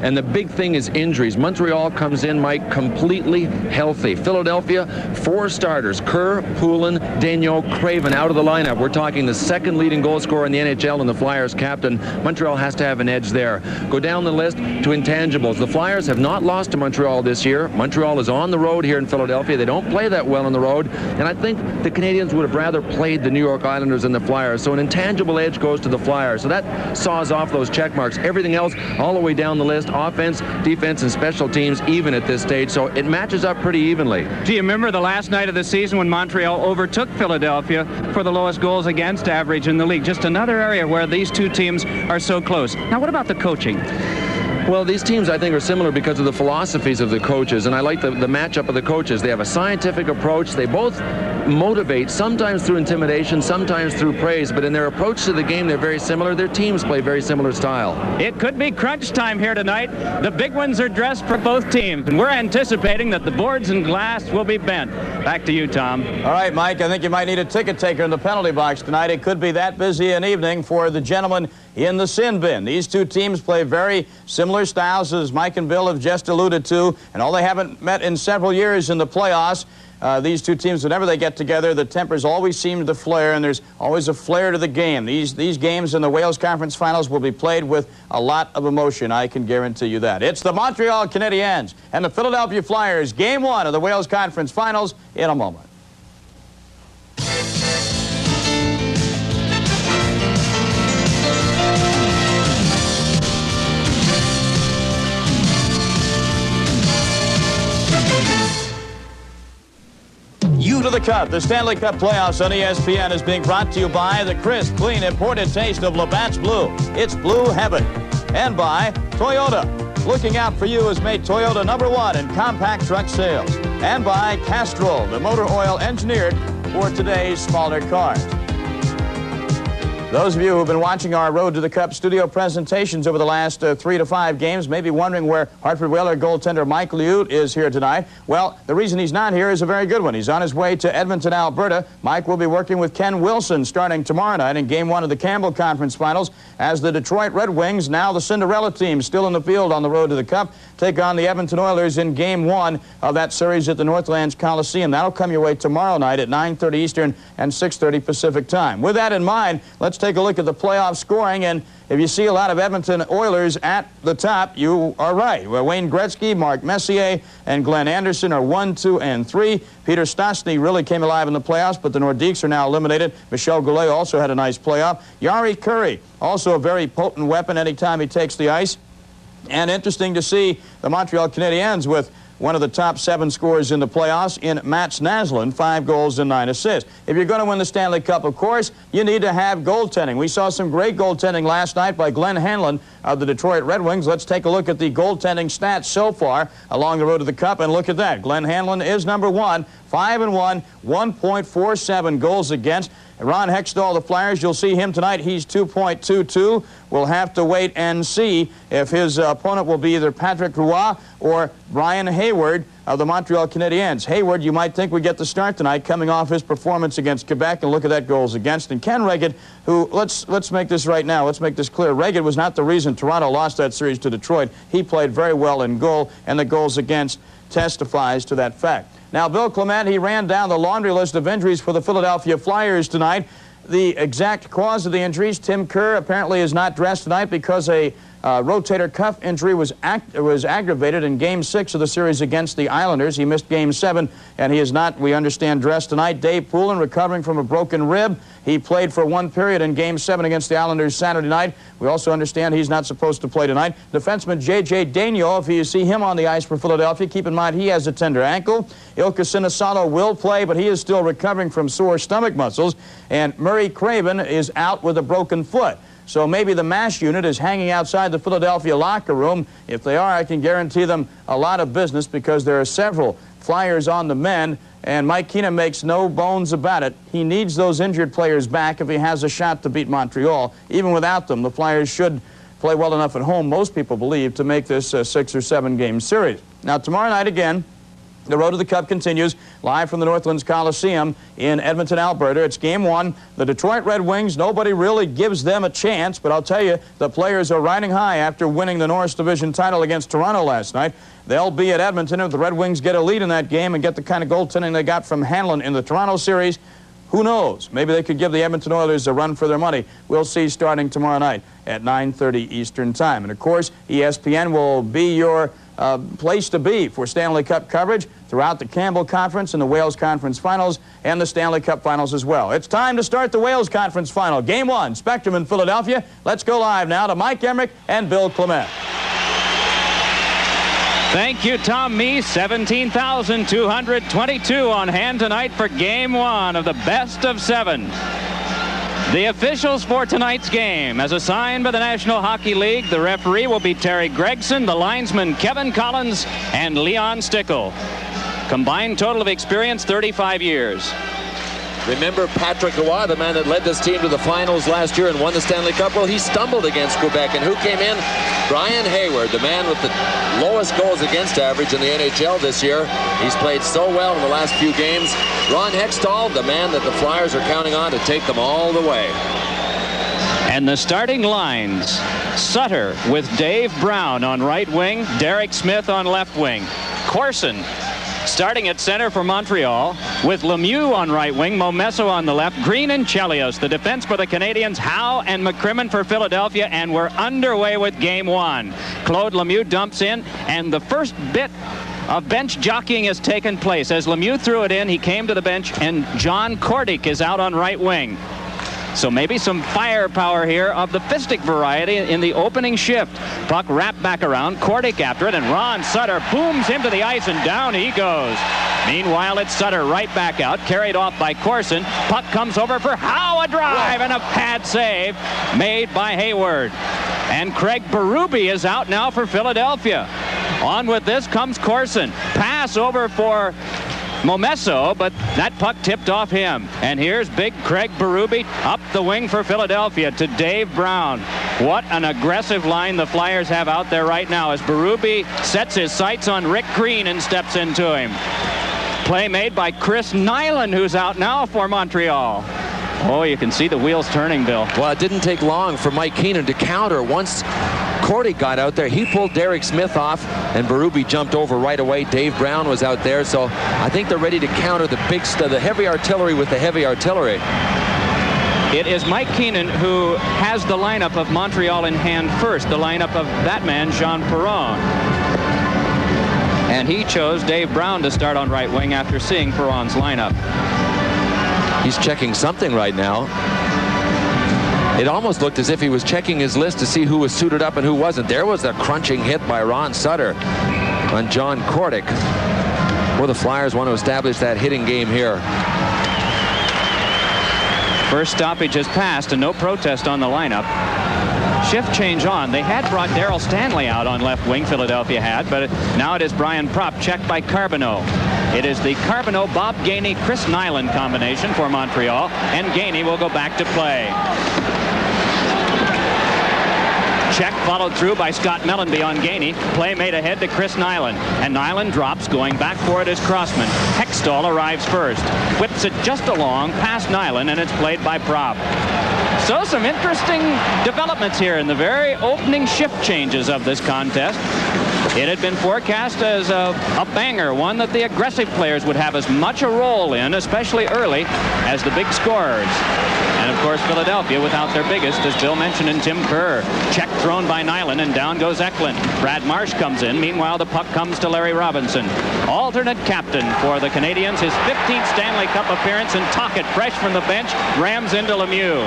And the big thing is injuries. Montreal comes in, Mike, completely healthy. Philadelphia, 4 starters. Kerr, Poulin, Daigneault, Craven out of the lineup. We're talking the second leading goal scorer in the NHL and the Flyers captain. Montreal has to have an edge there. Go down the list to intangibles. The Flyers have not lost to Montreal this year. Montreal is on the road here in Philadelphia. They don't play that well on the road. And I think the Canadians would have rather played the New York Islanders than the Flyers. So an intangible edge goes to the Flyers. So that saws off those check marks. Everything else, all the way down the list, offense, defense, and special teams, even at this stage. So it matches up pretty evenly. Do you remember the last night of the season when Montreal overtook Philadelphia for the lowest goals against average in the league? Just another area where these two teams are so close. Now, what about the coaching? Well, these teams, I think, are similar because of the philosophies of the coaches, and I like the matchup of the coaches. They have a scientific approach. They both motivate, sometimes through intimidation, sometimes through praise, but in their approach to the game, they're very similar. Their teams play very similar style. It could be crunch time here tonight. The big ones are dressed for both teams, and we're anticipating that the boards and glass will be bent. Back to you, Tom. All right, Mike, I think you might need a ticket taker in the penalty box tonight. It could be that busy an evening for the gentlemen in the sin bin. These two teams play very similar styles, as Mike and Bill have just alluded to, and all they haven't met in several years in the playoffs. These two teams, whenever they get together, the tempers always seem to flare, and there's always a flair to the game. These games in the Wales Conference Finals will be played with a lot of emotion, I can guarantee you that. It's the Montreal Canadiens and the Philadelphia Flyers, Game 1 of the Wales Conference Finals in a moment. To the Cup. The Stanley Cup playoffs on ESPN is being brought to you by the crisp, clean, imported taste of Labatt's Blue. It's blue heaven. And by Toyota. Looking out for you has made Toyota #1 in compact truck sales. And by Castrol, the motor oil engineered for today's smaller cars. Those of you who've been watching our Road to the Cup studio presentations over the last 3 to 5 games may be wondering where Hartford Whaler goaltender Mike Liut is here tonight. Well, the reason he's not here is a very good one. He's on his way to Edmonton, Alberta. Mike will be working with Ken Wilson starting tomorrow night in Game 1 of the Campbell Conference Finals as the Detroit Red Wings, now the Cinderella team, still in the field on the Road to the Cup, take on the Edmonton Oilers in Game 1 of that series at the Northlands Coliseum. That'll come your way tomorrow night at 9:30 Eastern and 6:30 Pacific time. With that in mind, let's take a look at the playoff scoring, and if you see a lot of Edmonton Oilers at the top, you are right. Wayne Gretzky, Mark Messier, and Glenn Anderson are 1, 2, and 3. Peter Stastny really came alive in the playoffs, but the Nordiques are now eliminated. Michel Goulet also had a nice playoff. Jari Kurri, also a very potent weapon anytime he takes the ice. And interesting to see the Montreal Canadiens with one of the top 7 scorers in the playoffs in Mats Naslund, 5 goals and 9 assists. If you're going to win the Stanley Cup, of course, you need to have goaltending. We saw some great goaltending last night by Glenn Hanlon of the Detroit Red Wings. Let's take a look at the goaltending stats so far along the Road to the Cup, and look at that. Glenn Hanlon is #1, 5-1, 1.47 goals against. Ron Hextall, the Flyers, you'll see him tonight. He's 2.22. We'll have to wait and see if his opponent will be either Patrick Roy or Brian Hayward of the Montreal Canadiens. Hayward, you might think would get the start tonight, coming off his performance against Quebec, and look at that goals against. And Ken Reggett, who, let's make this right now, let's make this clear. Reggett was not the reason Toronto lost that series to Detroit. He played very well in goal, and the goals against testifies to that fact. Now, Bill Clement, he ran down the laundry list of injuries for the Philadelphia Flyers tonight. The exact cause of the injuries, Tim Kerr apparently is not dressed tonight because a rotator cuff injury was aggravated in Game 6 of the series against the Islanders. He missed Game 7, and he is not, we understand, dressed tonight. Dave Poulin recovering from a broken rib. He played for 1 period in Game 7 against the Islanders Saturday night. We also understand he's not supposed to play tonight. Defenseman J.J. Daigneault, if you see him on the ice for Philadelphia, keep in mind he has a tender ankle. Ilka Sinisalo will play, but he is still recovering from sore stomach muscles. And Murray Craven is out with a broken foot. So maybe the MASH unit is hanging outside the Philadelphia locker room. If they are, I can guarantee them a lot of business because there are several Flyers on the men, and Mike Keenan makes no bones about it. He needs those injured players back if he has a shot to beat Montreal. Even without them, the Flyers should play well enough at home, most people believe, to make this a 6 or 7 game series. Now, tomorrow night again, The road to the Cup continues live from the Northlands Coliseum in Edmonton, Alberta. It's Game 1. The Detroit Red Wings, nobody really gives them a chance, but I'll tell you, the players are riding high after winning the Norris Division title against Toronto last night. They'll be at Edmonton. If the Red Wings get a lead in that game and get the kind of goaltending they got from Hanlon in the Toronto series, who knows? Maybe they could give the Edmonton Oilers a run for their money. We'll see starting tomorrow night at 9:30 Eastern Time. And, of course, ESPN will be your place to be for Stanley Cup coverage throughout the Campbell Conference and the Wales Conference Finals and the Stanley Cup Finals as well. It's time to start the Wales Conference Final. Game 1, Spectrum in Philadelphia. Let's go live now to Mike Emmerich and Bill Clement. Thank you, Tom Mee. 17,222 on hand tonight for Game 1 of the best of 7. The officials for tonight's game, as assigned by the National Hockey League, the referee will be Terry Gregson, the linesman Kevin Collins, and Leon Stickle. Combined total of experience, 35 years. Remember Patrick Roy, the man that led this team to the finals last year and won the Stanley Cup? Well, he stumbled against Quebec, and who came in? Brian Hayward, the man with the lowest goals against average in the NHL this year. He's played so well in the last few games. Ron Hextall, the man that the Flyers are counting on to take them all the way. And the starting lines: Sutter with Dave Brown on right wing, Derek Smith on left wing. Corson starting at center for Montreal, with Lemieux on right wing, Momesso on the left, Green and Chelios. The defense for the Canadians, Howe and McCrimmon for Philadelphia, and we're underway with Game 1. Claude Lemieux dumps in, and the first bit of bench jockeying has taken place. As Lemieux threw it in, he came to the bench, and John Kordic is out on right wing. So maybe some firepower here of the fistic variety in the opening shift. Puck wrapped back around, Kordic after it, and Ron Sutter booms him to the ice, and down he goes. Meanwhile, it's Sutter right back out, carried off by Corson. Puck comes over for Howe, a drive, and a pad save made by Hayward. And Craig Berube is out now for Philadelphia. On with this comes Corson. Pass over for Momesso, but that puck tipped off him. And here's big Craig Berube up the wing for Philadelphia to Dave Brown. What an aggressive line the Flyers have out there right now as Berube sets his sights on Rick Green and steps into him. Play made by Chris Nyland, who's out now for Montreal. Oh, you can see the wheels turning, Bill. Well, it didn't take long for Mike Keenan to counter. Once Kordic got out there, he pulled Derek Smith off, and Berube jumped over right away. Dave Brown was out there, so I think they're ready to counter the the heavy artillery with the heavy artillery. It is Mike Keenan who has the lineup of Montreal in hand first, the lineup of that man, Jean Perron. And he chose Dave Brown to start on right wing after seeing Perron's lineup. He's checking something right now. It almost looked as if he was checking his list to see who was suited up and who wasn't. There was a crunching hit by Ron Sutter on John Kordic. Well, the Flyers want to establish that hitting game here. First stoppage has passed, and no protest on the lineup. Shift change on. They had brought Darryl Stanley out on left wing, Philadelphia had, but now it is Brian Propp, checked by Carbonneau. It is the Carbonneau, Bob Gainey, Chris Nyland combination for Montreal, and Gainey will go back to play. Check followed through by Scott Mellenby on Gainey. Play made ahead to Chris Nyland. And Nyland drops, going back for it is Crossman. Hextall arrives first. Whips it just along past Nyland, and it's played by Propp. So some interesting developments here in the very opening shift changes of this contest. It had been forecast as a banger, one that the aggressive players would have as much a role in, especially early, as the big scorers. And, of course, Philadelphia without their biggest, as Bill mentioned, in Tim Kerr. Check thrown by Nyland, and down goes Eklund. Brad Marsh comes in. Meanwhile, the puck comes to Larry Robinson. Alternate captain for the Canadians, his 15th Stanley Cup appearance, and Tocchet, fresh from the bench, rams into Lemieux.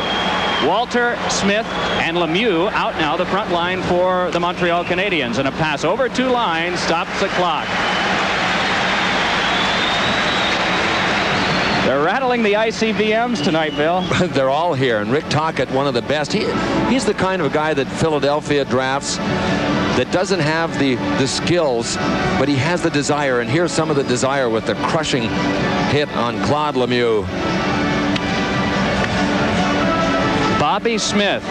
Walter, Smith, and Lemieux out now the front line for the Montreal Canadiens. And a pass over two lines stops the clock. They're rattling the ICBMs tonight, Bill. They're all here, and Rick Tocchet, one of the best. He's the kind of guy that Philadelphia drafts that doesn't have the skills, but he has the desire, and here's some of the desire with the crushing hit on Claude Lemieux. Bobby Smith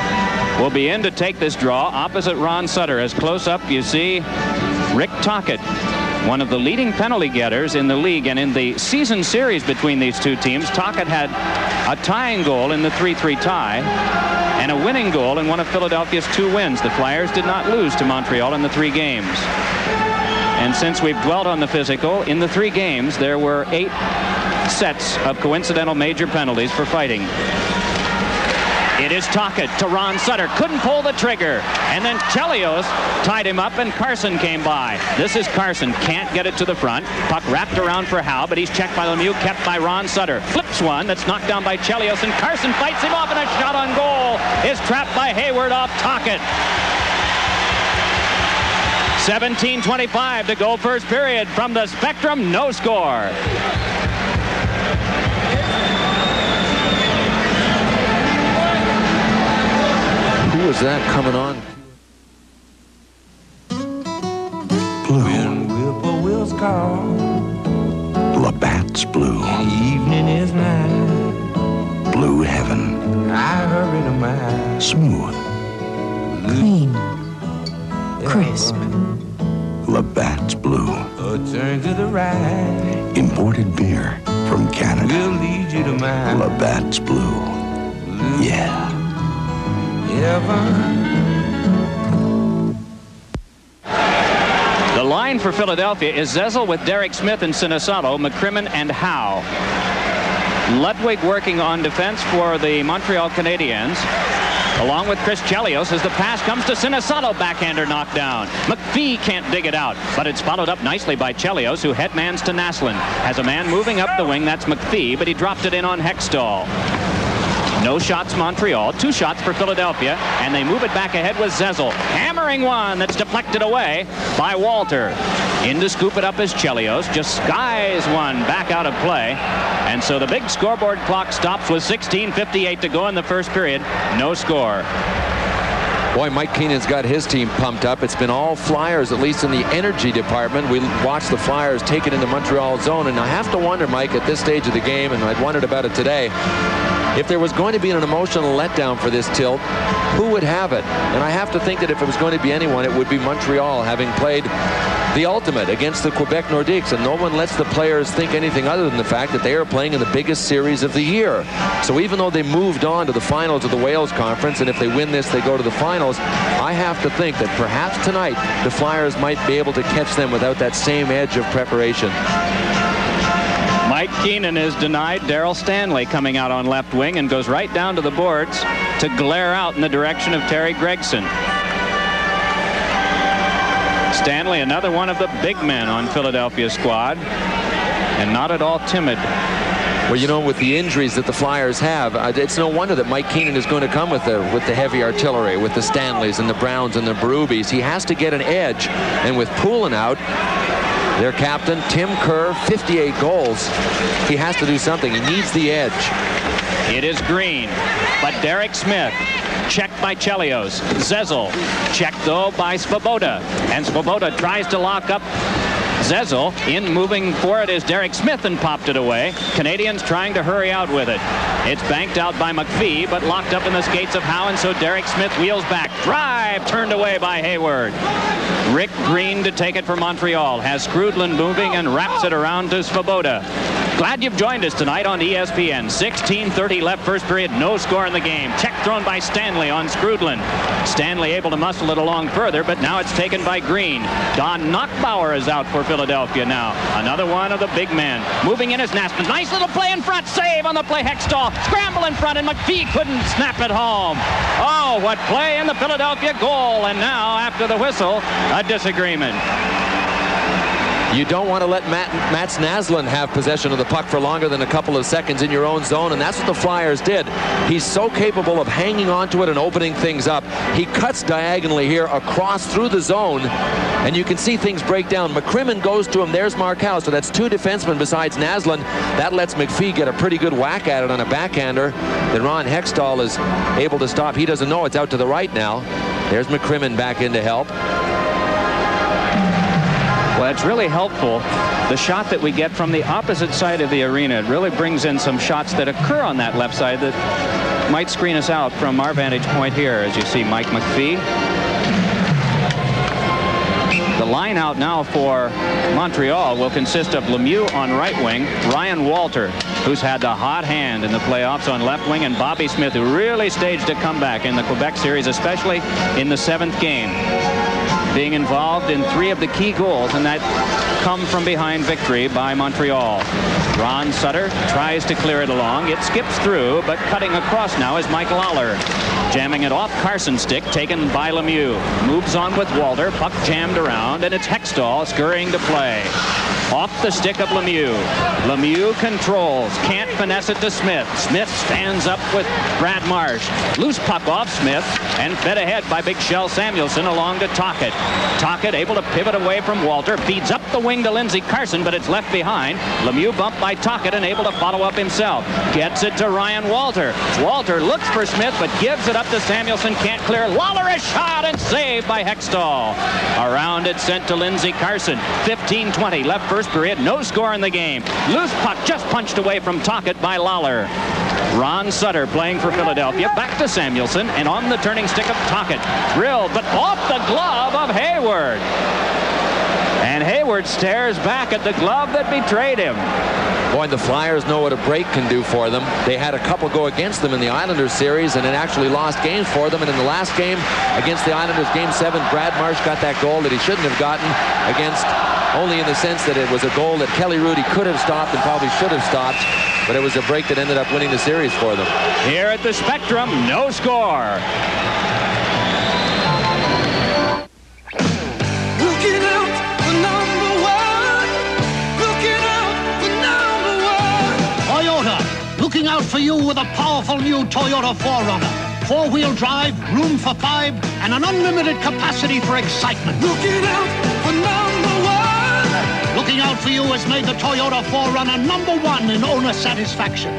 will be in to take this draw opposite Ron Sutter. As close up you see Rick Tocchet. one of the leading penalty getters in the league, and in the season series between these two teams, Tocchet had a tying goal in the 3-3 tie and a winning goal in one of Philadelphia's 2 wins. The Flyers did not lose to Montreal in the 3 games. And since we've dwelt on the physical, in the 3 games there were 8 sets of coincidental major penalties for fighting. It is Tocchet to Ron Sutter. Couldn't pull the trigger. And then Chelios tied him up and Carson came by. This is Carson. Can't get it to the front. Puck wrapped around for Howe, but he's checked by Lemieux, kept by Ron Sutter. Flips one that's knocked down by Chelios, and Carson fights him off, and a shot on goal is trapped by Hayward off Tocchet. 17:25 to go first period. From the Spectrum, no score. Who was that coming on? Blue. When whippoorwills call, Labatt's blue. The evening is night. Blue heaven. I hurry to my smooth. Clean. Crisp. Labatt's blue. A turn to the right. Imported beer from Canada. We'll lead you to my Labatt's blue. Yeah. The line for Philadelphia is Zezel with Derek Smith and Sinisato, McCrimmon and Howe. Ludwig working on defense for the Montreal Canadiens, along with Chris Chelios, as the pass comes to Sinisato, backhander knocked down. McPhee can't dig it out, but it's followed up nicely by Chelios, who headmans to Naslund. Has a man moving up the wing, that's McPhee, but he dropped it in on Hextall. No shots Montreal, 2 shots for Philadelphia, and they move it back ahead with Zezel. Hammering one that's deflected away by Walter. In to scoop it up is Chelios, just skies one back out of play. And so the big scoreboard clock stops with 16:58 to go in the first period. No score. Boy, Mike Keenan's got his team pumped up. It's been all Flyers, at least in the energy department. We watched the Flyers take it into Montreal zone, and I have to wonder, Mike, at this stage of the game, and I'd wondered about it today, if there was going to be an emotional letdown for this tilt, who would have it? And I have to think that if it was going to be anyone, it would be Montreal, having played the ultimate against the Quebec Nordiques, and no one lets the players think anything other than the fact that they are playing in the biggest series of the year. So even though they moved on to the finals of the Wales Conference, and if they win this, they go to the finals, I have to think that perhaps tonight the Flyers might be able to catch them without that same edge of preparation. Mike Keenan is denied Daryl Stanley coming out on left wing and goes right down to the boards to glare out in the direction of Terry Gregson. Stanley, another one of the big men on Philadelphia's squad, and not at all timid. Well, you know, with the injuries that the Flyers have, it's no wonder that Mike Keenan is going to come with the heavy artillery, with the Stanleys and the Browns and the Berubes. He has to get an edge, and with Poulin out, their captain, Tim Kerr, 58 goals. He has to do something. He needs the edge. It is Green, but Derek Smith, checked by Chelios. Zezel, checked though by Svoboda. And Svoboda tries to lock up Zezel. In moving for it is Derek Smith and popped it away. Canadians trying to hurry out with it. It's banked out by McPhee, but locked up in the skates of Howe, and so Derek Smith wheels back. Drive turned away by Hayward. Rick Green to take it for Montreal. Has Skrudland moving and wraps it around to Svoboda. Glad you've joined us tonight on ESPN. 16:30 left first period, no score in the game. Check thrown by Stanley on Skrudland. Stanley able to muscle it along further, but now it's taken by Green. Don Knockbauer is out for Philadelphia now. Another one of the big men. Moving in is Naslund. Nice little play in front. Save on the play. Hextall. Scramble in front, and McPhee couldn't snap it home. Oh, what play in the Philadelphia goal. And now, after the whistle, a disagreement. You don't want to let Mats Naslund have possession of the puck for longer than a couple of seconds in your own zone, and that's what the Flyers did. He's so capable of hanging on to it and opening things up. He cuts diagonally here across through the zone, and you can see things break down. McCrimmon goes to him. There's Markau, so that's 2 defensemen besides Naslund. That lets McPhee get a pretty good whack at it on a backhander. Then Ron Hextall is able to stop. He doesn't know it's out to the right now. There's McCrimmon back in to help. Well, it's really helpful. The shot that we get from the opposite side of the arena, it really brings in some shots that occur on that left side that might screen us out from our vantage point here, as you see Mike McPhee. The line out now for Montreal will consist of Lemieux on right wing, Ryan Walter, who's had the hot hand in the playoffs on left wing, and Bobby Smith, who really staged a comeback in the Quebec series, especially in the 7th game, being involved in 3 of the key goals, and that come from behind victory by Montreal. Ron Sutter tries to clear it along. It skips through, but cutting across now is Mike Lawler. Jamming it off Carson's stick, taken by Lemieux. Moves on with Walter, puck jammed around, and it's Hextall scurrying to play. Off the stick of Lemieux. Lemieux controls, can't finesse it to Smith. Smith stands up with Brad Marsh. Loose puck off Smith, and fed ahead by Big Shell Samuelson along to Tocchet. Tocchet able to pivot away from Walter, feeds up the wing to Lindsey Carson, but it's left behind. Lemieux bumped by Tocchet and able to follow up himself. Gets it to Ryan Walter. Walter looks for Smith, but gives it up to Samuelson, can't clear. Lawler a shot and saved by Hextall. Around it sent to Lindsey Carson. 15-20 left first period, no score in the game. Loose puck just punched away from Tocchet by Lawler. Ron Sutter playing for Philadelphia, back to Samuelson, and on the turning stick of Tocchet. Drilled, but off the glove of Hayward. And Hayward stares back at the glove that betrayed him. Boy, the Flyers know what a break can do for them. They had a couple go against them in the Islanders series, and it actually lost games for them. And in the last game against the Islanders, Game 7, Brad Marsh got that goal that he shouldn't have gotten, against only in the sense that it was a goal that Kelly Rudy could have stopped and probably should have stopped. But it was a break that ended up winning the series for them. Here at the Spectrum, no score. Looking out for number one. Looking out for number one. Toyota, looking out for you with a powerful new Toyota 4Runner. 4-wheel drive, room for 5, and an unlimited capacity for excitement. Looking out for number one. Looking out for you has made the Toyota 4Runner #1 in owner satisfaction.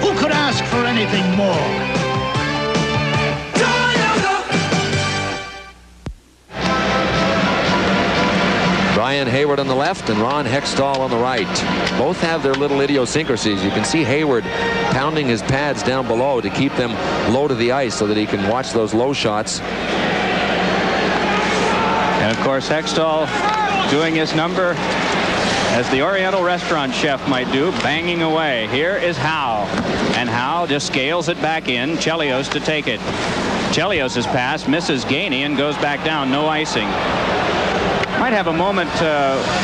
Who could ask for anything more? Brian Hayward on the left and Ron Hextall on the right. Both have their little idiosyncrasies. You can see Hayward pounding his pads down below to keep them low to the ice so that he can watch those low shots. And of course, Hextall doing his number as the Oriental restaurant chef might do, banging away. Here is Howe, and Howe just scales it back in. Chelios to take it. Chelios' pass misses Gainey and goes back down. No icing. Might have a moment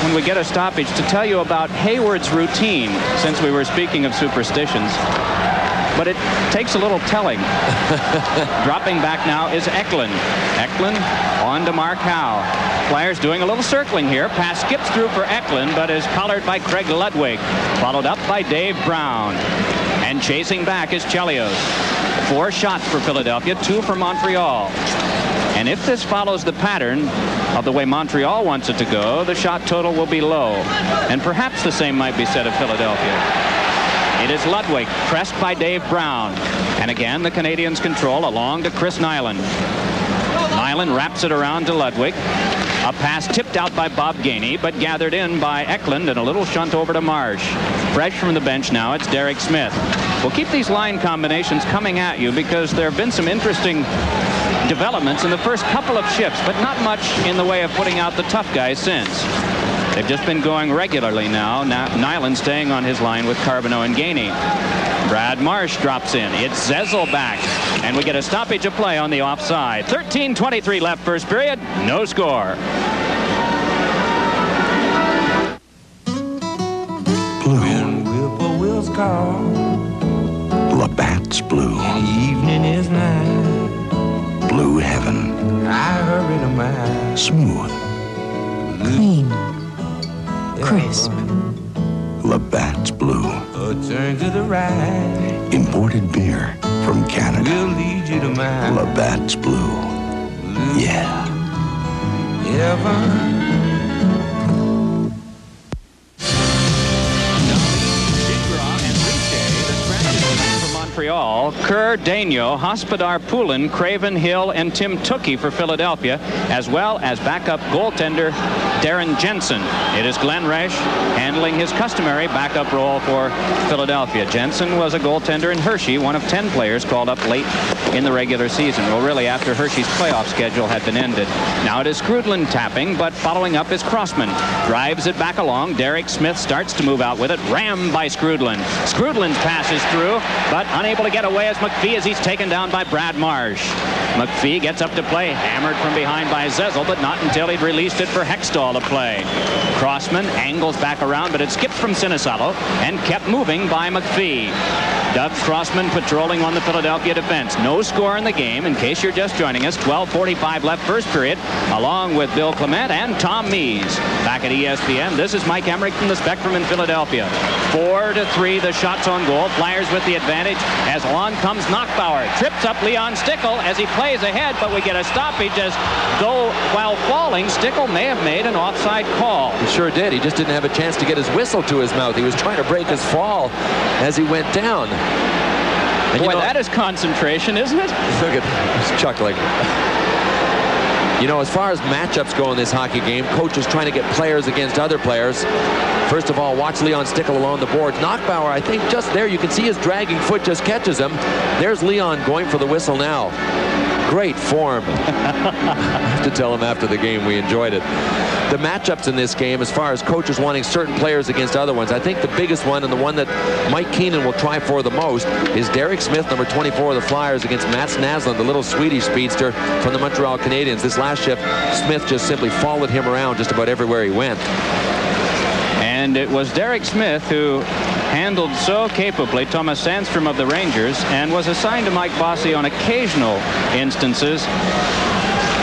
when we get a stoppage to tell you about Hayward's routine, since we were speaking of superstitions. But it takes a little telling. Dropping back now is Eklund. Eklund on to Mark Howe. Flyers doing a little circling here. Pass skips through for Eklund, but is collared by Craig Ludwig. Followed up by Dave Brown. And chasing back is Chelios. 4 shots for Philadelphia, 2 for Montreal. And if this follows the pattern of the way Montreal wants it to go, the shot total will be low. And perhaps the same might be said of Philadelphia. It is Ludwig, pressed by Dave Brown. And again, the Canadians control along to Chris Nyland. Nyland wraps it around to Ludwig. A pass tipped out by Bob Gainey, but gathered in by Eklund, and a little shunt over to Marsh. Fresh from the bench now, it's Derek Smith. We'll keep these line combinations coming at you because there have been some interesting developments in the first couple of shifts, but not much in the way of putting out the tough guys since. They've just been going regularly now. Nyland staying on his line with Carbonneau and Gainey. Brad Marsh drops in. It's Zezel back. And we get a stoppage of play on the offside. 13:23 left first period. No score. Blue. When whippoorwills call, Labatt's blue. and the evening is nigh, Blue heaven. I hurry to mine. Smooth. Clean. Crisp. Labatt's blue. A turn to the right Imported beer from Canada. will lead you to mine. Labatt's blue. Yeah. Heaven. Montreal. Kerr Kerr, Daigneault, Hospodar, Poulin, Craven, Hill, and Tim Tukey for Philadelphia, as well as backup goaltender Darren Jensen. It is Glenn Resch handling his customary backup role for Philadelphia. Jensen was a goaltender in Hershey, one of 10 players called up late in the regular season. Well, really after Hershey's playoff schedule had been ended. Now it is Skrudland tapping, but following up is Crossman. Drives it back along. Derek Smith starts to move out with it. Rammed by Skrudland. Skrudland passes through, but unable to get away as McPhee as he's taken down by Brad Marsh. McPhee gets up to play, hammered from behind by Zezel, but not until he'd released it for Hextall to play. Crossman angles back around, but it skipped from Sinisalo and kept moving by McPhee. Doug Crossman patrolling on the Philadelphia defense. No score in the game, in case you're just joining us. 12:45 left first period, along with Bill Clement and Tom Mees. Back at ESPN, this is Mike Emmerich from the Spectrum in Philadelphia. 4-3, the shots on goal. Flyers with the advantage as on comes Knockbauer. Trips up Leon Stickle as he plays ahead, but we get a stoppage as though while falling, Stickle may have made an offside call. He sure did. He just didn't have a chance to get his whistle to his mouth. He was trying to break his fall as he went down. And boy, that is concentration, isn't it? Look at he's chuckling. You know, as far as matchups go in this hockey game, coaches trying to get players against other players. First of all, watch Leon Stickle along the boards. Knockbauer, I think just there, you can see his dragging foot just catches him. There's Leon going for the whistle now. Great form. I have to tell him after the game we enjoyed it. The matchups in this game, as far as coaches wanting certain players against other ones, I think the biggest one and the one that Mike Keenan will try for the most is Derek Smith, number 24 of the Flyers, against Mats Naslund, the little Swedish speedster from the Montreal Canadiens. This last shift, Smith just simply followed him around just about everywhere he went. And it was Derek Smith who handled so capably Thomas Sandstrom of the Rangers and was assigned to Mike Bossy on occasional instances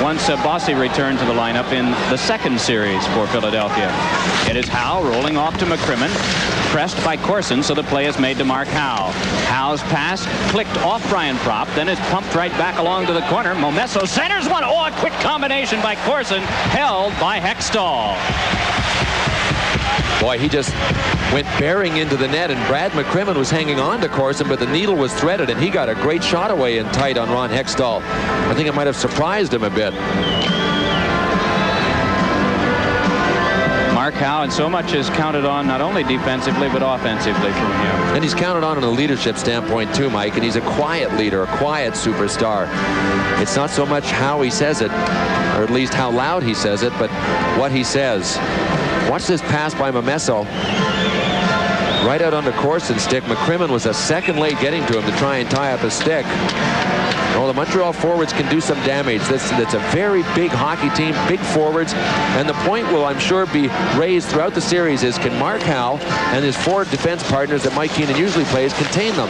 once Bossy returned to the lineup in the second series for Philadelphia. It is Howe rolling off to McCrimmon, pressed by Corson, so the play is made to Mark Howe. Howe's pass clicked off Brian Propp, then is pumped right back along to the corner. Momesso centers one. Oh, a quick combination by Corson, held by Hextall. Boy, he just went bearing into the net, and Brad McCrimmon was hanging on to Corson, but the needle was threaded, and he got a great shot away in tight on Ron Hextall. I think it might have surprised him a bit. Mark Howe, and so much is counted on not only defensively but offensively from him. And he's counted on a leadership standpoint too, Mike, and he's a quiet leader, a quiet superstar. It's not so much how he says it, or at least how loud he says it, but what he says. Watch this pass by Momesso. Right out onto Corson's stick. McCrimmon was a second late getting to him to try and tie up his stick. Well, the Montreal forwards can do some damage. That's a very big hockey team, big forwards. And the point will, I'm sure, be raised throughout the series is, can Mark Howe and his forward defense partners that Mike Keenan usually plays contain them?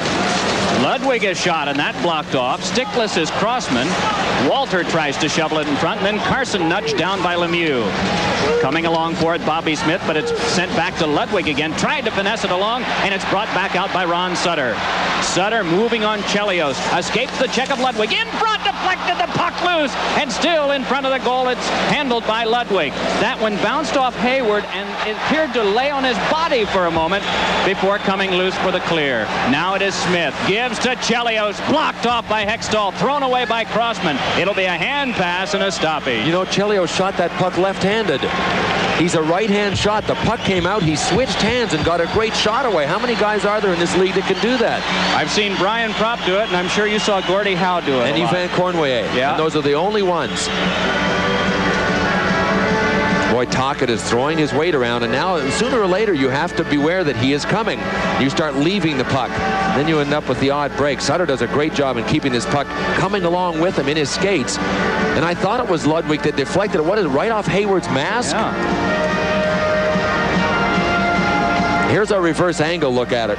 Ludwig is shot, and that blocked off. Stickless is Crossman. Walter tries to shovel it in front, and then Carson nudged down by Lemieux. Coming along for it, Bobby Smith, but it's sent back to Ludwig again. Tried to finesse it along, and it's brought back out by Ron Sutter. Sutter moving on Chelios. Escapes the check of Ludwig. In front, deflected, the puck loose, and still in front of the goal. It's handled by Ludwig. That one bounced off Hayward, and it appeared to lay on his body for a moment before coming loose for the clear. Now it is Smith. Gives to Chelios. Blocked off by Hextall. Thrown away by Crossman. It'll be a hand pass and a stoppage. You know, Chelios shot that puck left-handed. He's a right-hand shot. The puck came out. He switched hands and got a great shot away. How many guys are there in this league that can do that? I've seen Brian Propp do it, and I'm sure you saw Gordie Howe do it. And Yvan Cornway. Yeah. And those are the only ones. Boy, Tocchet is throwing his weight around, and now sooner or later you have to beware that he is coming. You start leaving the puck. Then you end up with the odd break. Sutter does a great job in keeping this puck coming along with him in his skates. And I thought it was Ludwig that deflected it. What is it, right off Hayward's mask? Yeah. Here's a reverse angle look at it.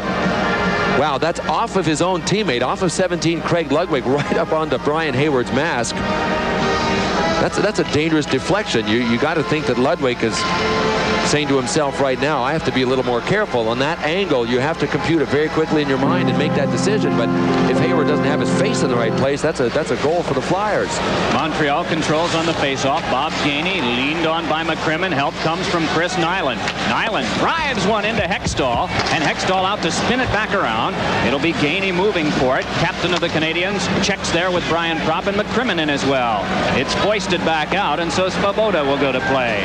Wow, that's off of his own teammate, off of 17 Craig Ludwig, right up onto Brian Hayward's mask. That's a dangerous deflection. You got to think that Ludwig is saying to himself right now, I have to be a little more careful. On that angle, you have to compute it very quickly in your mind and make that decision. But if Hayward doesn't have his face in the right place, that's a goal for the Flyers. Montreal controls on the faceoff. Bob Gainey leaning Pinned on by McCrimmon. Help comes from Chris Nyland. Nyland drives one into Hextall, and Hextall out to spin it back around. It'll be Gainey moving for it. Captain of the Canadians checks there with Brian Propp and McCrimmon in as well. It's foisted back out, and so Svoboda will go to play.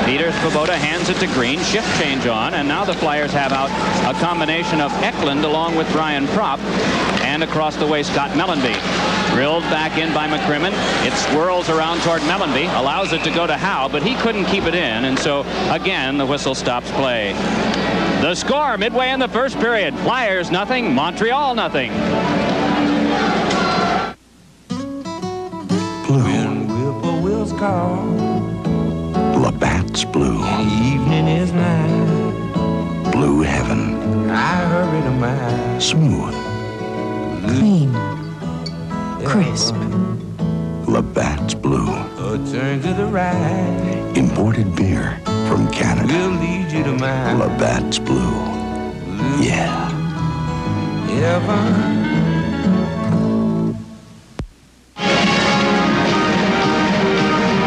Peter Svoboda hands it to Green. Shift change on, and now the Flyers have out a combination of Eklund along with Brian Propp, and across the way Scott Mellanby. Drilled back in by McCrimmon. It swirls around toward Mellanby, allows it to go to Howe, but he couldn't keep it in, and so again the whistle stops play. The score midway in the first period: Flyers nothing, Montreal nothing. Blue. When whippoorwills call, Labatt's blue. evening is nigh. Blue heaven. I hurry to my Smooth. Clean. Crisp. Labatt's blue. a turn to the right. Imported beer from Canada. We'll lead you to my Labatt's blue. Yeah. heaven.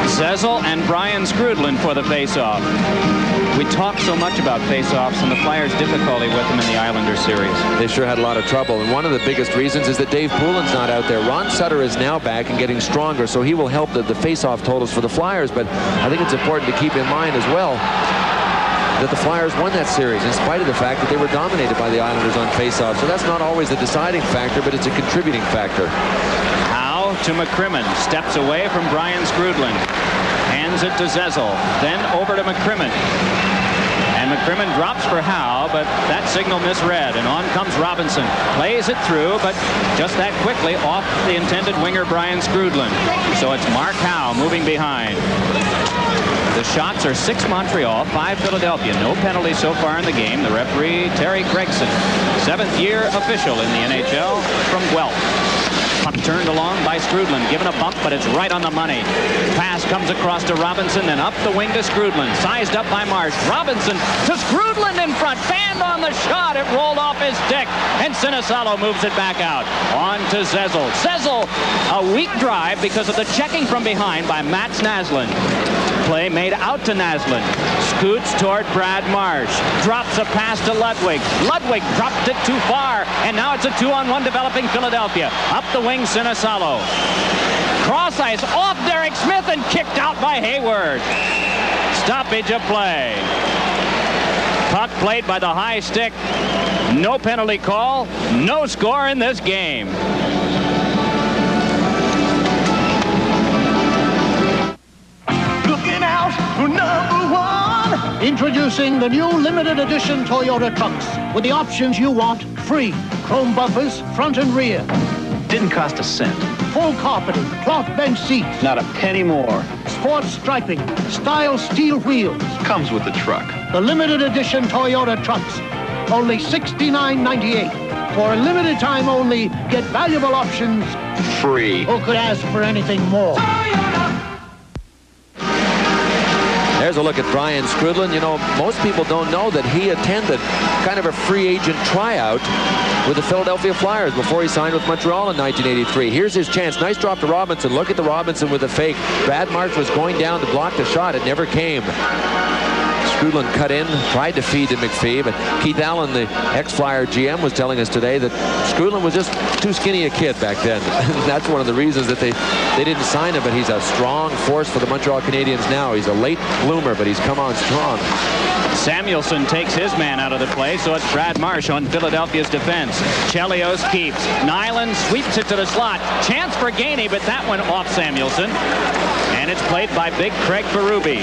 Zezel and Brian Skrudland for the face-off. We talk so much about face-offs and the Flyers' difficulty with them in the Islander series. They sure had a lot of trouble, and one of the biggest reasons is that Dave Poulin's not out there. Ron Sutter is now back and getting stronger, so he will help the face-off totals for the Flyers, but I think it's important to keep in mind as well that the Flyers won that series in spite of the fact that they were dominated by the Islanders on face-off. So that's not always the deciding factor, but it's a contributing factor. Howe to McCrimmon. Steps away from Brian Skrudland. Hands it to Zezel. Then over to McCrimmon. And McCrimmon drops for Howe, but that signal misread. And on comes Robinson. Plays it through, but just that quickly off the intended winger Brian Skrudland. So it's Mark Howe moving behind. The shots are 6 Montreal, 5 Philadelphia. No penalty so far in the game. The referee, Terry Gregson, 7th-year official in the NHL from Guelph. Puck turned along by Skrudland, given a bump, but it's right on the money. Pass comes across to Robinson, then up the wing to Skrudland. Sized up by Marsh. Robinson to Skrudland in front. Banned on the shot. It rolled off his stick, and Sinisalo moves it back out. On to Zezel. Zezel, a weak drive because of the checking from behind by Mats Naslund. Play made out to Naslund. Scoots toward Brad Marsh. Drops a pass to Ludwig. Ludwig dropped it too far, and now it's a 2-on-1 developing Philadelphia. Up the wing, Sinisalo. Cross ice off Derek Smith and kicked out by Hayward. Stoppage of play. Puck played by the high stick. No penalty call. No score in this game. Looking out for number one. Introducing the new limited edition Toyota trucks with the options you want: free chrome bumpers, front and rear, Didn't cost a cent. full carpeting, cloth bench seats, Not a penny more. sports striping, style steel wheels. Comes with the truck. The limited edition Toyota trucks, only $69.98. For a limited time only, get valuable options. Free. Who could ask for anything more? There's a look at Brian Skrudland. You know, most people don't know that he attended kind of a free agent tryout with the Philadelphia Flyers before he signed with Montreal in 1983. Here's his chance. Nice drop to Robinson. Look at the Robinson with a fake. Brad Marsh was going down to block the shot. It never came. Skrudland cut in, tried to feed to McPhee, but Keith Allen, the ex-Flyer GM, was telling us today that Skrudland was just too skinny a kid back then. That's one of the reasons that they didn't sign him, but he's a strong force for the Montreal Canadiens now. He's a late bloomer, but he's come on strong. Samuelson takes his man out of the play, so it's Brad Marsh on Philadelphia's defense. Chelios keeps. Nyland sweeps it to the slot. Chance for Gainey, but that one off Samuelson. And it's played by big Craig Berube,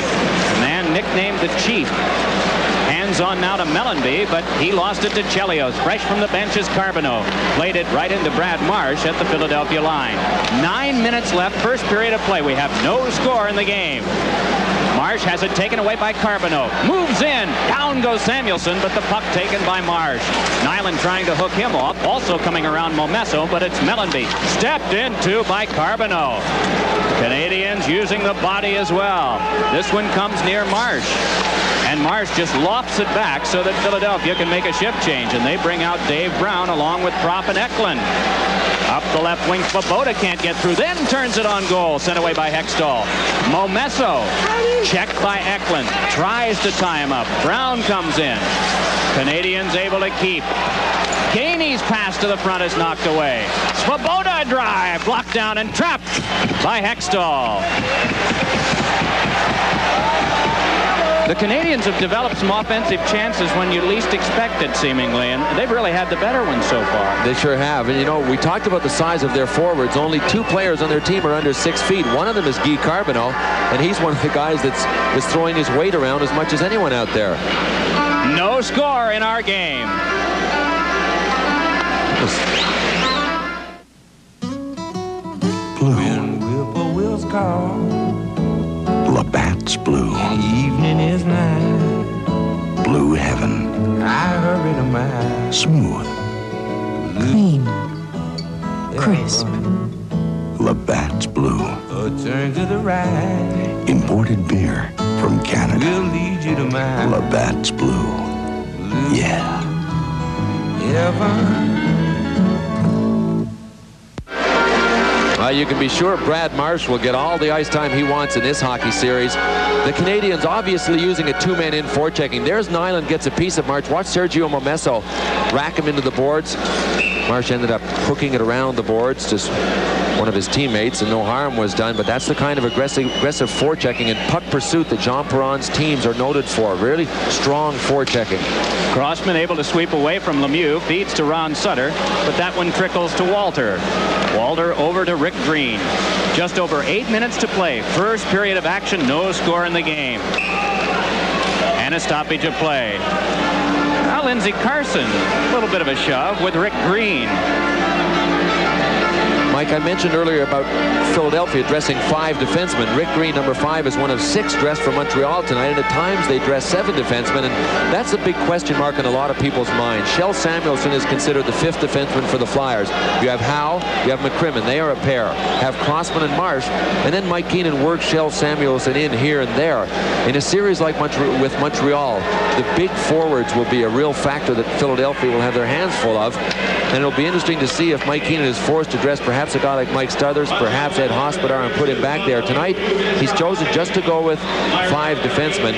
man nicknamed the Chief. Hands on now to Mellanby, but he lost it to Chelios. Fresh from the bench is Carbonneau. Played it right into Brad Marsh at the Philadelphia line. 9 minutes left, first period of play. We have no score in the game. Marsh has it taken away by Carbonneau. Moves in. Down goes Samuelson, but the puck taken by Marsh. Nyland trying to hook him off. Also coming around Momesso, but it's Mellanby. Stepped into by Carbonneau. Canadians using the body as well. This one comes near Marsh. And Marsh just lofts it back so that Philadelphia can make a shift change. And they bring out Dave Brown along with Propp and Eklund. Up the left wing, Svoboda can't get through, then turns it on goal, sent away by Hextall. Momesso Checked by Eklund. Tries to tie him up. Brown comes in. Canadians able to keep. Gainey's pass to the front is knocked away. Svoboda drive. Blocked down and trapped by Hextall. The Canadians have developed some offensive chances when you least expect it, seemingly, and they've really had the better ones so far. They sure have. And, you know, we talked about the size of their forwards. Only 2 players on their team are under 6 feet. One of them is Guy Carbonneau, and he's one of the guys that's throwing his weight around as much as anyone out there. No score in our game. Blue. When whippoorwills call, Labatt's blue. evening is nigh. Blue heaven. I hurry to my Smooth. Clean. Crisp. Labatt's blue. a turn to the right. Imported beer from Canada. We'll lead you to my Labatt's blue. Yeah. heaven. You can be sure Brad Marsh will get all the ice time he wants in this hockey series. The Canadians obviously using a 2-man in forechecking. There's Nyland, gets a piece of Marsh. Watch Sergio Momesso rack him into the boards. Marsh ended up hooking it around the boards, just one of his teammates, and no harm was done. But that's the kind of aggressive forechecking and puck pursuit that Jean Perron's teams are noted for. Really strong forechecking. Crossman able to sweep away from Lemieux, feeds to Ron Sutter, but that one trickles to Walter. Walter over to Rick Green. Just over 8 minutes to play. First period of action, no score in the game. And a stoppage of play. Now Lindsey Carson, a little bit of a shove with Rick Green. Mike, I mentioned earlier about Philadelphia dressing 5 defensemen. Rick Green, number 5, is one of 6 dressed for Montreal tonight, and at times they dress 7 defensemen, and that's a big question mark in a lot of people's minds. Shel Samuelson is considered the 5th defenseman for the Flyers. You have Howe, you have McCrimmon. They are a pair. Have Crossman and Marsh, and then Mike Keenan works Shel Samuelson in here and there. In a series like with Montreal, the big forwards will be a real factor that Philadelphia will have their hands full of, and it'll be interesting to see if Mike Keenan is forced to dress perhaps a guy like Mike Stothers, perhaps Ed Hospodar, and put him back there. Tonight, he's chosen just to go with 5 defensemen.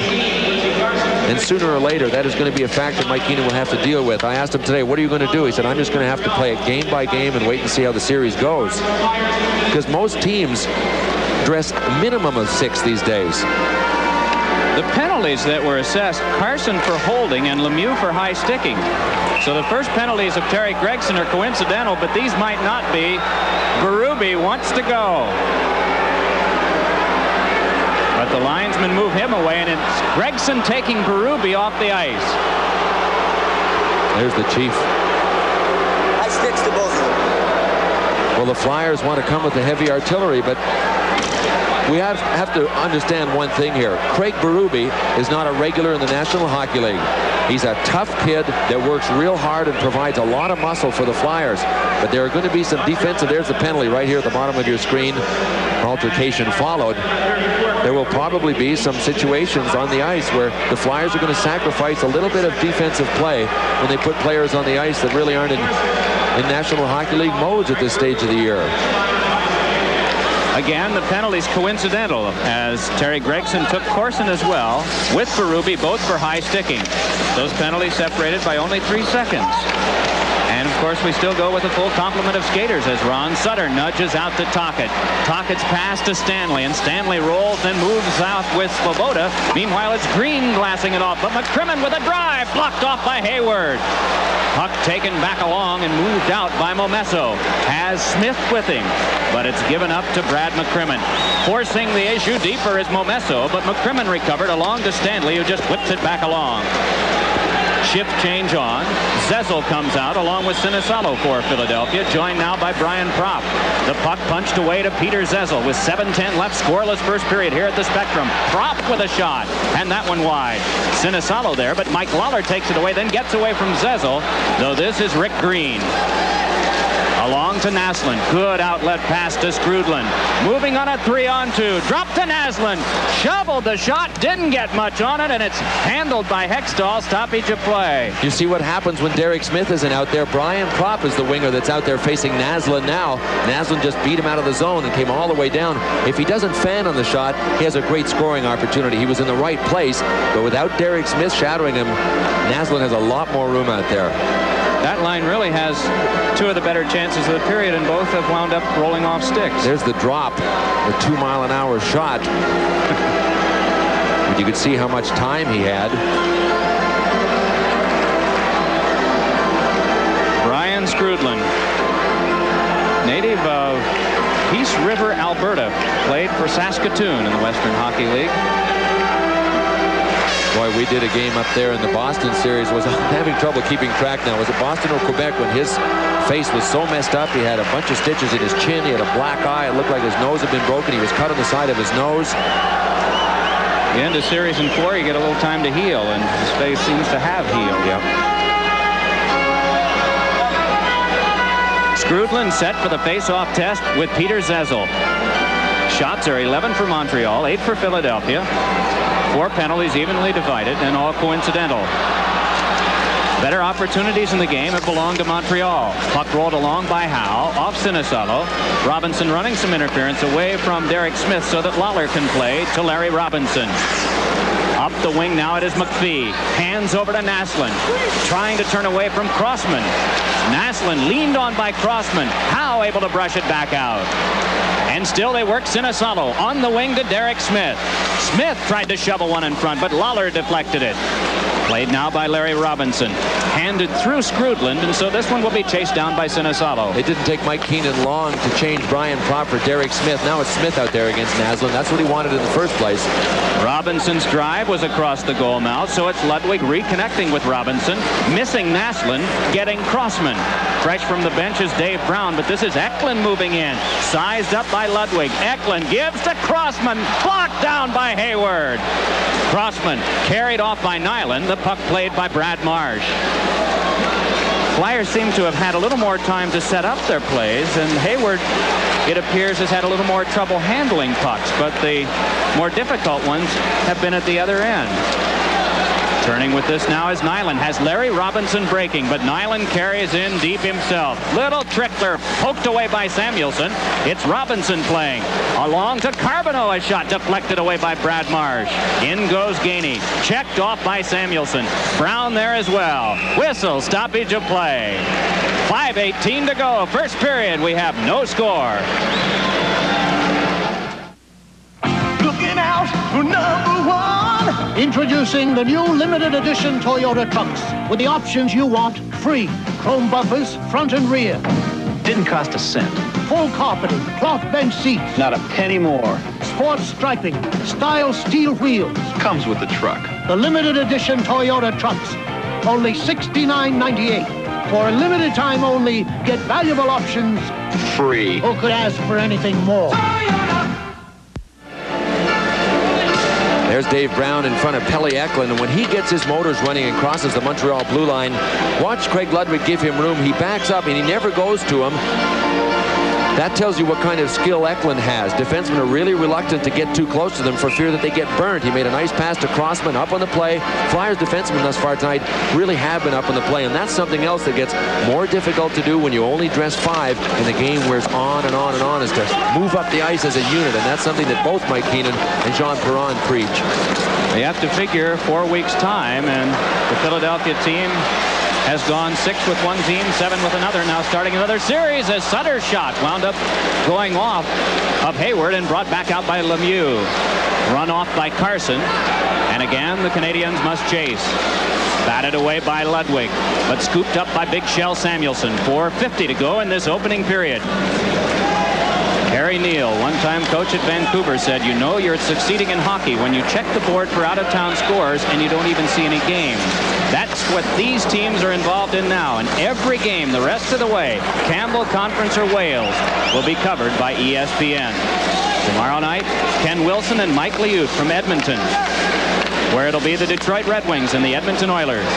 And sooner or later, that is going to be a factor Mike Keenan will have to deal with. I asked him today, what are you going to do? He said, I'm just going to have to play it game by game and wait and see how the series goes. Because most teams dress a minimum of 6 these days. The penalties that were assessed, Carson for holding and Lemieux for high sticking. So the first penalties of Terry Gregson are coincidental, but these might not be. Berube wants to go. But the linesmen move him away, and it's Gregson taking Berube off the ice. There's the chief. High sticks to both of them. Well, the Flyers want to come with the heavy artillery, but we have to understand one thing here. Craig Berube is not a regular in the National Hockey League. He's a tough kid that works real hard and provides a lot of muscle for the Flyers. But there are going to be some defensive. There's the penalty right here at the bottom of your screen. Altercation followed. There will probably be some situations on the ice where the Flyers are going to sacrifice a little bit of defensive play when they put players on the ice that really aren't in National Hockey League modes at this stage of the year. Again, the penalty's coincidental, as Terry Gregson took Corson as well, with Berube, both for high sticking. Those penalties separated by only 3 seconds. And, of course, we still go with a full complement of skaters as Ron Sutter nudges out to Tocchet. Tocchet's pass to Stanley, and Stanley rolls, then moves out with Svoboda. Meanwhile, it's Green glassing it off, but McCrimmon with a drive, blocked off by Hayward. Puck taken back along and moved out by Momesso. Has Smith with him, but it's given up to Brad McCrimmon. Forcing the issue deeper is Momesso, but McCrimmon recovered along to Stanley, who just whips it back along. Shift change on. Zezel comes out along with Sinisalo for Philadelphia, joined now by Brian Propp. The puck punched away to Peter Zezel with 7:10 left, scoreless first period here at the Spectrum. Propp with a shot, and that one wide. Sinisalo there, but Mike Lawler takes it away, then gets away from Zezel, though this is Rick Green. Along to Naslund. Good outlet pass to Skrudland. Moving on a 3-on-2. Drop to Naslund. Shoveled the shot. Didn't get much on it, and it's handled by Hextall. Stoppage of play. You see what happens when Derek Smith isn't out there. Brian Propp is the winger that's out there facing Naslund now. Naslund just beat him out of the zone and came all the way down. If he doesn't fan on the shot, he has a great scoring opportunity. He was in the right place, but without Derek Smith shadowing him, Naslund has a lot more room out there. That line really has two of the better chances of the period, and both have wound up rolling off sticks. There's the drop, the 2-mile-an-hour shot. And you could see how much time he had. Brian Skrudland, native of Peace River, Alberta, played for Saskatoon in the Western Hockey League. Boy, we did a game up there in the Boston series. I'm having trouble keeping track now. Was it Boston or Quebec when his face was so messed up? He had a bunch of stitches in his chin. He had a black eye. It looked like his nose had been broken. He was cut on the side of his nose. You end a series in 4, you get a little time to heal, and his face seems to have healed. Yep. Skrudland set for the face-off test with Peter Zezel. Shots are 11 for Montreal, 8 for Philadelphia. 4 penalties evenly divided and all coincidental. Better opportunities in the game have belonged to Montreal. Puck rolled along by Howe, off Sinisalo. Robinson running some interference away from Derek Smith so that Lawler can play to Larry Robinson. Up the wing now it is McPhee. Hands over to Naslund. Trying to turn away from Crossman. Naslund leaned on by Crossman. Howe able to brush it back out. And still they work Sinisalo on the wing to Derek Smith. Smith tried to shovel one in front, but Lawler deflected it. Played now by Larry Robinson. Handed through Skrudland, and so this one will be chased down by Sinisalo. It didn't take Mike Keenan long to change Brian Propp for Derek Smith. Now it's Smith out there against Naslund. That's what he wanted in the first place. Robinson's drive was across the goal mouth, so it's Ludwig reconnecting with Robinson. Missing Naslund, getting Crossman. Fresh from the bench is Dave Brown, but this is Eklund moving in. Sized up by Ludwig. Eklund gives to Crossman. Blocked down by Hayward. Crossman carried off by Nyland. The puck played by Brad Marsh. Flyers seem to have had a little more time to set up their plays, and Hayward, it appears, has had a little more trouble handling pucks, but the more difficult ones have been at the other end. Turning with this now is Nyland. Has Larry Robinson breaking, but Nyland carries in deep himself. Little trickler poked away by Samuelson. It's Robinson playing. Along to Carbonneau. A shot deflected away by Brad Marsh. In goes Gainey. Checked off by Samuelson. Brown there as well. Whistle, stoppage of play. 5:18 to go. First period. We have no score. Looking out for number 1. Introducing the new limited edition Toyota trucks with the options you want free. Chrome bumpers, front and rear. Didn't cost a cent. Full carpeting, cloth bench seats. Not a penny more. Sports striping, style steel wheels. Comes with the truck. The limited edition Toyota trucks. Only $69.98. For a limited time only, get valuable options. Free. Who could ask for anything more? There's Dave Brown in front of Pelle Eklund, and when he gets his motors running and crosses the Montreal blue line, watch Craig Ludwig give him room. He backs up and he never goes to him. That tells you what kind of skill Eklund has. Defensemen are really reluctant to get too close to them for fear that they get burned. He made a nice pass to Crossman up on the play. Flyers defensemen thus far tonight really have been up on the play, and that's something else that gets more difficult to do when you only dress 5 and the game wears on and on and on, is to move up the ice as a unit, and that's something that both Mike Keenan and Jean Perron preach. You have to figure 4 weeks' time, and the Philadelphia team has gone 6 with one team, 7 with another. Now starting another series as Sutter's shot wound up going off of Hayward and brought back out by Lemieux. Run off by Carson. And again, the Canadians must chase. Batted away by Ludwig, but scooped up by Big Shell Samuelson. 4:50 to go in this opening period. Harry Neal, one-time coach at Vancouver, said, you know you're succeeding in hockey when you check the board for out-of-town scores and you don't even see any games. That's what these teams are involved in now. And every game the rest of the way, Campbell Conference or Wales, will be covered by ESPN. Tomorrow night, Ken Wilson and Mike Liut from Edmonton, where it'll be the Detroit Red Wings and the Edmonton Oilers.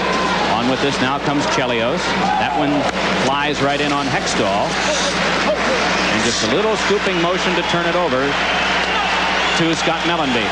On On with this now comes Chelios. That one flies right in on Hextall. And just a little scooping motion to turn it over to Scott Mellanby.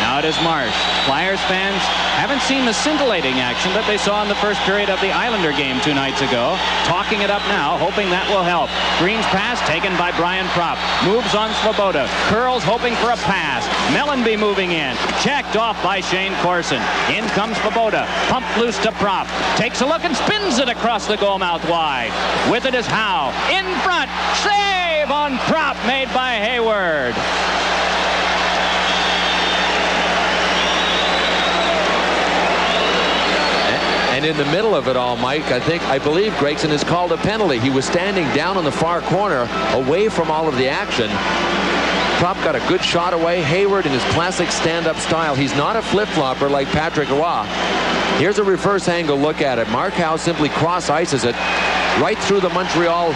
Now it is Marsh. Flyers fans haven't seen the scintillating action that they saw in the first period of the Islander game 2 nights ago. Talking it up now, hoping that will help. Green's pass taken by Brian Propp. Moves on Svoboda. Curls, hoping for a pass. Mellanby moving in. Checked off by Shane Corson. In comes Svoboda. Pumped loose to Propp. Takes a look and spins it across the goal mouth wide. With it is Howe. In front. Save on Propp made by Hayward. And in the middle of it all, Mike, I believe Gregson has called a penalty. He was standing down on the far corner, away from all of the action. Propp got a good shot away. Hayward in his classic stand-up style. He's not a flip-flopper like Patrick Roy. Here's a reverse angle look at it. Mark Howe simply cross-ices it right through the Montreal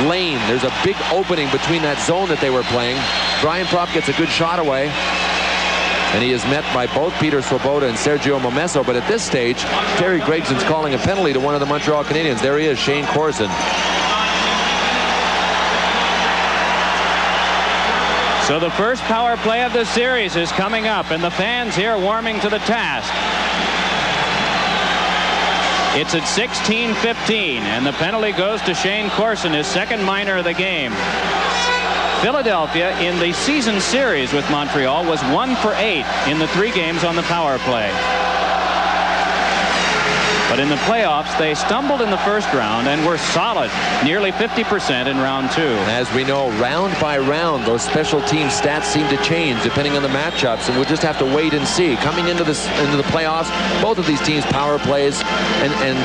lane. There's a big opening between that zone that they were playing. Brian Propp gets a good shot away. And he is met by both Peter Svoboda and Sergio Momesso. But at this stage, Terry Gregson's calling a penalty to one of the Montreal Canadiens. There he is, Shane Corson. So the first power play of the series is coming up, and the fans here warming to the task. It's at 16:15, and the penalty goes to Shane Corson, his second minor of the game. Philadelphia in the season series with Montreal was 1 for 8 in the 3 games on the power play. But in the playoffs, they stumbled in the first round and were solid, nearly 50% in round 2. As we know, round by round, those special team stats seem to change depending on the matchups, and we'll just have to wait and see. Coming into the playoffs, both of these teams, power plays and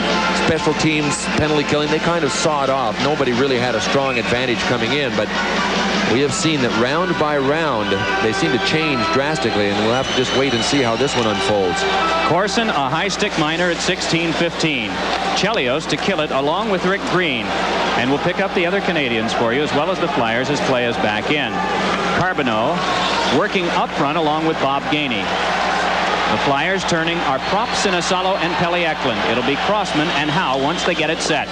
special teams, penalty killing, they kind of sawed off. Nobody really had a strong advantage coming in, but we have seen that round by round, they seem to change drastically, and we'll have to just wait and see how this one unfolds. Corson, a high stick minor at 16:15. Chelios to kill it along with Rick Green. And we'll pick up the other Canadians for you as well as the Flyers as play is back in. Carbonneau working up front along with Bob Gainey. The Flyers turning are Propp, Sinisalo, and Pelle Eklund. It'll be Crossman and Howe once they get it set.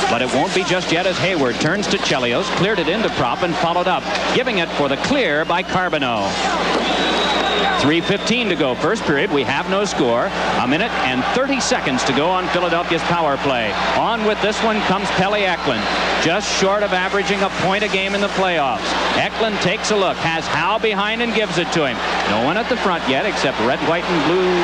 But it won't be just yet as Hayward turns to Chelios, cleared it into Propp and followed up, giving it for the clear by Carbonneau. 3:15 to go first period. We have no score. 1 minute and 30 seconds to go on Philadelphia's power play. On with this one comes Pelle Eklund, just short of averaging a point a game in the playoffs. Eklund takes a look, has Howe behind and gives it to him. No one at the front yet except red, white, and blue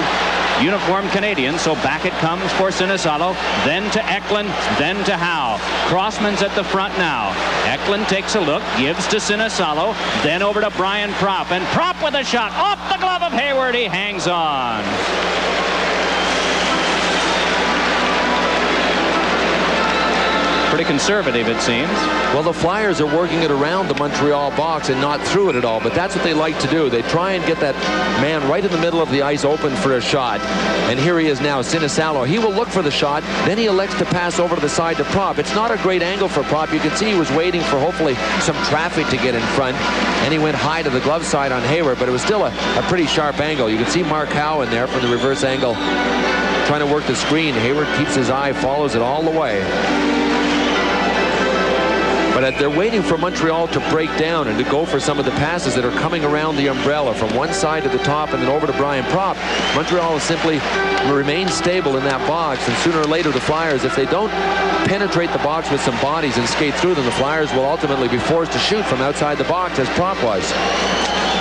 uniformed Canadians, so back it comes for Sinisalo, then to Eklund, then to Howe. Crossman's at the front now. Eklund takes a look, gives to Sinisalo, then over to Brian Propp, and Propp with a shot off the glove of Hayward. He hangs on. Pretty conservative, it seems. Well, the Flyers are working it around the Montreal box and not through it at all, but that's what they like to do. They try and get that man right in the middle of the ice open for a shot. And here he is now, Sinisalo. He will look for the shot, then he elects to pass over to the side to Propp. It's not a great angle for Propp. You can see he was waiting for hopefully some traffic to get in front, and he went high to the glove side on Hayward, but it was still a pretty sharp angle. You can see Mark Howe in there from the reverse angle trying to work the screen. Hayward keeps his eye, follows it all the way. But they're waiting for Montreal to break down and to go for some of the passes that are coming around the umbrella from one side to the top and then over to Brian Propp. Montreal will simply remain stable in that box, and sooner or later the Flyers, if they don't penetrate the box with some bodies and skate through them, the Flyers will ultimately be forced to shoot from outside the box as Propp was.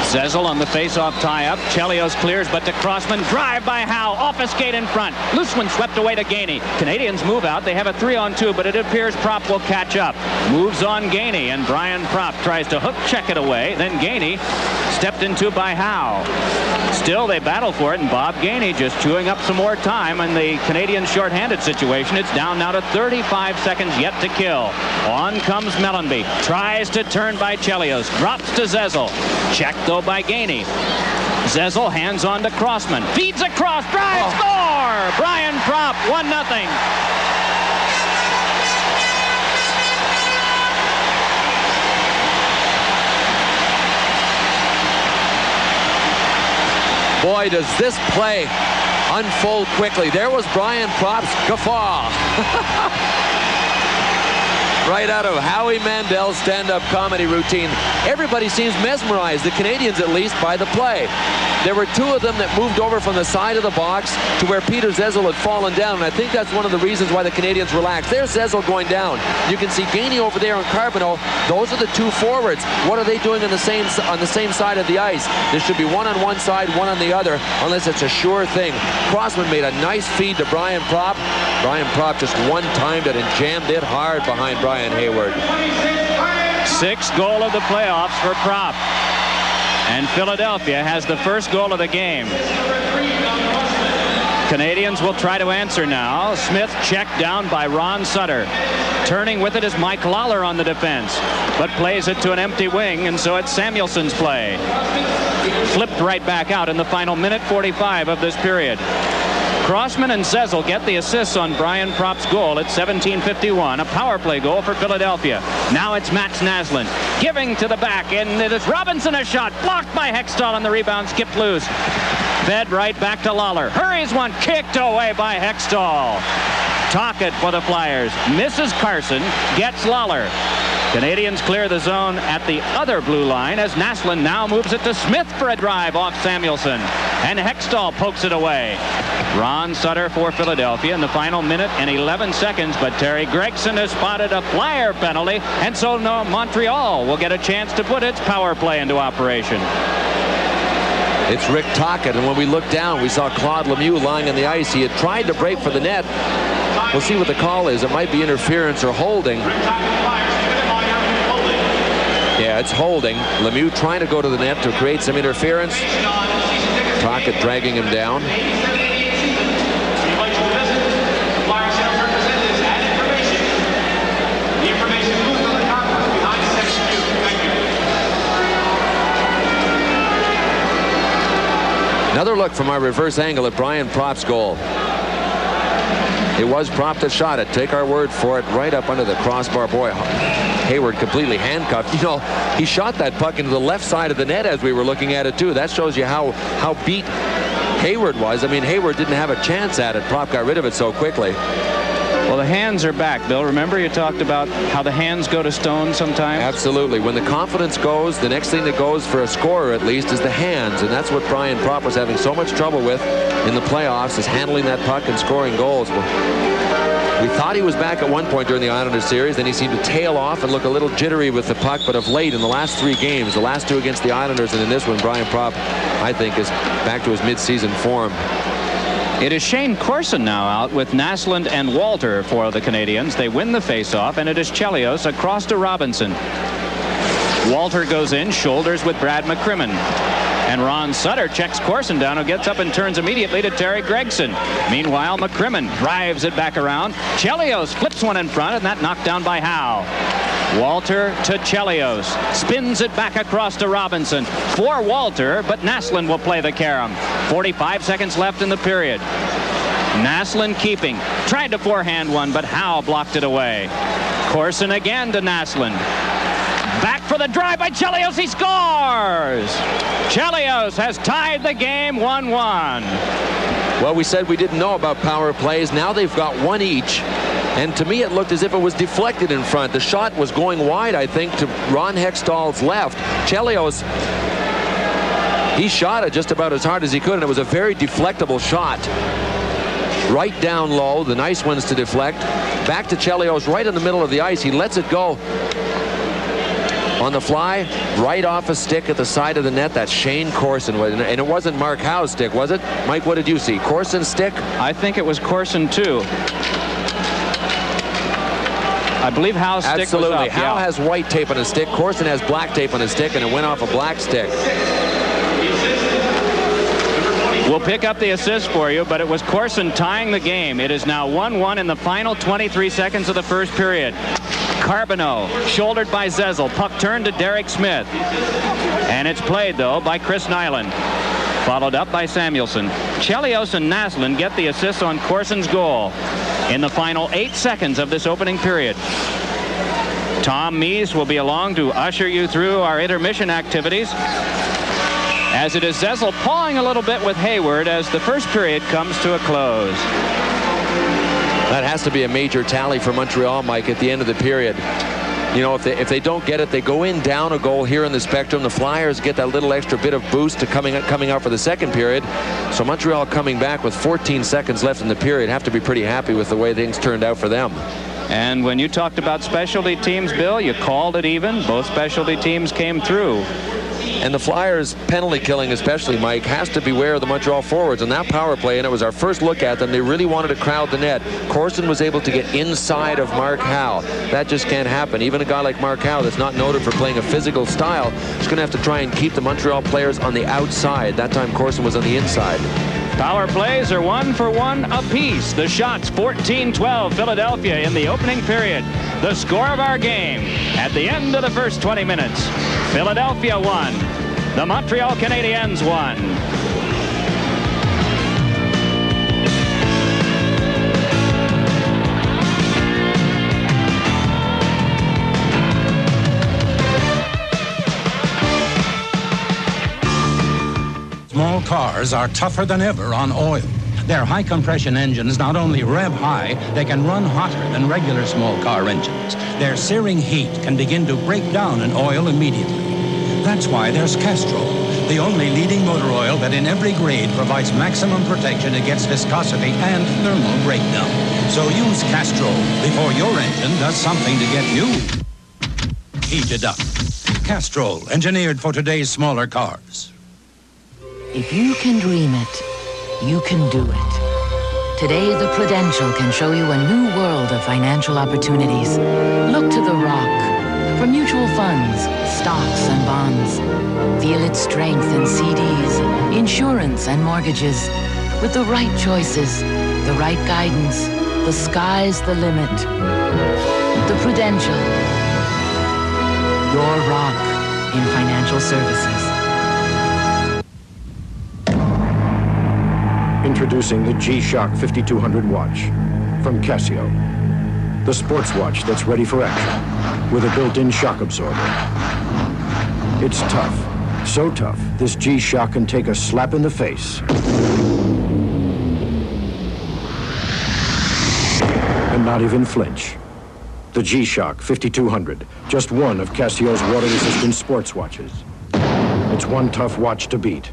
Zezel on the face-off tie-up. Chelios clears, but to Crossman. Drive by Howe. Off a skate in front. Loose one swept away to Gainey. Canadians move out. They have a 3-on-2, but it appears Propp will catch up. Moves on Gainey, and Brian Propp tries to hook check it away. Then Gainey stepped into by Howe. Still, they battle for it, and Bob Gainey just chewing up some more time in the Canadian shorthanded situation. It's down now to 35 seconds yet to kill. On comes Mellanby. Tries to turn by Chelios. Drops to Zezel. Checked, though, by Gainey. Zezel hands on to Crossman. Feeds across. Drive. Score! Brian Propp, 1-0. Boy, does this play unfold quickly. There was Brian Propp's guffaw. Right out of Howie Mandel's stand-up comedy routine. Everybody seems mesmerized, the Canadians at least, by the play. There were two of them that moved over from the side of the box to where Peter Zezel had fallen down, and I think that's one of the reasons why the Canadians relaxed. There's Zezel going down. You can see Gainey over there and Carbonneau. Those are the two forwards. What are they doing on the same side of the ice? There should be one on one side, one on the other, unless it's a sure thing. Crossman made a nice feed to Brian Propp. Brian Propp just one-timed it and jammed it hard behind Brian Hayward. Sixth goal of the playoffs for Propp. And Philadelphia has the first goal of the game. Canadians will try to answer now. Smith checked down by Ron Sutter. Turning with it is Mike Lawler on the defense, but plays it to an empty wing, and so it's Samuelson's play. Flipped right back out in the final minute 45 of this period. Crossman and Zezel get the assists on Brian Propp's goal at 17:51, a power play goal for Philadelphia. Now it's Mats Naslund giving to the back, and it is Robinson a shot blocked by Hextall, and the rebound skipped loose. Fed right back to Lawler. Hurries one, kicked away by Hextall. Tocchet for the Flyers. Misses Carson, gets Lawler. Canadians clear the zone at the other blue line as Naslund now moves it to Smith for a drive off Samuelson. And Hextall pokes it away. Ron Sutter for Philadelphia in the final minute and 11 seconds, but Terry Gregson has spotted a Flyer penalty, and so Montreal will get a chance to put its power play into operation. It's Rick Tocchet, and when we looked down, we saw Claude Lemieux lying on the ice. He had tried to break for the net. We'll see what the call is. It might be interference or holding. Yeah, it's holding. Lemieux trying to go to the net to create some interference. Tocchet dragging him down. Another look from our reverse angle at Brian Propp's goal. It was Propp that shot it. Take our word for it. Right up under the crossbar. Boy, Hayward completely handcuffed. You know, he shot that puck into the left side of the net as we were looking at it too. That shows you how beat Hayward was. I mean, Hayward didn't have a chance at it. Propp got rid of it so quickly. Well, the hands are back, Bill. Remember you talked about how the hands go to stone sometimes? Absolutely. When the confidence goes, the next thing that goes for a scorer at least is the hands, and that's what Brian Propp was having so much trouble with in the playoffs, is handling that puck and scoring goals. Well, we thought he was back at one point during the Islanders series, then he seemed to tail off and look a little jittery with the puck, but of late in the last 3 games, the last 2 against the Islanders and in this one, Brian Propp, I think, is back to his mid-season form. It is Shane Corson now out with Naslund and Walter for the Canadians. They win the faceoff, and it is Chelios across to Robinson. Walter goes in, shoulders with Brad McCrimmon. And Ron Sutter checks Corson down, who gets up and turns immediately to Terry Gregson. Meanwhile, McCrimmon drives it back around. Chelios flips one in front, and that knocked down by Howe. Walter to Chelios. Spins it back across to Robinson. For Walter, but Naslund will play the carom. 45 seconds left in the period. Naslund keeping. Tried to forehand one, but Howe blocked it away. Corson again to Naslund. Back for the drive by Chelios. He scores! Chelios has tied the game 1-1. Well, we said we didn't know about power plays. Now they've got one each. And to me, it looked as if it was deflected in front. The shot was going wide, I think, to Ron Hextall's left. Chelios, he shot it just about as hard as he could, and it was a very deflectable shot. Right down low, the nice ones to deflect. Back to Chelios, right in the middle of the ice. He lets it go. On the fly, right off a stick at the side of the net. That's Shane Corson. And it wasn't Mark Howe's stick, was it? Mike, what did you see? Corson's stick? I think it was Corson, too. I believe Howe's stick was up. Absolutely. Howe has white tape on his stick. Corson has black tape on his stick, and it went off a black stick. We'll pick up the assist for you, but it was Corson tying the game. It is now 1-1 in the final 23 seconds of the first period. Carbonneau, shouldered by Zezel. Puck turned to Derek Smith. And it's played, though, by Chris Nyland. Followed up by Samuelson. Chelios and Naslund get the assist on Corson's goal in the final 8 seconds of this opening period. Tom Mees will be along to usher you through our intermission activities. as it is Zessel pawing a little bit with Hayward as the first period comes to a close. That has to be a major tally for Montreal, Mike, at the end of the period. You know, if they don't get it, they go in down a goal here in the Spectrum. The Flyers get that little extra bit of boost to coming out for the second period. So Montreal coming back with 14 seconds left in the period have to be pretty happy with the way things turned out for them. And when you talked about specialty teams, Bill, you called it even. Both specialty teams came through. And the Flyers penalty killing, especially, Mike, has to beware of the Montreal forwards. On that power play, and it was our first look at them, they really wanted to crowd the net. Corson was able to get inside of Mark Howe. That just can't happen. Even a guy like Mark Howe that's not noted for playing a physical style is going to have to try and keep the Montreal players on the outside. That time Corson was on the inside. Power plays are 1-for-1 apiece. The shots 14-12 Philadelphia in the opening period. The score of our game at the end of the first 20 minutes. Philadelphia won. The Montreal Canadiens won. Small cars are tougher than ever on oil. Their high-compression engines not only rev high, they can run hotter than regular small car engines. Their searing heat can begin to break down an oil immediately. That's why there's Castrol, the only leading motor oil that in every grade provides maximum protection against viscosity and thermal breakdown. So use Castrol before your engine does something to get you heated up. Castrol, engineered for today's smaller cars. If you can dream it, you can do it. Today, the Prudential can show you a new world of financial opportunities. Look to the Rock. For mutual funds, stocks and bonds. Feel its strength in CDs, insurance and mortgages. With the right choices, the right guidance, the sky's the limit. The Prudential. Your rock in financial services. Introducing the G-Shock 5200 watch from Casio. The sports watch that's ready for action with a built-in shock absorber. It's tough, so tough, this G-Shock can take a slap in the face and not even flinch. The G-Shock 5200, just one of Casio's water-resistant sports watches. It's one tough watch to beat.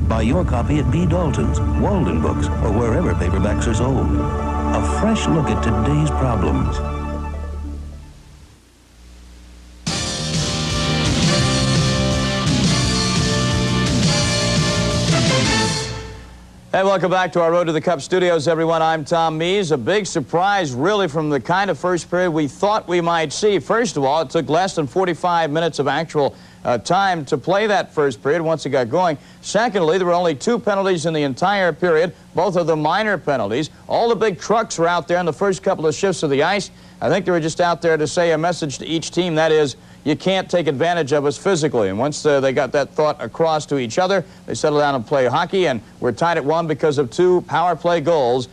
Buy your copy at B. Dalton's, Walden Books, or wherever paperbacks are sold. A fresh look at today's problems. Hey, welcome back to our Road to the Cup studios, everyone. I'm Tom Mees. A big surprise, really, from the kind of first period we thought we might see. First of all, it took less than 45 minutes of actual time to play that first period once it got going. Secondly, there were only 2 penalties in the entire period, both of them minor penalties. All the big trucks were out there in the first couple of shifts of the ice. I think they were just out there to say a message to each team, that is, you can't take advantage of us physically. And once they got that thought across to each other, they settled down and play hockey, and we're tied at 1 because of 2 power play goals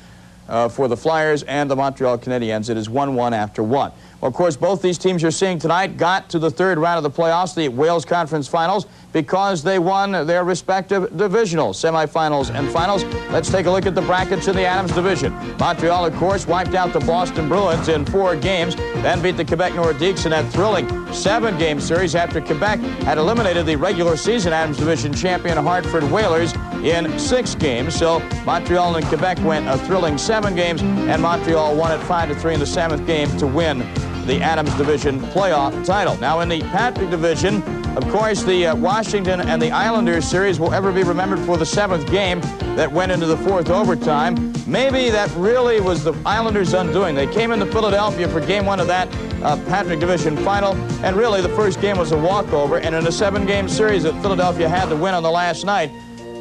for the Flyers and the Montreal Canadiens. It is 1-1 after 1. Well, of course, both these teams you're seeing tonight got to the third round of the playoffs, the Wales Conference Finals, because they won their respective divisional semifinals and finals. Let's take a look at the brackets in the Adams division. Montreal, of course, wiped out the Boston Bruins in 4 games, then beat the Quebec Nordiques in that thrilling 7-game series after Quebec had eliminated the regular season Adams division champion Hartford Whalers in 6 games. So Montreal and Quebec went a thrilling 7 games, and Montreal won it 5-3 in the 7th game to win the Adams Division playoff title. Now in the Patrick Division, of course, the Washington and the Islanders series will ever be remembered for the 7th game that went into the 4th overtime. Maybe that really was the Islanders' undoing. They came into Philadelphia for game 1 of that Patrick Division final, and really the first game was a walkover, and in a 7-game series that Philadelphia had to win on the last night,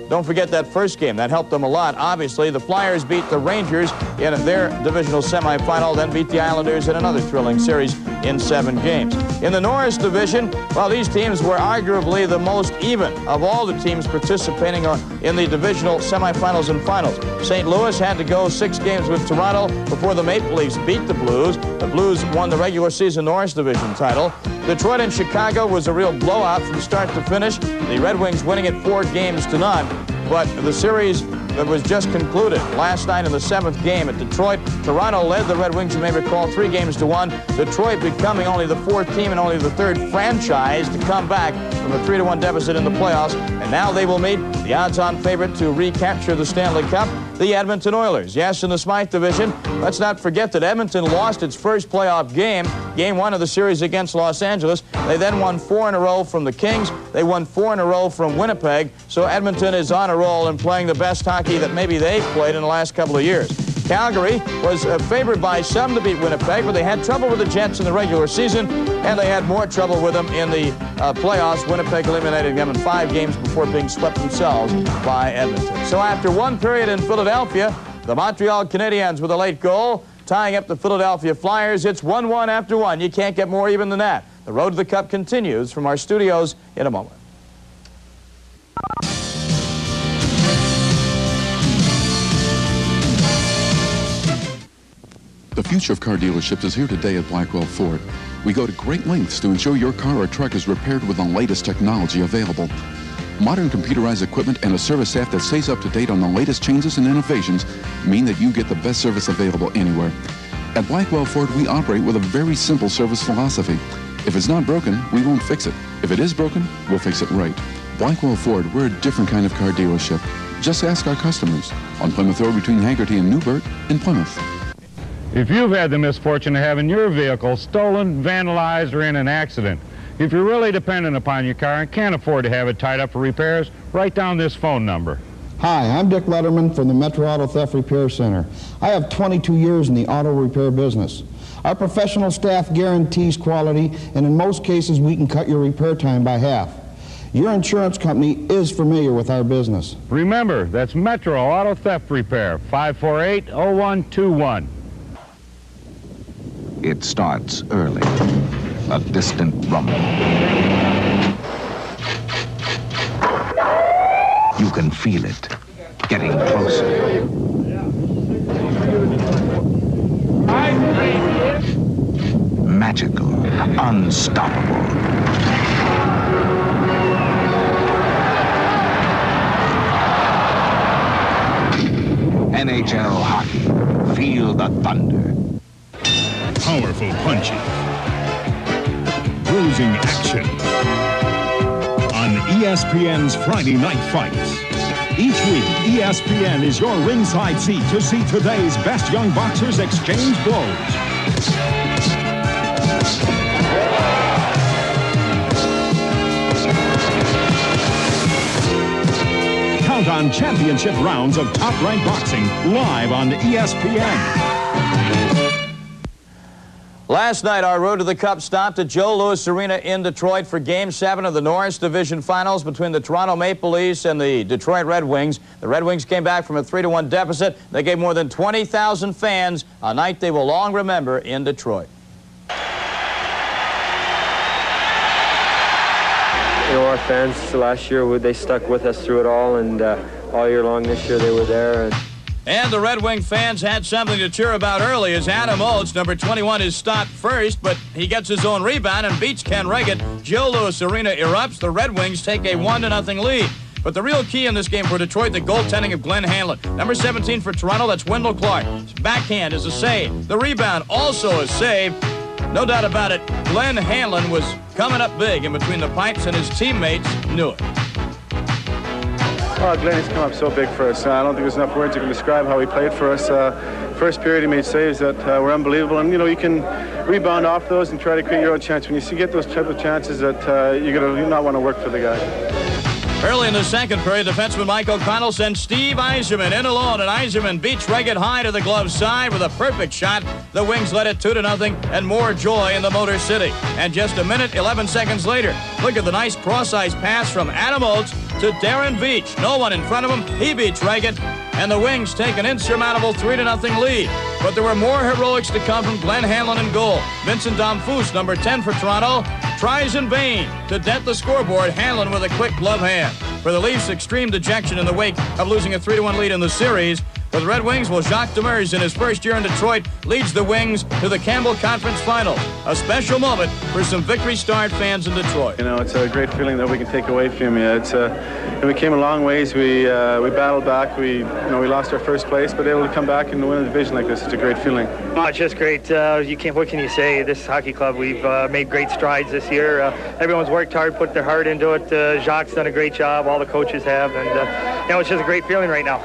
don't forget that first game. That helped them a lot. Obviously, the Flyers beat the Rangers in their divisional semifinal, then beat the Islanders in another thrilling series in 7 games. In the Norris division, well, these teams were arguably the most even of all the teams participating in the divisional semifinals and finals. St. Louis had to go 6 games with Toronto before the Maple Leafs beat the Blues. The Blues won the regular season Norris division title. Detroit and Chicago was a real blowout from start to finish. The Red Wings winning it 4 games to none. But the series that was just concluded last night in the 7th game at Detroit, Toronto led the Red Wings, you may recall, 3 games to 1. Detroit becoming only the 4th team and only the 3rd franchise to come back from a 3-1 deficit in the playoffs. And now they will meet the odds-on favorite to recapture the Stanley Cup, the Edmonton Oilers. Yes, in the Smythe division, let's not forget that Edmonton lost its first playoff game, Game 1 of the series against Los Angeles. They then won 4 in a row from the Kings. They won 4 in a row from Winnipeg. So Edmonton is on a roll and playing the best hockey that maybe they've played in the last couple of years. Calgary was favored by some to beat Winnipeg, but they had trouble with the Jets in the regular season, and they had more trouble with them in the playoffs. Winnipeg eliminated them in 5 games before being swept themselves by Edmonton. So after 1 period in Philadelphia, the Montreal Canadiens with a late goal, tying up the Philadelphia Flyers. It's 1-1 after 1. You can't get more even than that. The road to the Cup continues from our studios in a moment. The future of car dealerships is here today at Blackwell Ford. We go to great lengths to ensure your car or truck is repaired with the latest technology available. Modern computerized equipment and a service staff that stays up to date on the latest changes and innovations mean that you get the best service available anywhere. At Blackwell Ford, we operate with a very simple service philosophy. If it's not broken, we won't fix it. If it is broken, we'll fix it right. Blackwell Ford, we're a different kind of car dealership. Just ask our customers on Plymouth Road between Haggerty and Newburgh in Plymouth. If you've had the misfortune of having your vehicle stolen, vandalized, or in an accident, if you're really dependent upon your car and can't afford to have it tied up for repairs, write down this phone number. Hi, I'm Dick Letterman from the Metro Auto Theft Repair Center. I have 22 years in the auto repair business. Our professional staff guarantees quality, and in most cases we can cut your repair time by half. Your insurance company is familiar with our business. Remember, that's Metro Auto Theft Repair, 548-0121. It starts early, a distant rumble. You can feel it getting closer. Magical, unstoppable. NHL hockey, feel the thunder. Powerful punches, bruising action on ESPN's Friday Night Fights. Each week, ESPN is your ringside seat to see today's best young boxers exchange blows. Count on championship rounds of top-ranked boxing live on ESPN. Last night, our road to the Cup stopped at Joe Louis Arena in Detroit for Game 7 of the Norris Division Finals between the Toronto Maple Leafs and the Detroit Red Wings. The Red Wings came back from a 3-1 deficit. They gave more than 20,000 fans a night they will long remember in Detroit. You know, our fans last year, they stuck with us through it all, and all year long this year they were there. And the Red Wing fans had something to cheer about early as Adam Oates, number 21, is stopped first, but he gets his own rebound and beats Ken Reagan. Joe Louis Arena erupts. The Red Wings take a 1-0 lead. But the real key in this game for Detroit, the goaltending of Glenn Hanlon. Number 17 for Toronto, that's Wendell Clark. His backhand is a save. The rebound also a save. No doubt about it, Glenn Hanlon was coming up big in between the pipes, and his teammates knew it. Oh, Glenn has come up so big for us. I don't think there's enough words that can describe how he played for us. First period, he made saves that were unbelievable. And, you know, you can rebound off those and try to create your own chance. When you get those type of chances that you're going to not want to work for the guy. Early in the second period, defenseman Mike O'Connell sends Steve Yzerman in alone, and Yzerman beats Reagan high to the glove side with a perfect shot. The Wings led it 2-0, and more joy in the Motor City. And just a minute, 11 seconds later, look at the nice cross-ice pass from Adam Oates to Darren Veach. No one in front of him. He beats Reagan, and the Wings take an insurmountable 3-0 lead. But there were more heroics to come from Glenn Hanlon in goal. Vincent Domfus, number 10 for Toronto, tries in vain to dent the scoreboard. Hanlon with a quick glove hand. For the Leafs, extreme dejection in the wake of losing a 3-1 lead in the series. For the Red Wings, well, Jacques Demers, in his first year in Detroit, leads the Wings to the Campbell Conference Finals. A special moment for some victory-starved fans in Detroit. You know, it's a great feeling that we can take away from you. It's we came a long ways. We battled back. We lost our first place, but able to come back and win a division like this, it's a great feeling. Oh, it's just great. What can you say? This hockey club, we've made great strides this year. Everyone's worked hard, put their heart into it. Jacques done a great job. All the coaches have, and it's just a great feeling right now.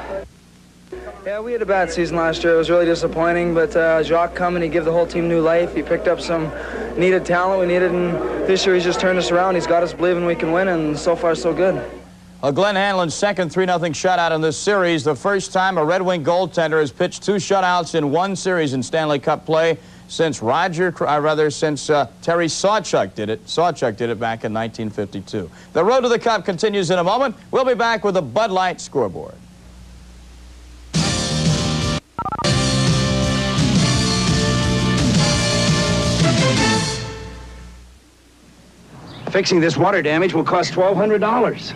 Yeah, we had a bad season last year. It was really disappointing, but Jacques come and he gave the whole team new life. He picked up some needed talent we needed, and this year he's just turned us around. He's got us believing we can win, and so far so good. Glenn Hanlon's second 3-0 shutout in this series. The first time a Red Wing goaltender has pitched 2 shutouts in one series in Stanley Cup play since Terry Sawchuk did it. Sawchuk did it back in 1952. The road to the Cup continues in a moment. We'll be back with a Bud Light scoreboard. Fixing this water damage will cost $1,200.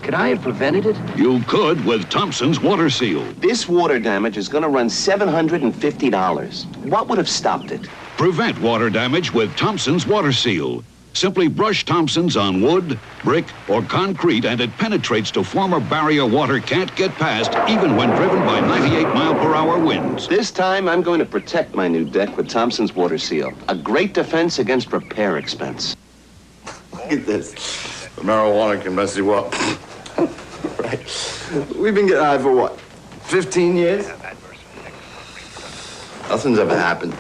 Could I have prevented it? You could with Thompson's Water Seal. This water damage is going to run $750. What would have stopped it? Prevent water damage with Thompson's Water Seal. Simply brush Thompson's on wood, brick, or concrete, and it penetrates to form a barrier water can't get past, even when driven by 98-mile-per-hour winds. This time, I'm going to protect my new deck with Thompson's Water Seal. A great defense against repair expense. Look at this. The marijuana can mess you up. Right. We've been getting high for what? 15 years? Nothing's ever happened.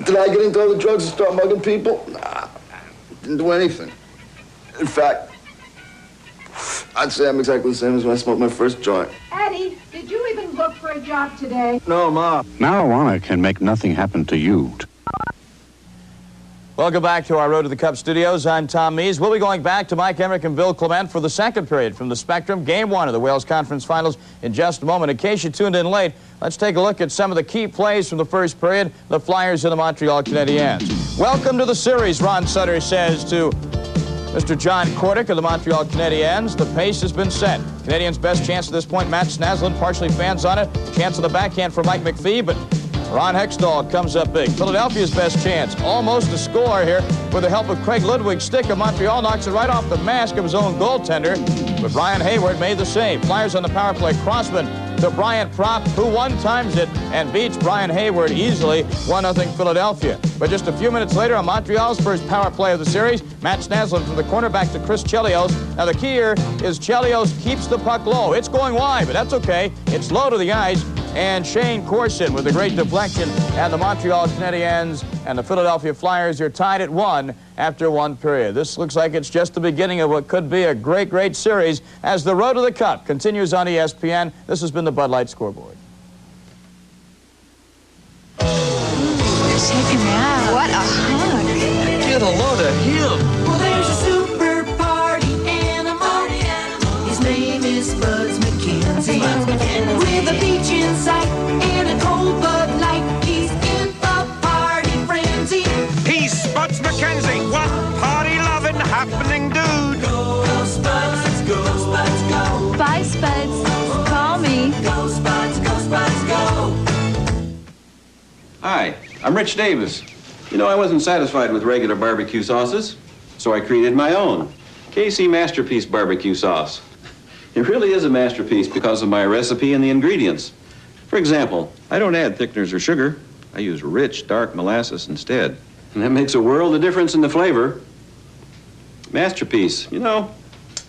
Did I get into all the drugs and start mugging people? Nah. Didn't do anything. In fact, I'd say I'm exactly the same as when I smoked my first joint. Eddie, did you even look for a job today? No, Ma. Marijuana can make nothing happen to you. Welcome back to our Road to the Cup studios. I'm Tom Mees. We'll be going back to Mike Emmerich and Bill Clement for the second period from the Spectrum, Game 1 of the Wales Conference Finals in just a moment. In case you tuned in late, let's take a look at some of the key plays from the first period, the Flyers and the Montreal Canadiens. Welcome to the series, Ron Sutter says to Mr. John Kordick of the Montreal Canadiens. The pace has been set. Canadiens' best chance at this point, Matt Snaslin, partially fans on it. Chance on the backhand for Mike McPhee, but Ron Hextall comes up big. Philadelphia's best chance, almost a score here with the help of Craig Ludwig's stick of Montreal, knocks it right off the mask of his own goaltender, but Brian Hayward made the save. Flyers on the power play, Crossman to Bryant Propp, who one-times it and beats Brian Hayward easily, 1-0 Philadelphia. But just a few minutes later, on Montreal's first power play of the series, Matt Snaslin from the corner back to Chris Chelios. Now the key here is Chelios keeps the puck low. It's going wide, but that's okay. It's low to the ice. And Shane Corson with a great deflection, and the Montreal Canadiens and the Philadelphia Flyers are tied at 1 after one period. This looks like it's just the beginning of what could be a great, great series as the Road to the Cup continues on ESPN. This has been the Bud Light Scoreboard. Check him out. What a hug. Get a load of him. Well, there's a super party animal. His name is Buds McKenzie. With a beach in sight and a cold Bud Light, he's in the party frenzy. He's Spuds McKenzie. What party-loving, happening dude. Go, Spuds, go, Spuds, go. Bye, Spuds. Call me. Go, Spuds, go. Hi, I'm Rich Davis. You know, I wasn't satisfied with regular barbecue sauces, so I created my own KC Masterpiece Barbecue Sauce. It really is a masterpiece because of my recipe and the ingredients. For example, I don't add thickeners or sugar. I use rich, dark molasses instead. And that makes a world of difference in the flavor. Masterpiece, you know,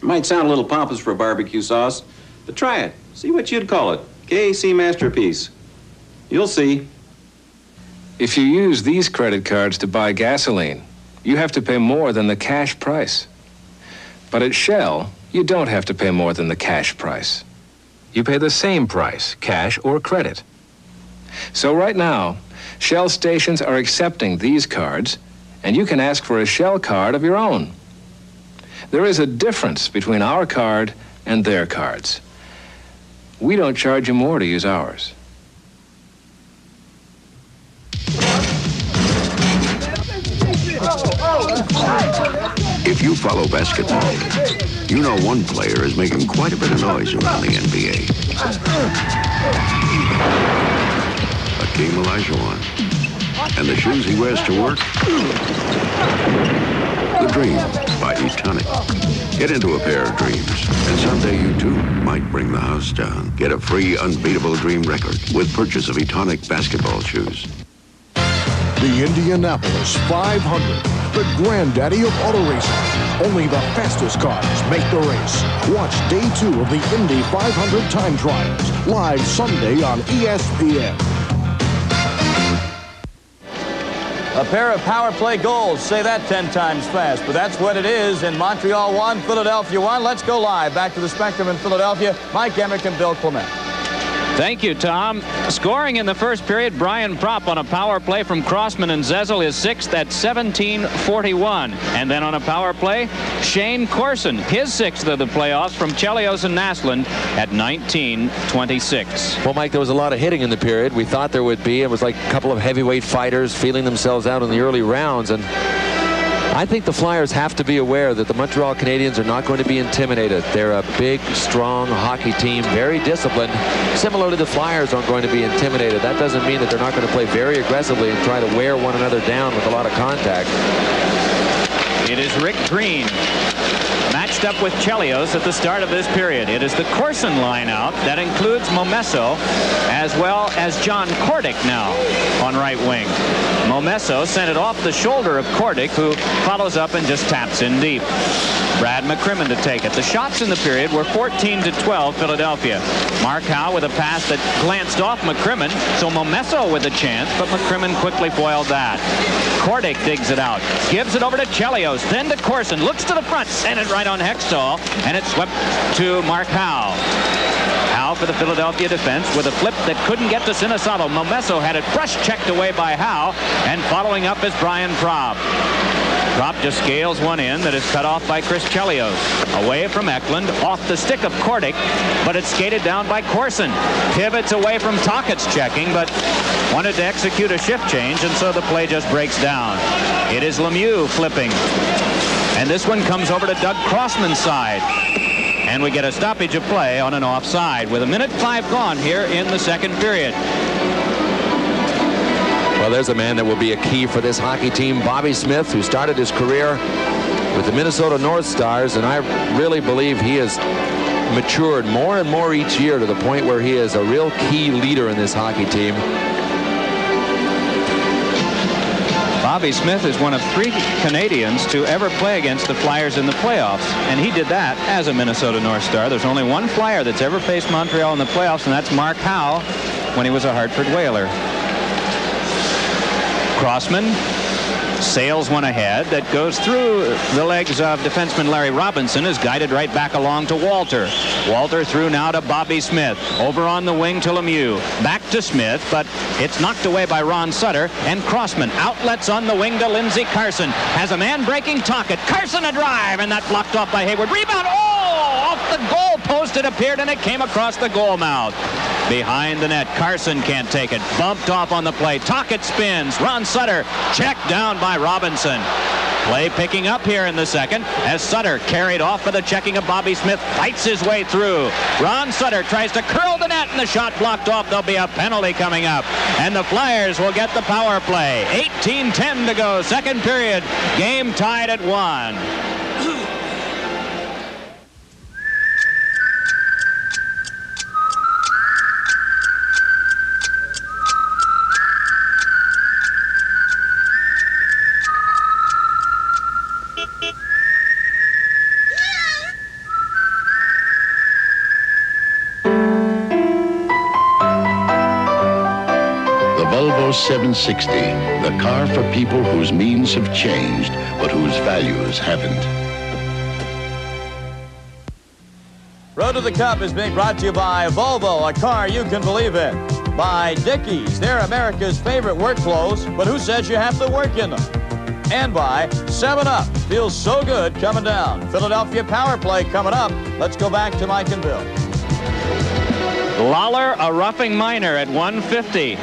might sound a little pompous for a barbecue sauce, but try it. See what you'd call it. KC Masterpiece. You'll see. If you use these credit cards to buy gasoline, you have to pay more than the cash price. But at Shell, you don't have to pay more than the cash price. You pay the same price, cash or credit. So right now, Shell stations are accepting these cards, and you can ask for a Shell card of your own. There is a difference between our card and their cards. we don't charge you more to use ours. If you follow basketball, you know one player is making quite a bit of noise around the NBA. Hakeem Olajuwon. And the shoes he wears to work? The Dream by Etonic. Get into a pair of Dreams, and someday you too might bring the house down. Get a free Unbeatable Dream record with purchase of Etonic basketball shoes. The Indianapolis 500, the granddaddy of auto racing. Only the fastest cars make the race. Watch day 2 of the Indy 500 time trials, live Sunday on ESPN. A pair of power play goals. Say that 10 times fast, but that's what it is in Montreal 1, Philadelphia 1. Let's go live back to the Spectrum in Philadelphia. Mike Emmerich and Bill Clement. Thank you, Tom. Scoring in the first period, Brian Propp on a power play from Crossman and Zezel, his 6th at 17:41. And then on a power play, Shane Corson, his 6th of the playoffs from Chelios and Naslund at 19:26. Well, Mike, there was a lot of hitting in the period. We thought there would be. It was like a couple of heavyweight fighters feeling themselves out in the early rounds. And I think the Flyers have to be aware that the Montreal Canadiens are not going to be intimidated. They're a big, strong hockey team, very disciplined. Similarly, the Flyers aren't going to be intimidated. That doesn't mean that they're not going to play very aggressively and try to wear one another down with a lot of contact. It is Rick Green matched up with Chelios at the start of this period. It is the Corson line out that includes Momesso as well as John Kordic now on right wing. Momesso sent it off the shoulder of Kordic, who follows up and just taps in deep. Brad McCrimmon to take it. The shots in the period were 14-12 Philadelphia. Mark Howe with a pass that glanced off McCrimmon, so Momesso with a chance, but McCrimmon quickly foiled that. Kordic digs it out, gives it over to Chelios, then to Corson, looks to the front, sent it right on Hextall, and it swept to Mark Howe. Howe for the Philadelphia defense with a flip that couldn't get to Sinisato. Momesso had it brush checked away by Howe, and following up is Brian Propp. Propp just scales one in that is cut off by Chris Chelios. Away from Eklund, off the stick of Kordic, but it's skated down by Corson. Pivots away from Tocchet's checking, but wanted to execute a shift change, and so the play just breaks down. It is Lemieux flipping. And this one comes over to Doug Crossman's side. And we get a stoppage of play on an offside with 1:05 gone here in the second period. Well, there's a man that will be a key for this hockey team, Bobby Smith, who started his career with the Minnesota North Stars, and I really believe he has matured more and more each year to the point where he is a real key leader in this hockey team. Bobby Smith is one of 3 Canadians to ever play against the Flyers in the playoffs, and he did that as a Minnesota North Star. There's only one Flyer that's ever faced Montreal in the playoffs, and that's Mark Howe when he was a Hartford Whaler. Crossman sails one ahead that goes through the legs of defenseman Larry Robinson, is guided right back along to Walter. Walter through now to Bobby Smith. Over on the wing to Lemieux. Back to Smith, but it's knocked away by Ron Sutter. And Crossman outlets on the wing to Lindsey Carson. Has a man breaking Tocchet. Carson a drive, and that blocked off by Hayward. Rebound, off the goal post it appeared, and it came across the goal mouth. Behind the net, Carson can't take it. Bumped off on the play. Tocchet spins. Ron Sutter checked down by Robinson. Play picking up here in the second as Sutter, carried off for the checking of Bobby Smith, fights his way through. Ron Sutter tries to curl the net, and the shot blocked off. There'll be a penalty coming up, and the Flyers will get the power play. 18:10 to go, second period. Game tied at 1. Volvo 760, the car for people whose means have changed, but whose values haven't. Road to the Cup is being brought to you by Volvo, a car you can believe in. By Dickies, they're America's favorite work clothes, but who says you have to work in them? And by 7-Up, feels so good coming down. Philadelphia Power Play coming up. Let's go back to Mike and Bill. Lawler, a roughing minor at 150.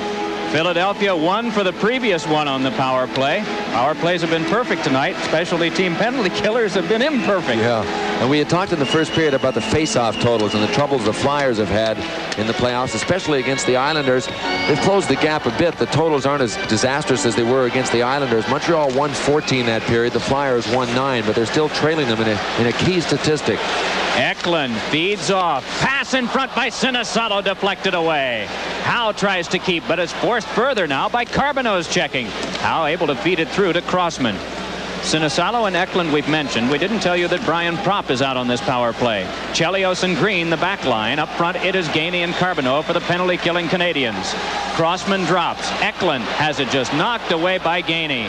Philadelphia won for the previous one on the power play. Power plays have been perfect tonight. Specialty team penalty killers have been imperfect. Yeah, and we had talked in the first period about the face-off totals and the troubles the Flyers have had in the playoffs, especially against the Islanders. They've closed the gap a bit. The totals aren't as disastrous as they were against the Islanders. Montreal won 14 that period. The Flyers won 9, but they're still trailing them in a key statistic. Eklund feeds off. Pass in front by Sinisato, deflected away. Howe tries to keep, but is forced further now by Carbonneau's checking. Howe able to feed it through to Crossman. Sinisato and Eklund we've mentioned. We didn't tell you that Brian Propp is out on this power play. Chelios and Green, the back line. Up front, it is Gainey and Carbonneau for the penalty-killing Canadians. Crossman drops. Eklund has it just knocked away by Gainey.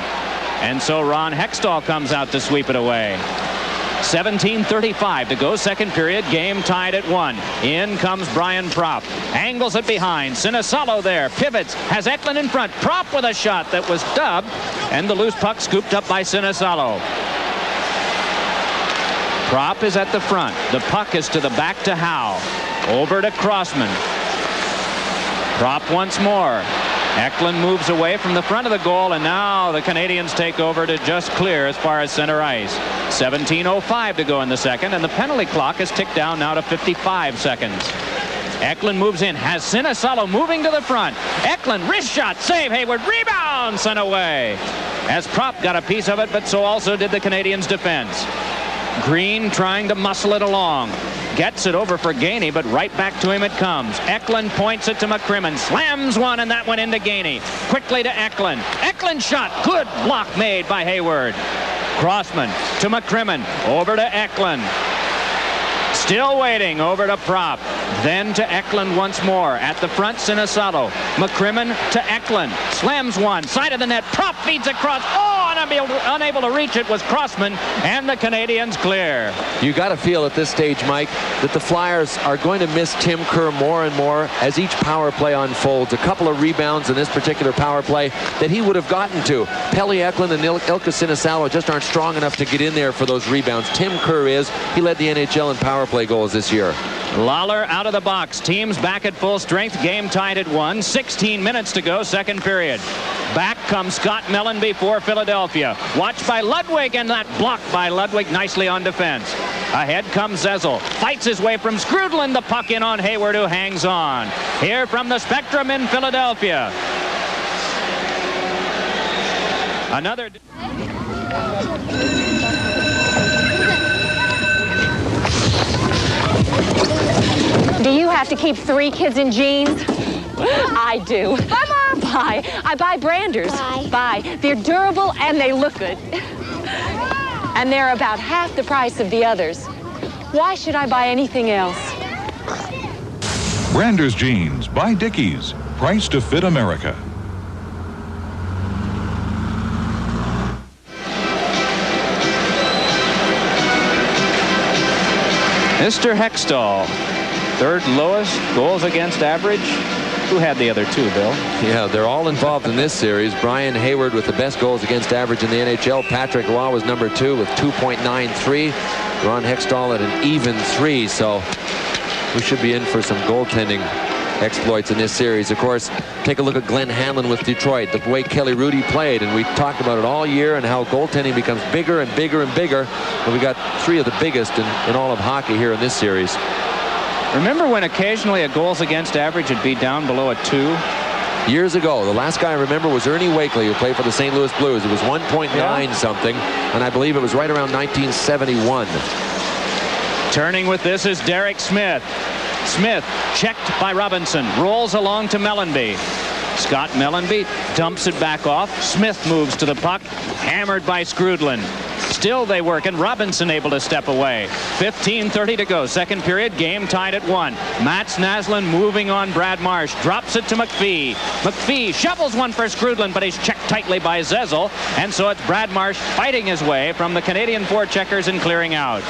And so Ron Hextall comes out to sweep it away. 17:35 to go, second period. Game tied at 1. In comes Brian Propp. Angles it behind. Sinisato there. Pivots. Has Eklund in front. Propp with a shot that was dubbed. And the loose puck scooped up by Sinisato. Propp is at the front. The puck is to the back to Howe. Over to Crossman. Propp once more. Eklund moves away from the front of the goal, and now the Canadians take over to just clear as far as center ice. 17:05 to go in the second, and the penalty clock is ticked down now to 55 seconds. Eklund moves in, has Sinisato moving to the front. Eklund, wrist shot, save, Hayward, rebound, sent away. As Propp got a piece of it, but so also did the Canadians' defense. Green trying to muscle it along. Gets it over for Gainey, but right back to him it comes. Eklund points it to McCrimmon. Slams one, and that went into Gainey. Quickly to Eklund. Eklund shot. Good block made by Hayward. Crossman to McCrimmon. Over to Eklund. Still waiting. Over to Propp. Then to Eklund once more. At the front, Sinisato. McCrimmon to Eklund. Slams one. Side of the net. Propp feeds across. Oh! Unable to reach it was Crossman, and the Canadians clear. You got to feel at this stage, Mike, that the Flyers are going to miss Tim Kerr more and more as each power play unfolds. A couple of rebounds in this particular power play that he would have gotten to. Pelle Eklund and Ilkka Sinisato just aren't strong enough to get in there for those rebounds. Tim Kerr is. He led the NHL in power play goals this year. Lawler out of the box. Teams back at full strength. Game tied at 1. 16 minutes to go, second period. Back comes Scott Mellanby for Philadelphia. Watched by Ludwig, and that blocked by Ludwig nicely on defense. Ahead comes Zezel. Fights his way from Skrudland. The puck in on Hayward, who hangs on. Here from the Spectrum in Philadelphia. Another... Do you have to keep 3 kids in jeans? I do. Bye, Mom. Bye. I buy Branders. Bye. They're durable and they look good. And they're about half the price of the others. Why should I buy anything else? Branders jeans by Dickies. Price to fit America. Mr. Hextall, third lowest goals against average. Who had the other 2, Bill? Yeah, they're all involved in this series. Brian Hayward with the best goals against average in the NHL. Patrick Roy was number 2 with 2.93. Ron Hextall at an even 3. So we should be in for some goaltending exploits in this series. Of course, take a look at Glenn Hanlon with Detroit, the way Kelly Rudy played, and we talked about it all year and how goaltending becomes bigger and bigger and bigger. And we got 3 of the biggest in all of hockey here in this series. Remember when occasionally a goals against average would be down below a 2? Years ago, the last guy I remember was Ernie Wakely, who played for the St. Louis Blues. It was 1.9 something, and I believe it was right around 1971. Turning with this is Derek Smith. Smith checked by Robinson, rolls along to Mellanby. Scott Mellanby dumps it back off. Smith moves to the puck, hammered by Skrudland. Still they work, and Robinson able to step away. 15:30 to go, second period, game tied at 1. Mats Naslund moving on Brad Marsh, drops it to McPhee. McPhee shovels one for Skrudland, but he's checked tightly by Zezel, and so it's Brad Marsh fighting his way from the Canadian forecheckers and clearing out.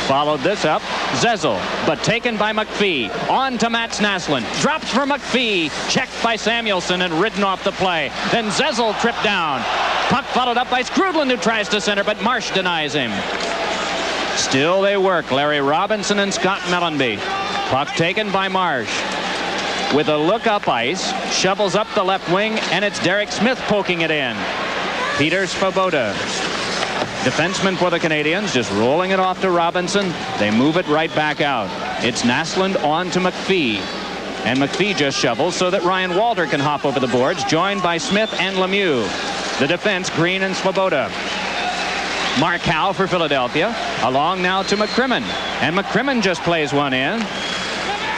Followed this up, Zezel, but taken by McPhee. On to Mats Naslund. Drops for McPhee. Checked by Samuelson and ridden off the play. Then Zezel tripped down. Puck followed up by Skrudland, who tries to center, but Marsh denies him. Still they work. Larry Robinson and Scott Mellanby. Puck taken by Marsh. with a look-up ice, shovels up the left wing, and it's Derek Smith poking it in. Peter Svoboda, defenseman for the Canadiens, just rolling it off to Robinson. They move it right back out. It's Naslund on to McPhee. And McPhee just shovels so that Ryan Walter can hop over the boards, joined by Smith and Lemieux. The defense, Green and Svoboda. Mark Howe for Philadelphia. Along now to McCrimmon. And McCrimmon just plays one in.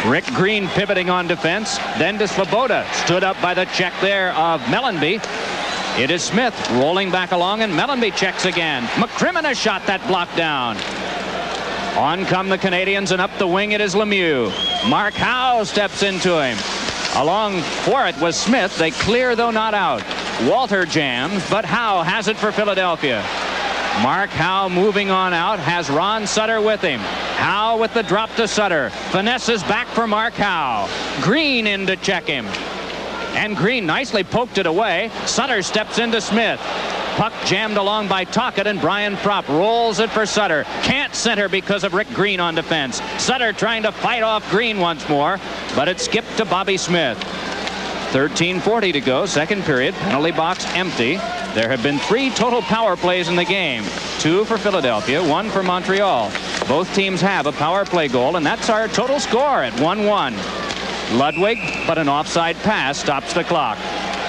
Rick Green pivoting on defense. Then to Svoboda. Stood up by the check there of Mellenby. It is Smith rolling back along, and Mellenby checks again. McCrimmon has shot that block down. On come the Canadiens, and up the wing it is Lemieux. Mark Howe steps into him. Along for it was Smith. They clear, though not out. Walter jams, but Howe has it for Philadelphia. Mark Howe moving on out, has Ron Sutter with him. Howe with the drop to Sutter. Finesses back for Mark Howe. Green in to check him. And Green nicely poked it away. Sutter steps into Smith. Puck jammed along by Tocchet, and Brian Propp rolls it for Sutter. Can't center because of Rick Green on defense. Sutter trying to fight off Green once more, but it skipped to Bobby Smith. 13:40 to go, second period. Penalty box empty. There have been 3 total power plays in the game. 2 for Philadelphia, 1 for Montreal. Both teams have a power play goal, and that's our total score at 1-1. Ludwig, but an offside pass stops the clock.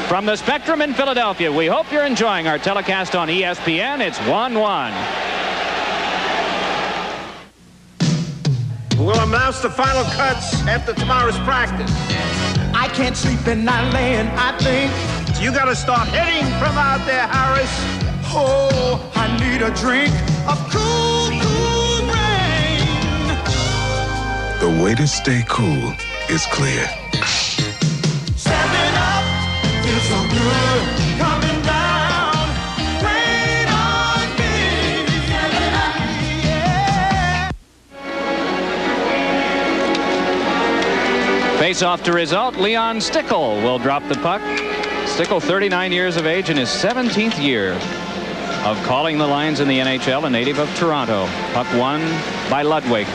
From the Spectrum in Philadelphia, we hope you're enjoying our telecast on ESPN. It's 1-1. We'll announce the final cuts after tomorrow's practice. I can't sleep and I lay and I think. You gotta start hitting from out there, Harris. Oh, I need a drink of cool, cool rain. The way to stay cool is clear. 7-Up feels so good coming down. Rain on me. 7-Up, yeah. Face off to result. Leon Stickle will drop the puck. Stickle, 39 years of age, in his 17th year of calling the lines in the NHL, a native of Toronto. Puck won by Ludwig.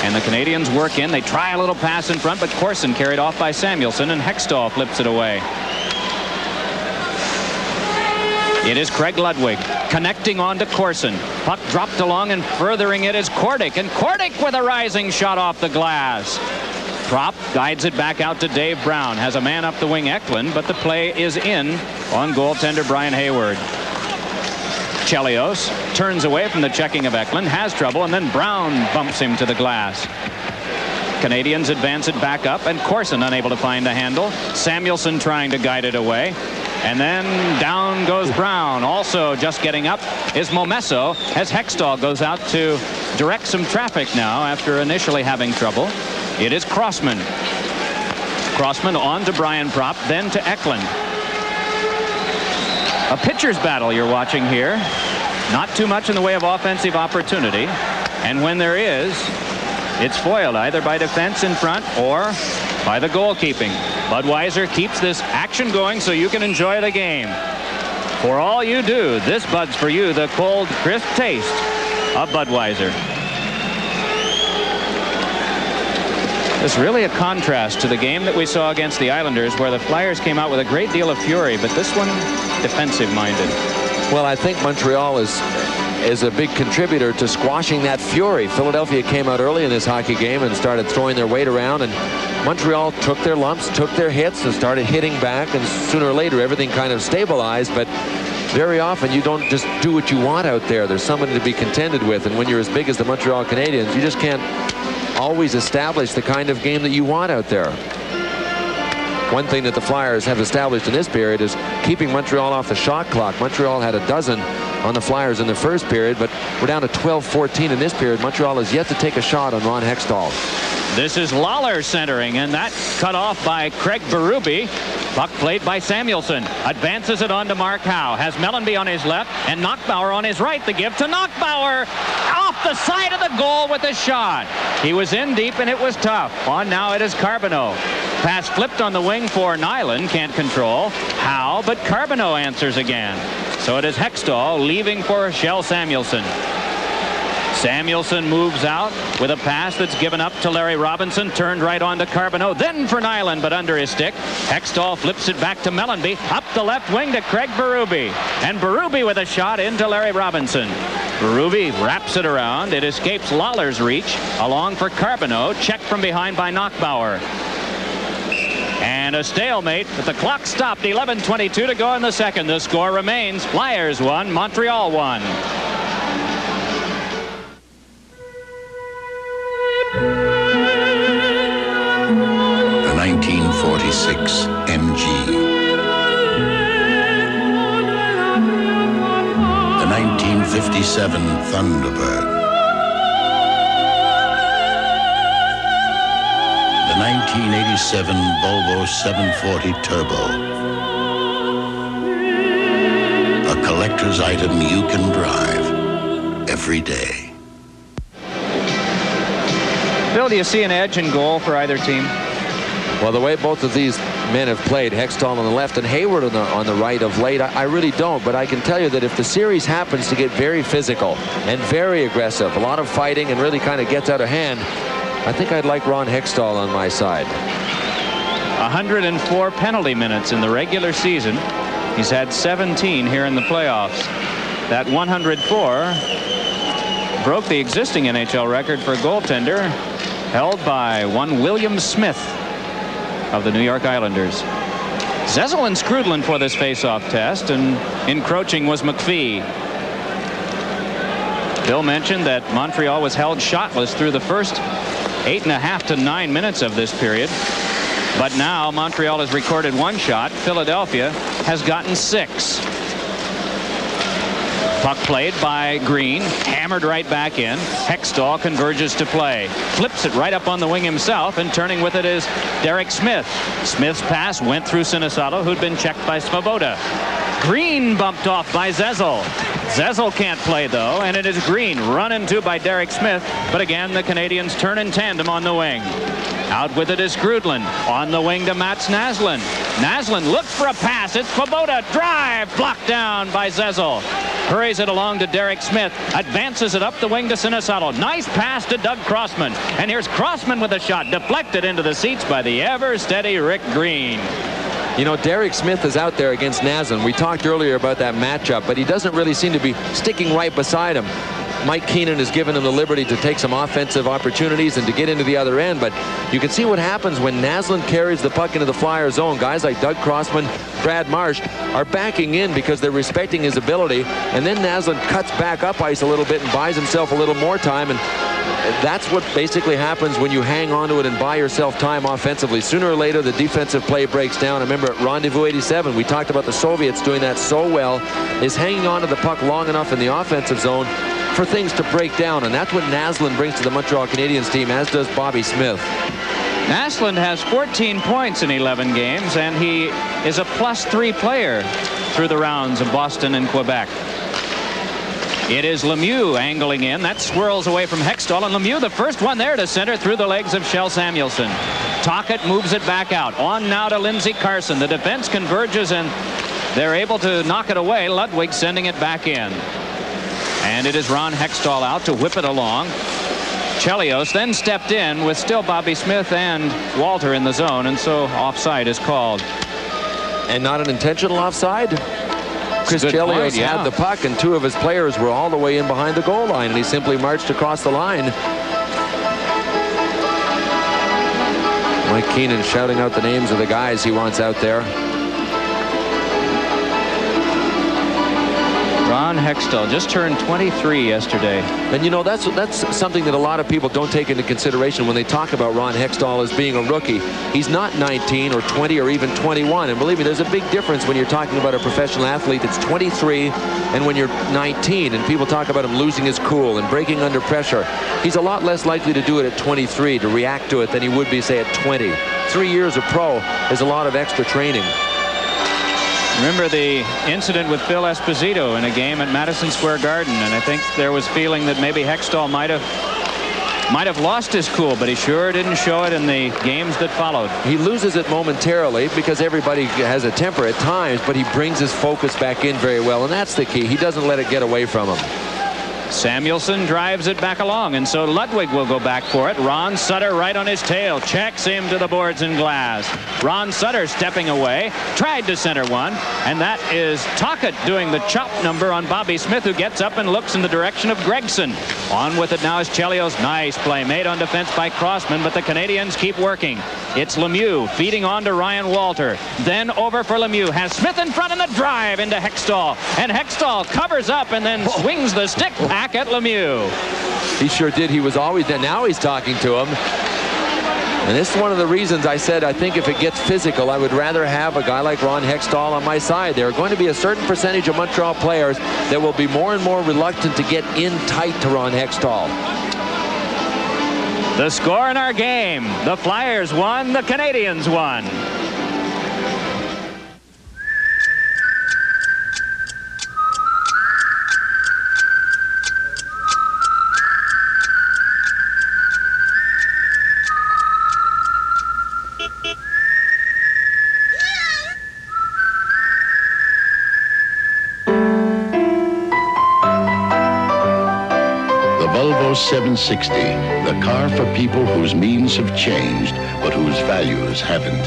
And the Canadiens work in. They try a little pass in front, but Corson carried off by Samuelson, and Hextall flips it away. It is Craig Ludwig connecting on to Corson. Puck dropped along, and furthering it is Kordic. And Kordic with a rising shot off the glass. Propp guides it back out to Dave Brown. Has a man up the wing, Eklund, but the play is in on goaltender Brian Hayward. Chelios turns away from the checking of Eklund, has trouble, and then Brown bumps him to the glass. Canadiens advance it back up, and Corson unable to find a handle. Samuelson trying to guide it away. And then down goes Brown. Also just getting up is Momesso, as Hextall goes out to direct some traffic now after initially having trouble. It is Crossman. Crossman on to Brian Propp, then to Eklund. A pitcher's battle you're watching here. Not too much in the way of offensive opportunity. And when there is, it's foiled either by defense in front or by the goalkeeping. Budweiser keeps this action going so you can enjoy the game. For all you do, this Bud's for you, the cold, crisp taste of Budweiser. It's really a contrast to the game that we saw against the Islanders, where the Flyers came out with a great deal of fury, but this one defensive-minded. Well, I think Montreal is a big contributor to squashing that fury. Philadelphia came out early in this hockey game and started throwing their weight around, and Montreal took their lumps, took their hits, and started hitting back, and sooner or later everything kind of stabilized. But very often you don't just do what you want out there. There's somebody to be contended with, and when you're as big as the Montreal Canadiens, you just can't always establish the kind of game that you want out there. One thing that the Flyers have established in this period is keeping Montreal off the shot clock. Montreal had a dozen on the Flyers in the first period, but we're down to 12-14 in this period. Montreal has yet to take a shot on Ron Hextall. This is Lawler centering, and that cut off by Craig Berube. Puck played by Samuelson. Advances it on to Mark Howe. Has Mellenby on his left and Knockbauer on his right. The give to Knockbauer. Off the side of the goal with a shot. He was in deep, and it was tough. On now it is Carbonneau. Pass flipped on the wing for Nyland. Can't control Howe, but Carbonneau answers again. So it is Hextall leaving for Shell Samuelson. Samuelson moves out with a pass that's given up to Larry Robinson, turned right on to Carbonneau, then for Nyland, but under his stick. Hextall flips it back to Mellenby, up the left wing to Craig Berube, and Berube with a shot into Larry Robinson. Berube wraps it around. It escapes Lawler's reach, along for Carbonneau, checked from behind by Knockbauer. And a stalemate, but the clock stopped. 11:22 to go in the second. The score remains Flyers 1, Montreal 1. The 1946 MG. The 1957 Thunderbird. The 1987 Volvo 740 Turbo. A collector's item you can drive every day. Bill, do you see an edge in goal for either team? Well, the way both of these men have played, Hextall on the left and Hayward on the right of late, I really don't. But I can tell you that if the series happens to get very physical and very aggressive, a lot of fighting and really kind of gets out of hand, I think I'd like Ron Hextall on my side. 104 penalty minutes in the regular season. He's had 17 here in the playoffs. That 104 broke the existing NHL record for a goaltender, held by one William Smith of the New York Islanders. Zezel and Skrudland for this face-off test, and encroaching was McPhee. Bill mentioned that Montreal was held shotless through the first 8.5 to 9 minutes of this period. But now Montreal has recorded 1 shot. Philadelphia has gotten 6. Puck played by Green, hammered right back in. Hextall converges to play. Flips it right up on the wing himself, and turning with it is Derek Smith. Smith's pass went through Sinisato, who'd been checked by Svoboda. Green bumped off by Zezel. Zezel can't play, though, and it is Green run into by Derek Smith. But again, the Canadians turn in tandem on the wing. Out with it is Skrudland. On the wing to Mats Naslund. Naslund looks for a pass. It's Svoboda. Drive. Blocked down by Zezel. Hurries it along to Derek Smith. Advances it up the wing to Sinisato. Nice pass to Doug Crossman. And here's Crossman with a shot. Deflected into the seats by the ever-steady Rick Green. You know, Derek Smith is out there against Naslund. We talked earlier about that matchup, but he doesn't really seem to be sticking right beside him. Mike Keenan has given him the liberty to take some offensive opportunities and to get into the other end, but you can see what happens when Naslund carries the puck into the Flyer zone. Guys like Doug Crossman, Brad Marsh are backing in because they're respecting his ability, and then Naslund cuts back up ice a little bit and buys himself a little more time, and that's what basically happens when you hang on to it and buy yourself time offensively. Sooner or later, the defensive play breaks down. I remember at Rendezvous 87, we talked about the Soviets doing that so well, is hanging on to the puck long enough in the offensive zone for things to break down, and that's what Naslund brings to the Montreal Canadiens team, as does Bobby Smith. Naslund has 14 points in 11 games, and he is a +3 player through the rounds of Boston and Quebec. It is Lemieux angling in. That swirls away from Hextall, and Lemieux, the first one there to center through the legs of Shel Samuelson. Tocchet moves it back out. On now to Lindsey Carson. The defense converges, and they're able to knock it away. Ludwig sending it back in. And it is Ron Hextall out to whip it along. Chelios then stepped in with still Bobby Smith and Walter in the zone, and so offside is called. And not an intentional offside? Chris Chelios had the puck, and 2 of his players were all the way in behind the goal line, and he simply marched across the line. Mike Keenan shouting out the names of the guys he wants out there. Ron Hextall just turned 23 yesterday. And you know, that's something that a lot of people don't take into consideration when they talk about Ron Hextall as being a rookie. He's not 19 or 20 or even 21. And believe me, there's a big difference when you're talking about a professional athlete that's 23 and when you're 19. And people talk about him losing his cool and breaking under pressure. He's a lot less likely to do it at 23, to react to it, than he would be, say, at 20. 3 years of pro is a lot of extra training. Remember the incident with Phil Esposito in a game at Madison Square Garden, and I think there was feeling that maybe Hextall might have lost his cool, but he sure didn't show it in the games that followed. He loses it momentarily because everybody has a temper at times, but he brings his focus back in very well, and that's the key. He doesn't let it get away from him. Samuelson drives it back along, and so Ludwig will go back for it. Ron Sutter right on his tail, checks him to the boards and glass. Ron Sutter stepping away, tried to center one, and that is Tocchet doing the chop number on Bobby Smith, who gets up and looks in the direction of Gregson. On with it now is Chelios. Nice play made on defense by Crossman, but the Canadians keep working. It's Lemieux feeding on to Ryan Walter. Then over for Lemieux. Has Smith in front, and the drive into Hextall. And Hextall covers up and then swings the stick back at Lemieux. He sure did. He was always there. Now he's talking to him. And this is one of the reasons I said I think if it gets physical, I would rather have a guy like Ron Hextall on my side. There are going to be a certain percentage of Montreal players that will be more and more reluctant to get in tight to Ron Hextall. The score in our game. The Flyers won, the Canadians won. Volvo 760, the car for people whose means have changed, but whose values haven't.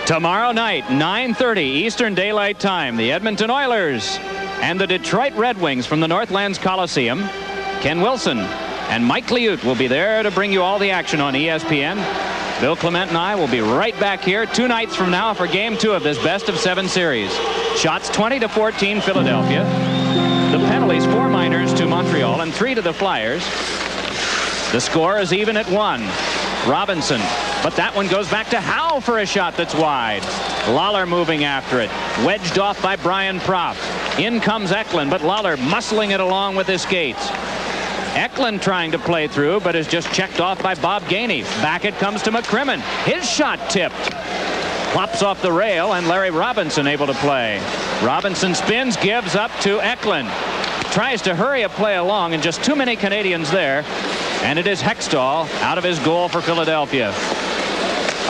Tomorrow night, 9:30 Eastern Daylight Time, the Edmonton Oilers and the Detroit Red Wings from the Northlands Coliseum. Ken Wilson and Mike Liut will be there to bring you all the action on ESPN. Bill Clement and I will be right back here 2 nights from now for Game 2 of this best-of-7 series. Shots 20-14 Philadelphia. The penalties 4 minors to Montreal and 3 to the Flyers. The score is even at 1. Robinson, but that one goes back to Howe for a shot that's wide. Lawler moving after it. Wedged off by Brian Propp. In comes Eklund, but Lawler muscling it along with his skates. Eklund trying to play through, but is just checked off by Bob Gainey. Back it comes to McCrimmon. His shot tipped. Plops off the rail, and Larry Robinson able to play. Robinson spins, gives up to Eklund. Tries to hurry a play along, and just too many Canadians there. And it is Hextall out of his goal for Philadelphia.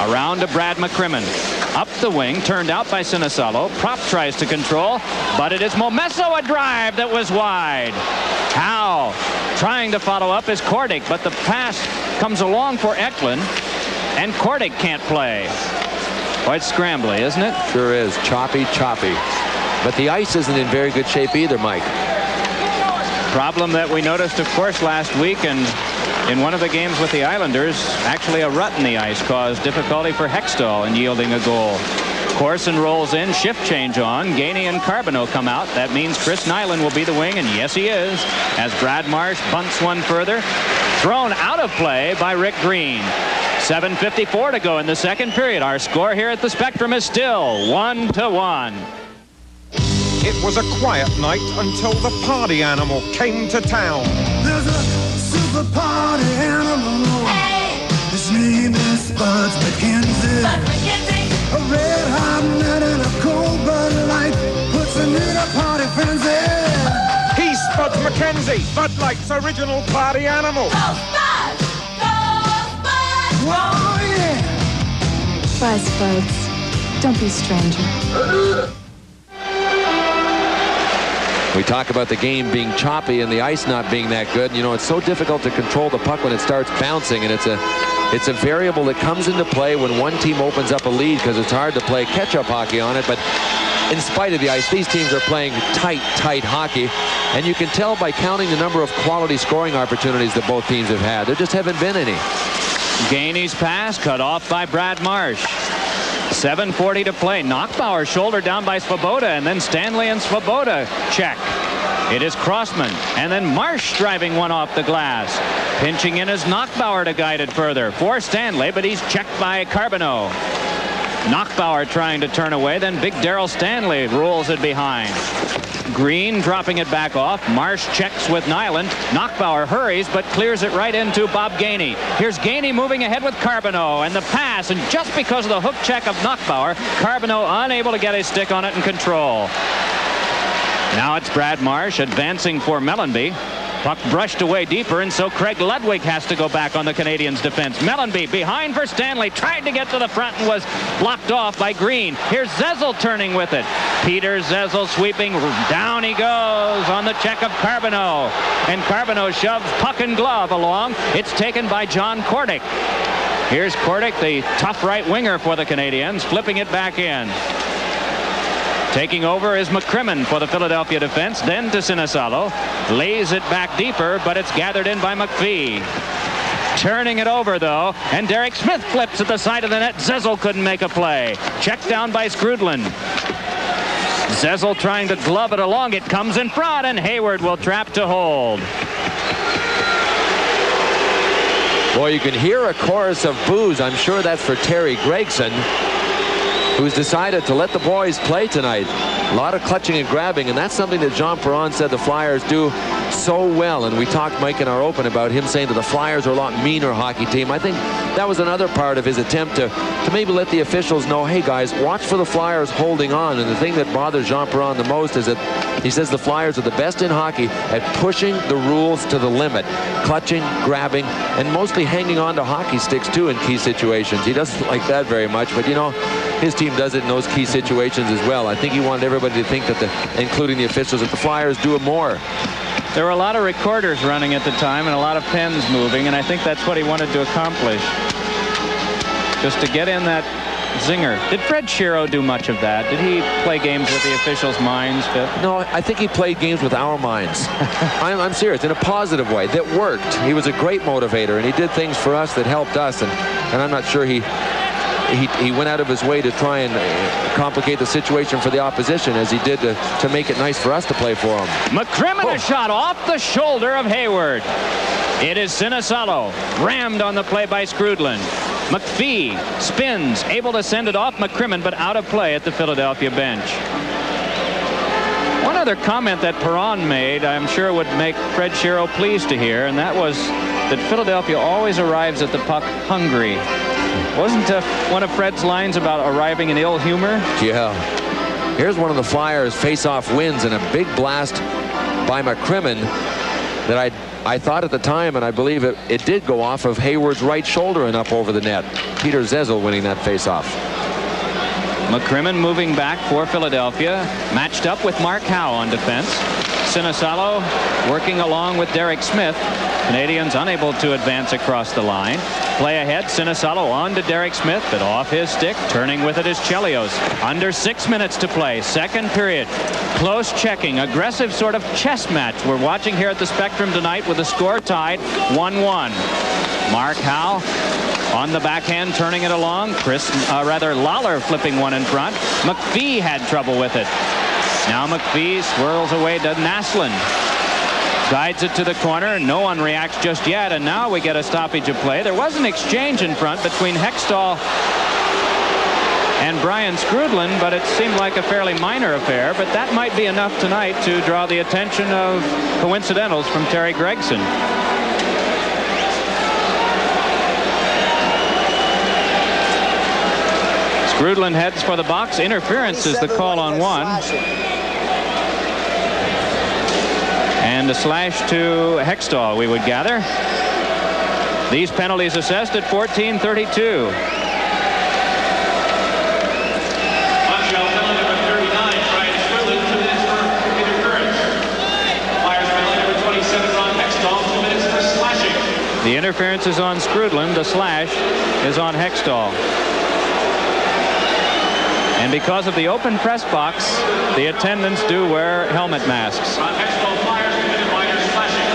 Around to Brad McCrimmon. Up the wing, turned out by Sinisalo. Propp tries to control, but it is Momesso, a drive that was wide. Howe trying to follow up is Kordic, but the pass comes along for Eklund, and Kordic can't play. Quite scrambly, isn't it? Sure is. Choppy. But the ice isn't in very good shape either, Mike. Problem that we noticed, of course, last week, and in one of the games with the Islanders, actually a rut in the ice caused difficulty for Hextall in yielding a goal. Corson rolls in, shift change on. Gainey and Carbonneau come out. That means Chris Nyland will be the wing, and yes, he is, as Brad Marsh bunts one further. Thrown out of play by Rick Green. 7:54 to go in the second period. Our score here at the Spectrum is still 1-1. It was a quiet night until the party animal came to town. There's a super party animal. Hey. His name is Buds McKenzie. A red hot nut and a cold Bud Light puts a nigga party frenzy. He's Buds McKenzie, Bud Light's original party animal. Go Buds! Go Buds! Whoa, yeah! Buzz, Buds. Don't be a stranger. We talk about the game being choppy and the ice not being that good. You know, it's so difficult to control the puck when it starts bouncing, and it's a variable that comes into play when one team opens up a lead, because it's hard to play catch-up hockey on it. But in spite of the ice, these teams are playing tight hockey, and you can tell by counting the number of quality scoring opportunities that both teams have had. There just haven't been any. Gainey's pass cut off by Brad Marsh. 7:40 to play. Knockbauer shoulder down by Svoboda, and then Stanley and Svoboda check. It is Crossman, and then Marsh driving one off the glass. Pinching in is Knockbauer to guide it further for Stanley, but he's checked by Carbonneau. Knockbauer trying to turn away, then big Darryl Stanley rolls it behind. Green dropping it back off. Marsh checks with Nyland. Knockbauer hurries, but clears it right into Bob Gainey. Here's Gainey moving ahead with Carbonneau, and the pass, and just because of the hook check of Knockbauer, Carbonneau unable to get his stick on it and control. Now it's Brad Marsh advancing for Mellenby. Puck brushed away deeper, and so Craig Ludwig has to go back on the Canadiens' defense. Mellenby behind for Stanley. Tried to get to the front and was blocked off by Green. Here's Zezel turning with it. Peter Zezel sweeping. Down he goes on the check of Carbonneau. And Carbonneau shoves puck and glove along. It's taken by John Kordic. Here's Kordic, the tough right winger for the Canadiens, flipping it back in. Taking over is McCrimmon for the Philadelphia defense, then to Sinisalo. Lays it back deeper, but it's gathered in by McPhee. Turning it over, though, and Derek Smith flips at the side of the net. Zezel couldn't make a play. Checked down by Skrudland. Zezel trying to glove it along. It comes in front, and Hayward will trap to hold. Boy, you can hear a chorus of boos. I'm sure that's for Terry Gregson, who's decided to let the boys play tonight. A lot of clutching and grabbing, and that's something that Jean Perron said the Flyers do so well. And we talked, Mike, in our open about him saying that the Flyers are a lot meaner hockey team. I think that was another part of his attempt to maybe let the officials know, hey guys, watch for the Flyers holding on. And the thing that bothers Jean Perron the most is that he says the Flyers are the best in hockey at pushing the rules to the limit, clutching, grabbing, and mostly hanging on to hockey sticks too in key situations. He doesn't like that very much, but you know, his team does it in those key situations as well. I think he wanted everybody to think that, including the officials, that the Flyers do it more. There were a lot of recorders running at the time and a lot of pens moving, and I think that's what he wanted to accomplish. Just to get in that zinger. Did Fred Shero do much of that? Did he play games with the officials' minds, Biff? No, I think he played games with our minds. I'm serious, in a positive way. That worked. He was a great motivator, and he did things for us that helped us, and I'm not sure he went out of his way to try and complicate the situation for the opposition as he did to make it nice for us to play for him. McCrimmon, a shot off the shoulder of Hayward. It is Sinisalo, rammed on the play by Skrudland. McPhee spins, able to send it off McCrimmon, but out of play at the Philadelphia bench. One other comment that Perron made, I'm sure would make Fred Shero pleased to hear, and that was that Philadelphia always arrives at the puck hungry. Wasn't one of Fred's lines about arriving in ill humor? Yeah. Here's one of the Flyers face-off wins, and a big blast by McCrimmon that I thought at the time, and I believe it did go off of Hayward's right shoulder and up over the net. Peter Zezel winning that face-off. McCrimmon moving back for Philadelphia, matched up with Mark Howe on defense. Sinisalo working along with Derek Smith. Canadians unable to advance across the line. Play ahead, Sinisalo on to Derek Smith, but off his stick. Turning with it is Chelios. Under 6 minutes to play. Second period. Close checking. Aggressive sort of chess match we're watching here at the Spectrum tonight with the score tied 1-1. Mark Howe on the backhand, turning it along. Lawler flipping one in front. McPhee had trouble with it. Now McPhee swirls away to Naslund. Guides it to the corner. No one reacts just yet, and now we get a stoppage of play. There was an exchange in front between Hextall and Brian Skrudland, but it seemed like a fairly minor affair. But that might be enough tonight to draw the attention of coincidentals from Terry Gregson. Skrudland heads for the box. Interference is the call on one. And a slash to Hextall, we would gather. These penalties assessed at 14:32. Montreal penalty number 39, Brian Skrudland, 2 minutes for interference. Flyers penalty number 27, Ron Hextall, 2 minutes for slashing. The interference is on Skrudland. The slash is on Hextall. And because of the open press box, the attendants do wear helmet masks. Ron Hextall, Flyers committed minor slashing.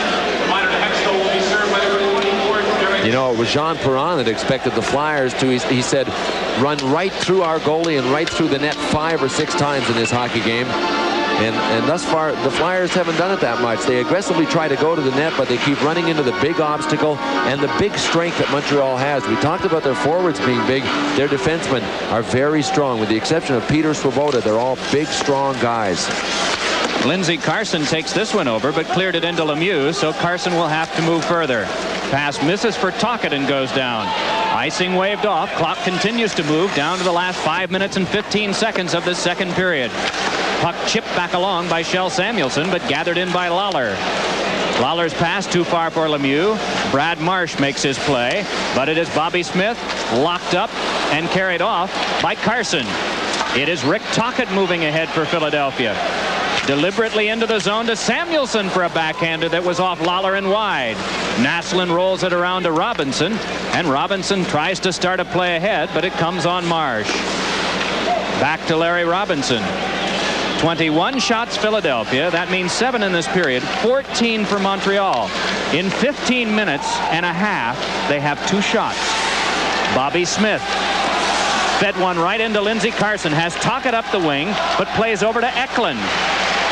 The minor to Hextall will be served by number 24, You know, it was Jean Perron that expected the Flyers to, he said, run right through our goalie and right through the net 5 or 6 times in this hockey game. And thus far, the Flyers haven't done it that much. They aggressively try to go to the net, but they keep running into the big obstacle and the big strength that Montreal has. We talked about their forwards being big. Their defensemen are very strong. With the exception of Peter Swoboda, they're all big, strong guys. Lindsey Carson takes this one over, but cleared it into Lemieux, so Carson will have to move further. Pass misses for Tocchet and goes down. Icing waved off. Clock continues to move down to the last 5 minutes and 15 seconds of this second period. Puck chipped back along by Shell Samuelson, but gathered in by Lawler. Lawler's pass too far for Lemieux. Brad Marsh makes his play, but it is Bobby Smith locked up and carried off by Carson. It is Rick Tocchet moving ahead for Philadelphia. Deliberately into the zone to Samuelson for a backhander that was off Lawler and wide. Naslund rolls it around to Robinson, and Robinson tries to start a play ahead, but it comes on Marsh. Back to Larry Robinson. 21 shots Philadelphia. That means 7 in this period. 14 for Montreal. In 15 minutes and a half, they have 2 shots. Bobby Smith fed one right into Lindsey Carson. Has Tocchet up the wing, but plays over to Eklund.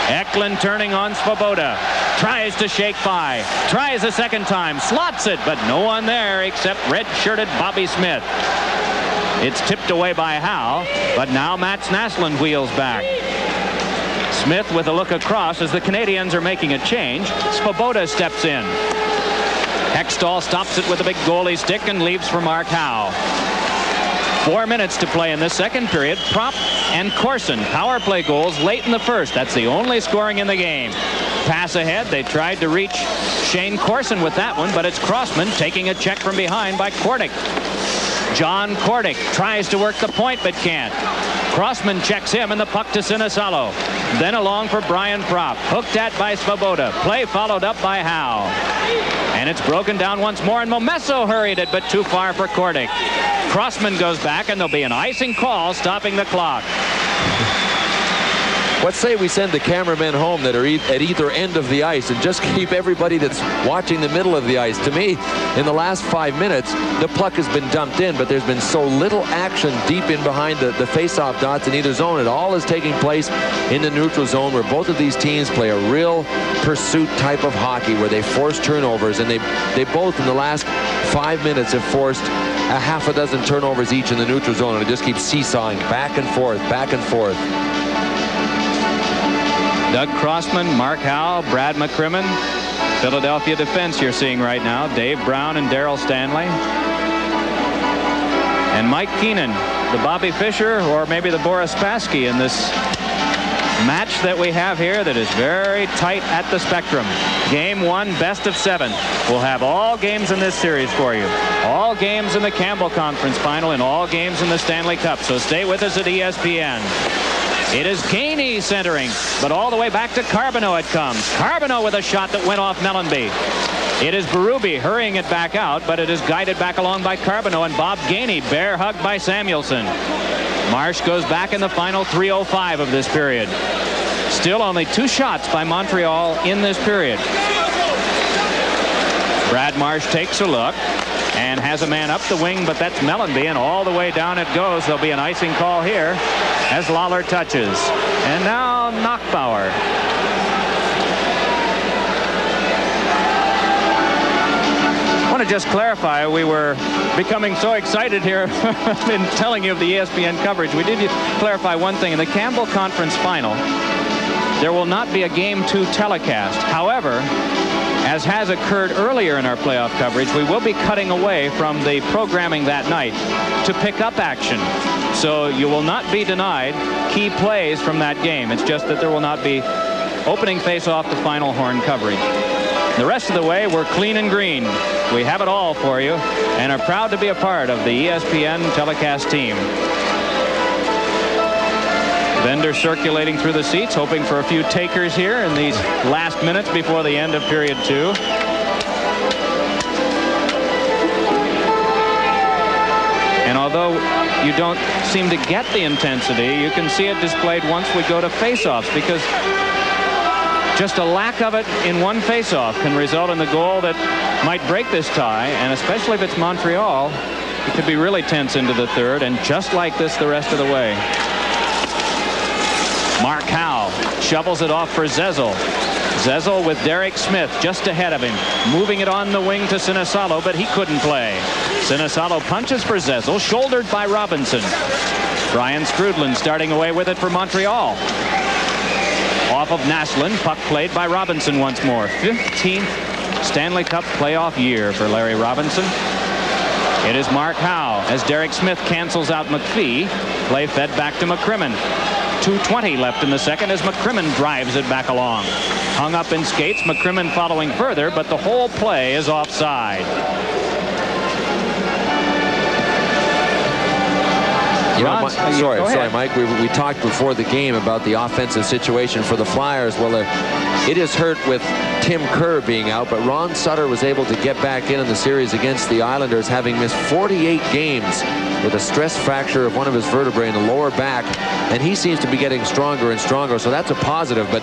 Eklund turning on Svoboda. Tries to shake by. Tries a second time. Slots it, but no one there except red-shirted Bobby Smith. It's tipped away by Howe, but now Mats Naslund wheels back. Smith with a look across as the Canadians are making a change. Svoboda steps in. Hextall stops it with a big goalie stick and leaves for Mark Howe. 4 minutes to play in this second period. Prop and Corson power play goals late in the first. That's the only scoring in the game. Pass ahead. They tried to reach Shane Corson with that one, but it's Crossman taking a check from behind by Kordic. John Kordic tries to work the point but can't. Crossman checks him and the puck to Sinisalo. Then along for Brian Propp. Hooked at by Svoboda. Play followed up by Howe. And it's broken down once more, and Momesso hurried it, but too far for Kordic. Crossman goes back, and there'll be an icing call stopping the clock. Let's say we send the cameramen home that are at either end of the ice and just keep everybody that's watching the middle of the ice. To me, in the last 5 minutes, the puck has been dumped in, but there's been so little action deep in behind the face-off dots in either zone. It all is taking place in the neutral zone, where both of these teams play a real pursuit type of hockey where they force turnovers, and they both in the last 5 minutes have forced a half a dozen turnovers each in the neutral zone, and it just keeps seesawing back and forth, back and forth. Doug Crossman, Mark Howe, Brad McCrimmon. Philadelphia defense you're seeing right now. Dave Brown and Darryl Stanley. And Mike Keenan, the Bobby Fischer, or maybe the Boris Spassky in this match that we have here that is very tight at the Spectrum. Game 1, best of 7. We'll have all games in this series for you. All games in the Campbell Conference Final and all games in the Stanley Cup. So stay with us at ESPN. It is Gainey centering, but all the way back to Carbonneau it comes. Carbonneau with a shot that went off Mellenby. It is Berube hurrying it back out, but it is guided back along by Carbonneau, and Bob Gainey bear hugged by Samuelson. Marsh goes back in the final 3:05 of this period. Still only 2 shots by Montreal in this period. Brad Marsh takes a look and has a man up the wing, but that's Mellenby, and all the way down it goes. There'll be an icing call here as Lawler touches. And now Knockbauer. I want to just clarify, we were becoming so excited here in telling you of the ESPN coverage. We did clarify one thing. In the Campbell Conference Final, there will not be a Game 2 telecast. However, as has occurred earlier in our playoff coverage, we will be cutting away from the programming that night to pick up action. So you will not be denied key plays from that game. It's just that there will not be opening face-off to final horn coverage. The rest of the way, we're clean and green. We have it all for you and are proud to be a part of the ESPN telecast team. Vendor circulating through the seats, hoping for a few takers here in these last minutes before the end of period 2. And although you don't seem to get the intensity, you can see it displayed once we go to face-offs, because just a lack of it in one face-off can result in the goal that might break this tie, and especially if it's Montreal, it could be really tense into the third, and just like this the rest of the way. Mark Howe shovels it off for Zezel. Zezel with Derek Smith just ahead of him, moving it on the wing to Sinisalo, but he couldn't play. Sinisalo punches for Zezel, shouldered by Robinson. Brian Strudlin starting away with it for Montreal. Off of Naslund, puck played by Robinson once more. 15th Stanley Cup playoff year for Larry Robinson. It is Mark Howe as Derek Smith cancels out McPhee. Play fed back to McCrimmon. 2:20 left in the second as McCrimmon drives it back along. hung up in skates. McCrimmon following further, but the whole play is offside. You know, sorry, Mike. We talked before the game about the offensive situation for the Flyers. Well, it is hurt with Tim Kerr being out, but Ron Sutter was able to get back in the series against the Islanders, having missed 48 games with a stress fracture of one of his vertebrae in the lower back, and he seems to be getting stronger and stronger, so that's a positive. But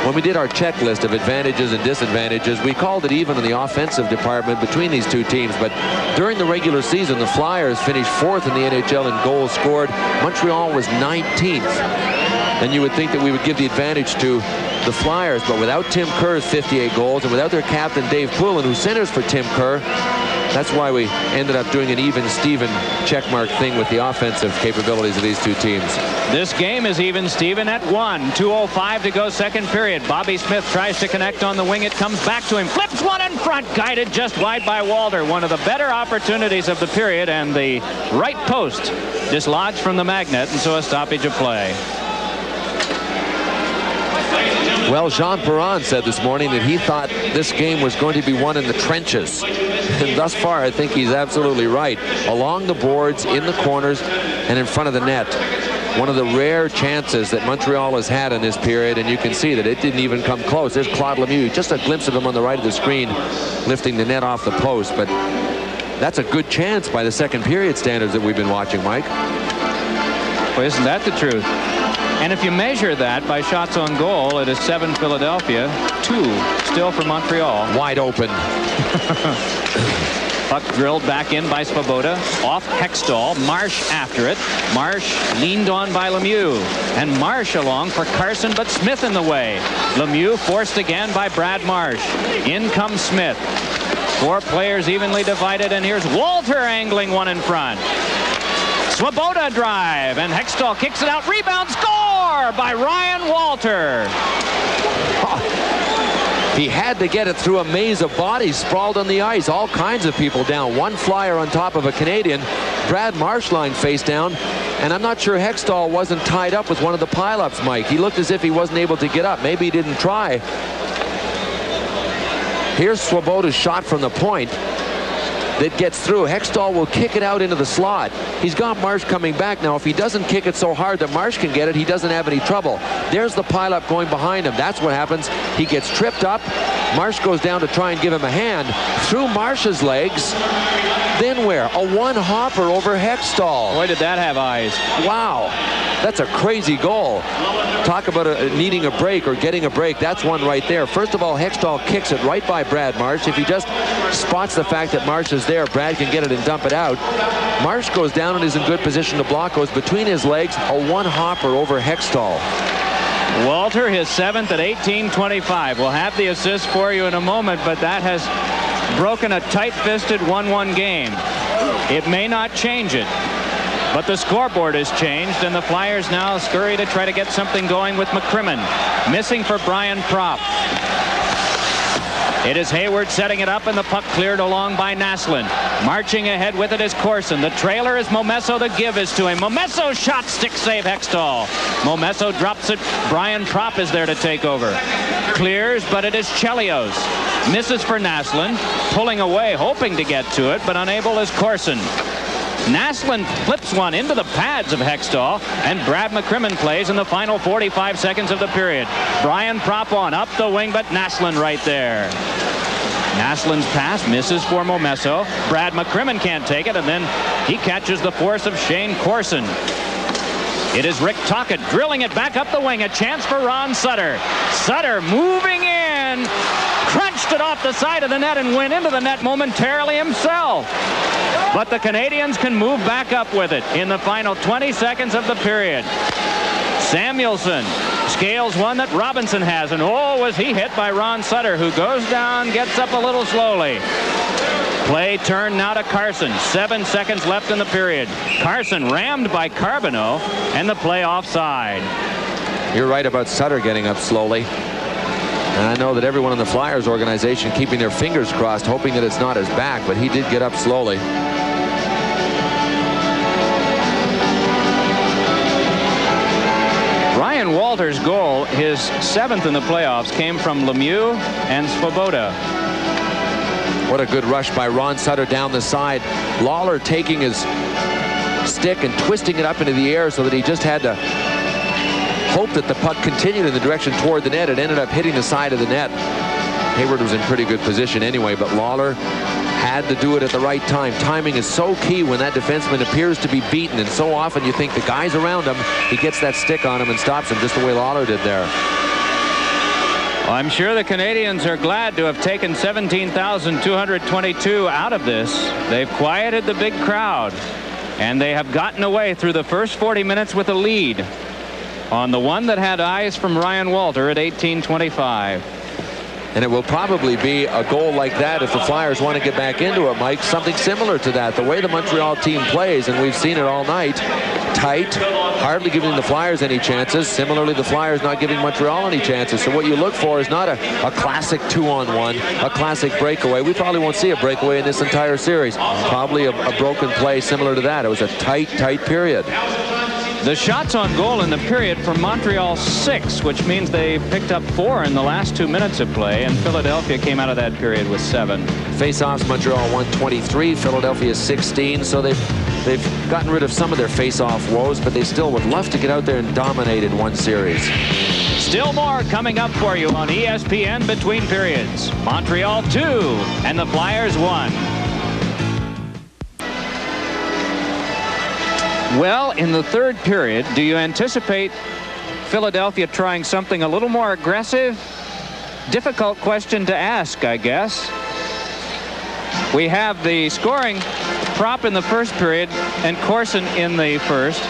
when we did our checklist of advantages and disadvantages, we called it even in the offensive department between these two teams. But during the regular season, the Flyers finished 4th in the NHL in goals scored. Montreal was 19th. And you would think that we would give the advantage to the Flyers, but without Tim Kerr's 58 goals and without their captain Dave Poulin, who centers for Tim Kerr, that's why we ended up doing an even-Steven checkmark thing with the offensive capabilities of these two teams. This game is even-Steven at 1. 2:05 to go, second period. Bobby Smith tries to connect on the wing. It comes back to him. Flips one in front. Guided just wide by Walter. One of the better opportunities of the period, and the right post dislodged from the magnet, and so a stoppage of play. Well, Jean Perron said this morning that he thought this game was going to be won in the trenches. And thus far, I think he's absolutely right. Along the boards, in the corners, and in front of the net. One of the rare chances that Montreal has had in this period, and you can see that it didn't even come close. There's Claude Lemieux, just a glimpse of him on the right of the screen, lifting the net off the post. But that's a good chance by the second period standards that we've been watching, Mike. Well, isn't that the truth? And if you measure that by shots on goal, it is 7 Philadelphia, 2 still for Montreal. Wide open. Puck drilled back in by Svoboda. Off Hextall. Marsh after it. Marsh leaned on by Lemieux. And Marsh along for Carson, but Smith in the way. Lemieux forced again by Brad Marsh. In comes Smith. 4 players evenly divided, and here's Walter angling one in front. Svoboda drive, and Hextall kicks it out. Rebound, score by Ryan Walter. He had to get it through a maze of bodies sprawled on the ice. All kinds of people down. One Flyer on top of a Canadian. Brad Marsh lying face down. And I'm not sure Hextall wasn't tied up with one of the pileups, Mike. He looked as if he wasn't able to get up. Maybe he didn't try. Here's Swoboda's shot from the point that gets through. Hextall will kick it out into the slot. He's got Marsh coming back now. If he doesn't kick it so hard that Marsh can get it, he doesn't have any trouble. There's the pileup going behind him. That's what happens. He gets tripped up. Marsh goes down to try and give him a hand. Through Marsh's legs. Then where? A one-hopper over Hextall. Boy, did that have eyes. Wow. That's a crazy goal. Talk about needing a break or getting a break. That's one right there. First of all, Hextall kicks it right by Brad Marsh. If he just spots the fact that Marsh is there, Brad can get it and dump it out. Marsh goes down and is in good position to block. Goes between his legs. A one-hopper over Hextall. Walter, his 7th at 18:25. We'll have the assist for you in a moment, but that has broken a tight-fisted 1-1 game. It may not change it, but the scoreboard has changed, and the Flyers now scurry to try to get something going with McCrimmon. Missing for Brian Propp. It is Hayward setting it up, and the puck cleared along by Naslund. Marching ahead with it is Corson. The trailer is Momesso. The give is to him. Momesso shot, stick save Hextall. Momesso drops it. Brian Propp is there to take over. Clears, but it is Chelios. Misses for Naslund. Pulling away, hoping to get to it, but unable is Corson. Naslund flips one into the pads of Hextall, and Brad McCrimmon plays in the final 45 seconds of the period. Brian Propp on up the wing, but Naslund right there. Naslund's pass misses for Momesso. Brad McCrimmon can't take it, and then he catches the force of Shane Corson. It is Rick Tocchet drilling it back up the wing. A chance for Ron Sutter. Sutter moving in. Crunched it off the side of the net and went into the net momentarily himself. But the Canadians can move back up with it in the final 20 seconds of the period. Samuelson scales one that Robinson has, and oh, was he hit by Ron Sutter, who goes down, gets up a little slowly. Play turned now to Carson. 7 seconds left in the period. Carson rammed by Carbonneau, and the play offside. You're right about Sutter getting up slowly. And I know that everyone in the Flyers organization keeping their fingers crossed, hoping that it's not his back, but he did get up slowly. Ryan Walter's goal, his 7th in the playoffs, came from Lemieux and Svoboda. What a good rush by Ron Sutter down the side. Lawler taking his stick and twisting it up into the air so that he just had to hope that the puck continued in the direction toward the net. It ended up hitting the side of the net. Hayward was in pretty good position anyway, but Lawler had to do it at the right time. Timing is so key when that defenseman appears to be beaten, and so often you think the guys around him, he gets that stick on him and stops him, just the way Lawler did there. Well, I'm sure the Canadians are glad to have taken 17,222 out of this. They've quieted the big crowd, and they have gotten away through the first 40 minutes with a lead on the one that had eyes from Ryan Walter at 18:25. And it will probably be a goal like that if the Flyers want to get back into it, Mike. Something similar to that. The way the Montreal team plays, and we've seen it all night, tight, hardly giving the Flyers any chances. Similarly, the Flyers not giving Montreal any chances. So what you look for is not a classic 2-on-1, a classic breakaway. We probably won't see a breakaway in this entire series. Probably a broken play similar to that. It was a tight period. The shots on goal in the period for Montreal 6, which means they picked up 4 in the last 2 minutes of play, and Philadelphia came out of that period with 7. Face-offs, Montreal 123, Philadelphia 16, so they've gotten rid of some of their face-off woes, but they still would love to get out there and dominate in one series. Still more coming up for you on ESPN Between Periods. Montreal 2 and the Flyers 1. Well, in the third period, do you anticipate Philadelphia trying something a little more aggressive? Difficult question to ask, I guess. We have the scoring prop in the first period and Corson in the first.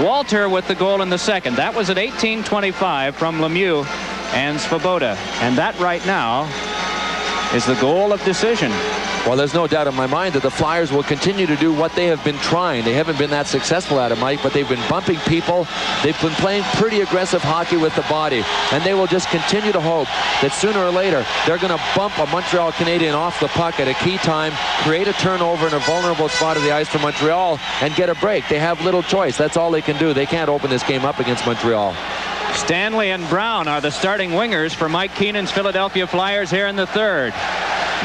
Walter with the goal in the second. That was at 18:25 from Lemieux and Svoboda. And that right now is the goal of decision. Well, there's no doubt in my mind that the Flyers will continue to do what they have been trying. They haven't been that successful at it, Mike, but they've been bumping people. They've been playing pretty aggressive hockey with the body, and they will just continue to hope that sooner or later they're going to bump a Montreal Canadian off the puck at a key time, create a turnover in a vulnerable spot of the ice for Montreal, and get a break. They have little choice. That's all they can do. They can't open this game up against Montreal. Stanley and Brown are the starting wingers for Mike Keenan's Philadelphia Flyers here in the third.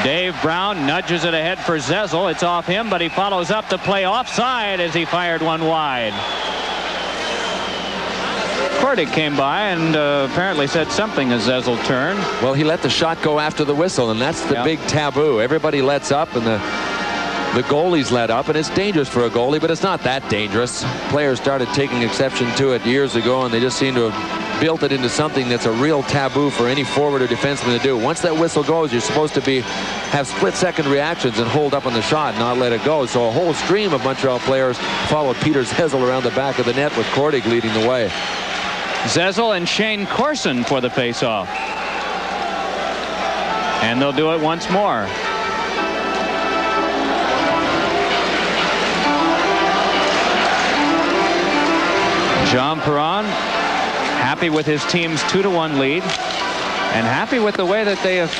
Dave Brown nudges it ahead for Zezel. It's off him, but he follows up the play offside as he fired one wide. Kordic came by and apparently said something as Zezel turned. Well, he let the shot go after the whistle, and that's the big taboo. Everybody lets up, and the goalies let up, and it's dangerous for a goalie, but it's not that dangerous. Players started taking exception to it years ago, and they just seem to have built it into something that's a real taboo for any forward or defenseman to do. Once that whistle goes, you're supposed to have split-second reactions and hold up on the shot and not let it go. So a whole stream of Montreal players followed Peter Zezel around the back of the net with Kordic leading the way. Zezel and Shane Corson for the face-off. And they'll do it once more. Jean Perron happy with his team's 2-1 lead and happy with the way that they have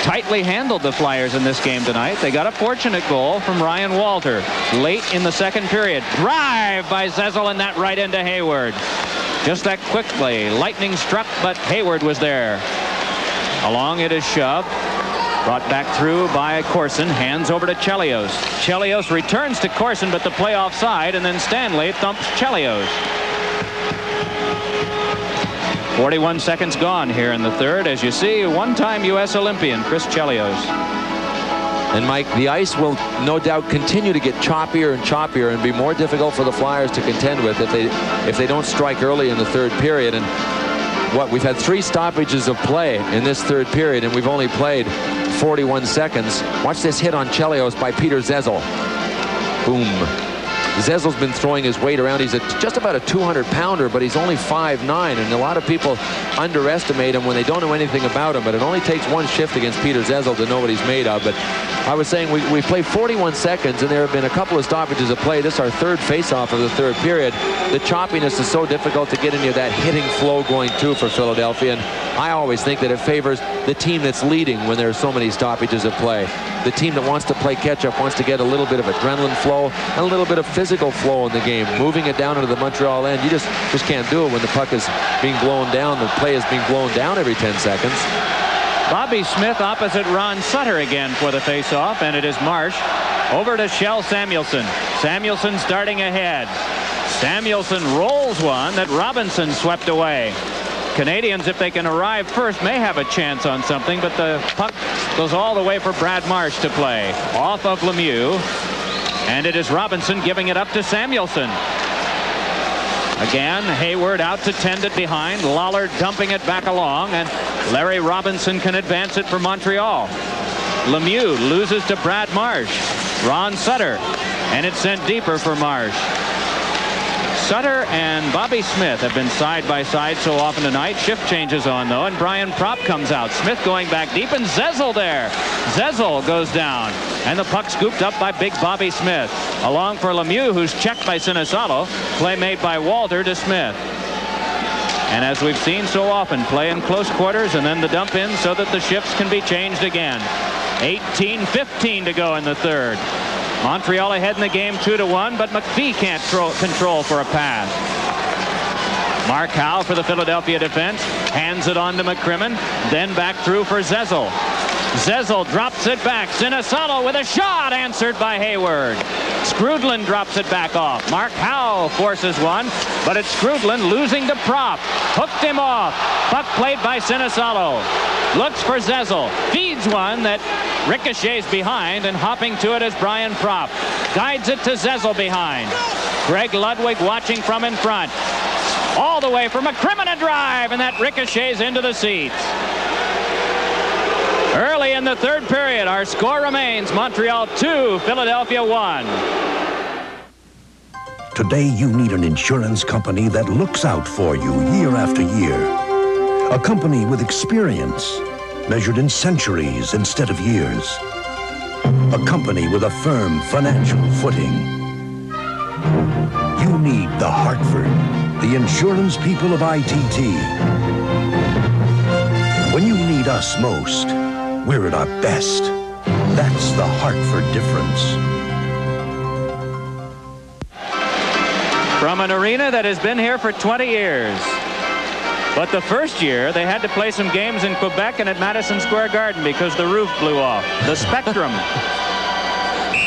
tightly handled the Flyers in this game tonight. They got a fortunate goal from Ryan Walter late in the second period. Drive by Zezel and that right into Hayward. Just that quickly. Lightning struck, but Hayward was there. Along it is shoved. Brought back through by Corson. Hands over to Chelios. Chelios returns to Corson, but the play offside, and then Stanley thumps Chelios. 41 seconds gone here in the third. As you see, one-time U.S. Olympian Chris Chelios. And Mike, the ice will no doubt continue to get choppier and choppier and be more difficult for the Flyers to contend with if they don't strike early in the third period. And we've had 3 stoppages of play in this third period, and we've only played 41 seconds. Watch this hit on Chelios by Peter Zezel. Boom. Zezel's been throwing his weight around. He's just about a 200-pounder, but he's only 5'9", and a lot of people underestimate him when they don't know anything about him. But it only takes one shift against Peter Zezel to know what he's made of. But I was saying we played 41 seconds, and there have been a couple of stoppages of play. This is our third face-off of the third period. The choppiness is so difficult to get into that hitting flow going too for Philadelphia, and I always think that it favors the team that's leading when there are so many stoppages of play. The team that wants to play catch-up wants to get a little bit of adrenaline flow and a little bit of physical flow in the game. Moving it down into the Montreal end, you just can't do it when the puck is being blown down. The play is being blown down every 10 seconds. Bobby Smith opposite Ron Sutter again for the face-off, and it is Marsh over to Shell Samuelson. Samuelson starting ahead. Samuelson rolls one that Robinson swept away. Canadians, if they can arrive first, may have a chance on something, but the puck goes all the way for Brad Marsh to play. Off of Lemieux, and it is Robinson giving it up to Samuelson. Again, Hayward out to tend it behind. Lawler dumping it back along, and Larry Robinson can advance it for Montreal. Lemieux loses to Brad Marsh. Ron Sutter, and it's sent deeper for Marsh. Sutter and Bobby Smith have been side by side so often tonight. Shift changes on, though, and Brian Propp comes out. Smith going back deep, and Zezel there. Zezel goes down, and the puck scooped up by big Bobby Smith. Along for Lemieux, who's checked by Sinisalo. Play made by Walter to Smith. And as we've seen so often, play in close quarters and then the dump in so that the shifts can be changed again. 18:15 to go in the third. Montreal ahead in the game 2-1, but McPhee can't control for a pass. Mark Howe for the Philadelphia defense hands it on to McCrimmon, then back through for Zezel. Zezel drops it back. Sinisalo with a shot, answered by Hayward. Skrudlin drops it back off. Mark Howe forces one, but it's Skrudlin losing to Propp. Hooked him off. Puck played by Sinisalo. Looks for Zezel. Feeds one that ricochets behind, and hopping to it is Brian Propp. Guides it to Zezel behind. Greg Ludwig watching from in front. All the way for McCrimmon, a drive, and that ricochets into the seats. Early in the third period, our score remains Montreal 2, Philadelphia 1. Today you need an insurance company that looks out for you year after year. A company with experience, measured in centuries instead of years. A company with a firm financial footing. You need the Hartford, the insurance people of ITT. When you need us most, we're at our best. That's the Hartford difference. From an arena that has been here for 20 years. But the first year, they had to play some games in Quebec and at Madison Square Garden because the roof blew off. The Spectrum.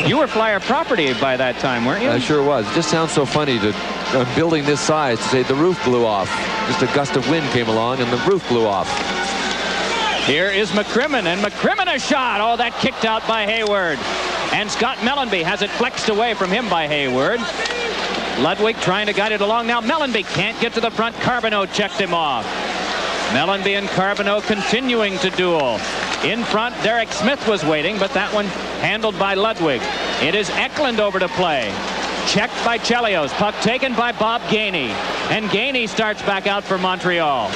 You were Flyer property by that time, weren't you? I sure was. It just sounds so funny to a building this size to say the roof blew off. Just a gust of wind came along and the roof blew off. Here is McCrimmon, and McCrimmon a shot. Oh, that kicked out by Hayward. And Scott Mellenby has it flexed away from him by Hayward. Ludwig trying to guide it along now. Mellenby can't get to the front. Carbonneau checked him off. Mellenby and Carbonneau continuing to duel. In front, Derek Smith was waiting, but that one handled by Ludwig. It is Eklund over to play. Checked by Chelios. Puck taken by Bob Gainey. And Gainey starts back out for Montreal.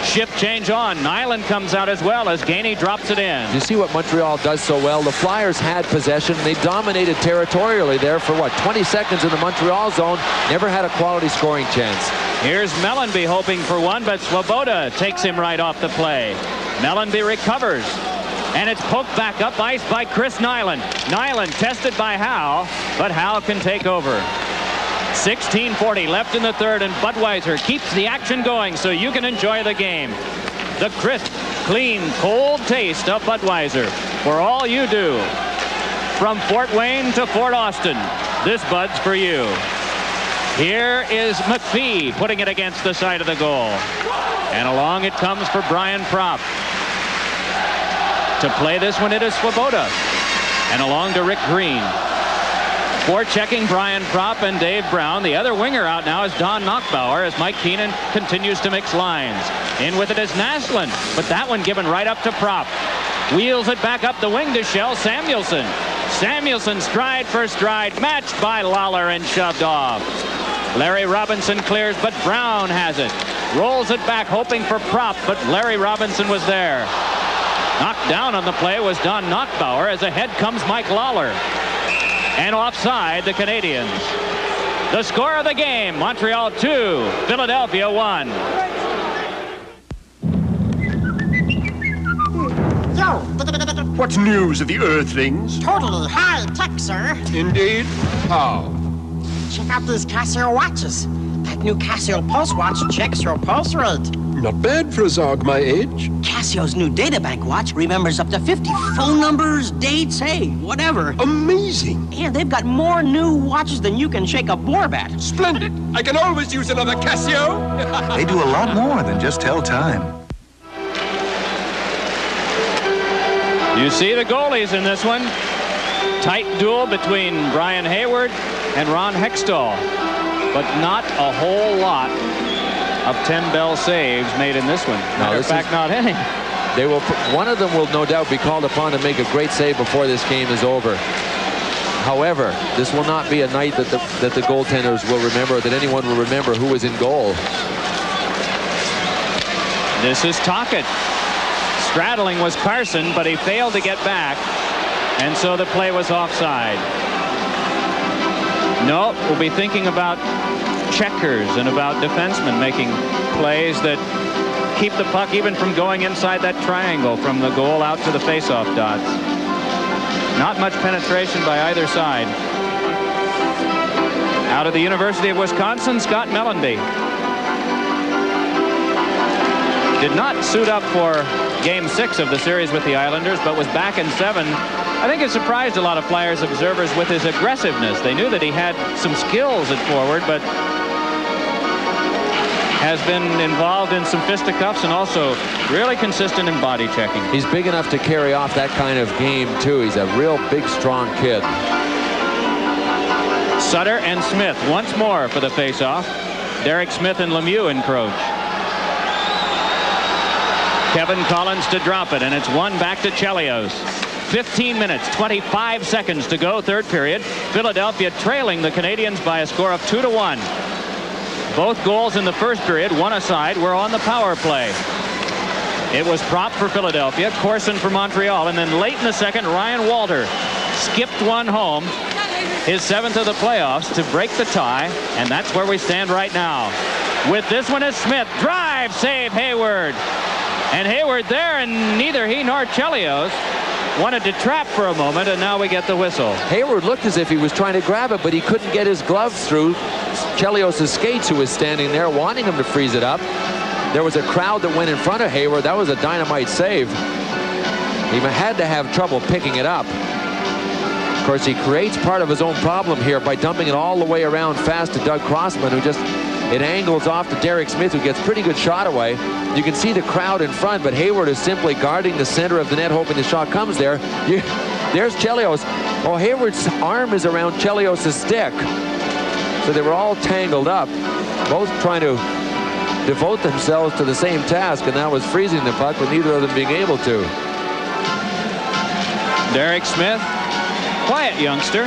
Shift change on. Nyland comes out as well as Gainey drops it in. You see what Montreal does so well? The Flyers had possession. They dominated territorially there for, 20 seconds in the Montreal zone. Never had a quality scoring chance. Here's Mellenby hoping for one, but Swoboda takes him right off the play. Mellenby recovers. And it's poked back up ice by Chris Nyland. Nyland tested by Howe, but Howe can take over. 16:40 left in the third, and Budweiser keeps the action going so you can enjoy the game. The crisp, clean, cold taste of Budweiser for all you do. From Fort Wayne to Fort Austin, this Bud's for you. Here is McPhee putting it against the side of the goal. And along it comes for Brian Propp. To play this one, it is Swoboda. And along to Rick Green. Forechecking Brian Propp and Dave Brown. The other winger out now is Don Knockbauer as Mike Keenan continues to mix lines. In with it is Naslund, but that one given right up to Propp. Wheels it back up the wing to Shell Samuelson. Samuelson stride for stride, matched by Lawler and shoved off. Larry Robinson clears, but Brown has it. Rolls it back, hoping for Propp, but Larry Robinson was there. Knocked down on the play was Don Knockbauer as ahead comes Mike Lawler. And offside, the Canadians. The score of the game, Montreal 2, Philadelphia 1. Yo! What news of the Earthlings? Totally high-tech, sir. Indeed? How? Check out these Casio watches. That new Casio Pulse watch checks your pulse rate. Not bad for a Zog my age. Casio's new databank watch remembers up to 50 phone numbers, dates, hey, whatever. Amazing. And they've got more new watches than you can shake a board at. Splendid. I can always use another Casio. They do a lot more than just tell time. You see the goalies in this one. Tight duel between Brian Hayward and Ron Hextall. But not a whole lot of 10 Bell saves made in this one. Matter of fact, not any. They will. One of them will no doubt be called upon to make a great save before this game is over. However, this will not be a night that the goaltenders will remember, that anyone will remember who was in goal. This is Tocchet. Straddling was Carson, but he failed to get back, and so the play was offside. No, we'll be thinking about checkers and about defensemen making plays that keep the puck even from going inside that triangle from the goal out to the face-off dots. Not much penetration by either side. Out of the University of Wisconsin, Scott Mellenby. Did not suit up for Game 6 of the series with the Islanders, but was back in 7. I think it surprised a lot of Flyers observers with his aggressiveness. They knew that he had some skills at forward, but has been involved in some fisticuffs and also really consistent in body checking. He's big enough to carry off that kind of game, too. He's a real big, strong kid. Sutter and Smith once more for the face-off. Derek Smith and Lemieux encroach. Kevin Collins to drop it, and it's one back to Chelios. 15 minutes, 25 seconds to go, third period. Philadelphia trailing the Canadians by a score of 2-1. Both goals in the first period, one aside, were on the power play. It was Propp for Philadelphia, Corson for Montreal, and then late in the second, Ryan Walter skipped one home, his 7th of the playoffs, to break the tie, and that's where we stand right now. With this one is Smith. Drive, save Hayward. And Hayward there, and neither he nor Chelios wanted to trap for a moment, and now we get the whistle. Hayward looked as if he was trying to grab it, but he couldn't get his glove through Chelios' skates, who was standing there wanting him to freeze it up. There was a crowd that went in front of Hayward. That was a dynamite save. He had to have trouble picking it up. Of course, he creates part of his own problem here by dumping it all the way around fast to Doug Crossman, who just, it angles off to Derek Smith, who gets pretty good shot away. You can see the crowd in front, but Hayward is simply guarding the center of the net, hoping the shot comes there. There's Chelios. Oh, Hayward's arm is around Chelios' stick. So they were all tangled up, both trying to devote themselves to the same task, and that was freezing the puck, but neither of them being able to. Derek Smith, quiet youngster,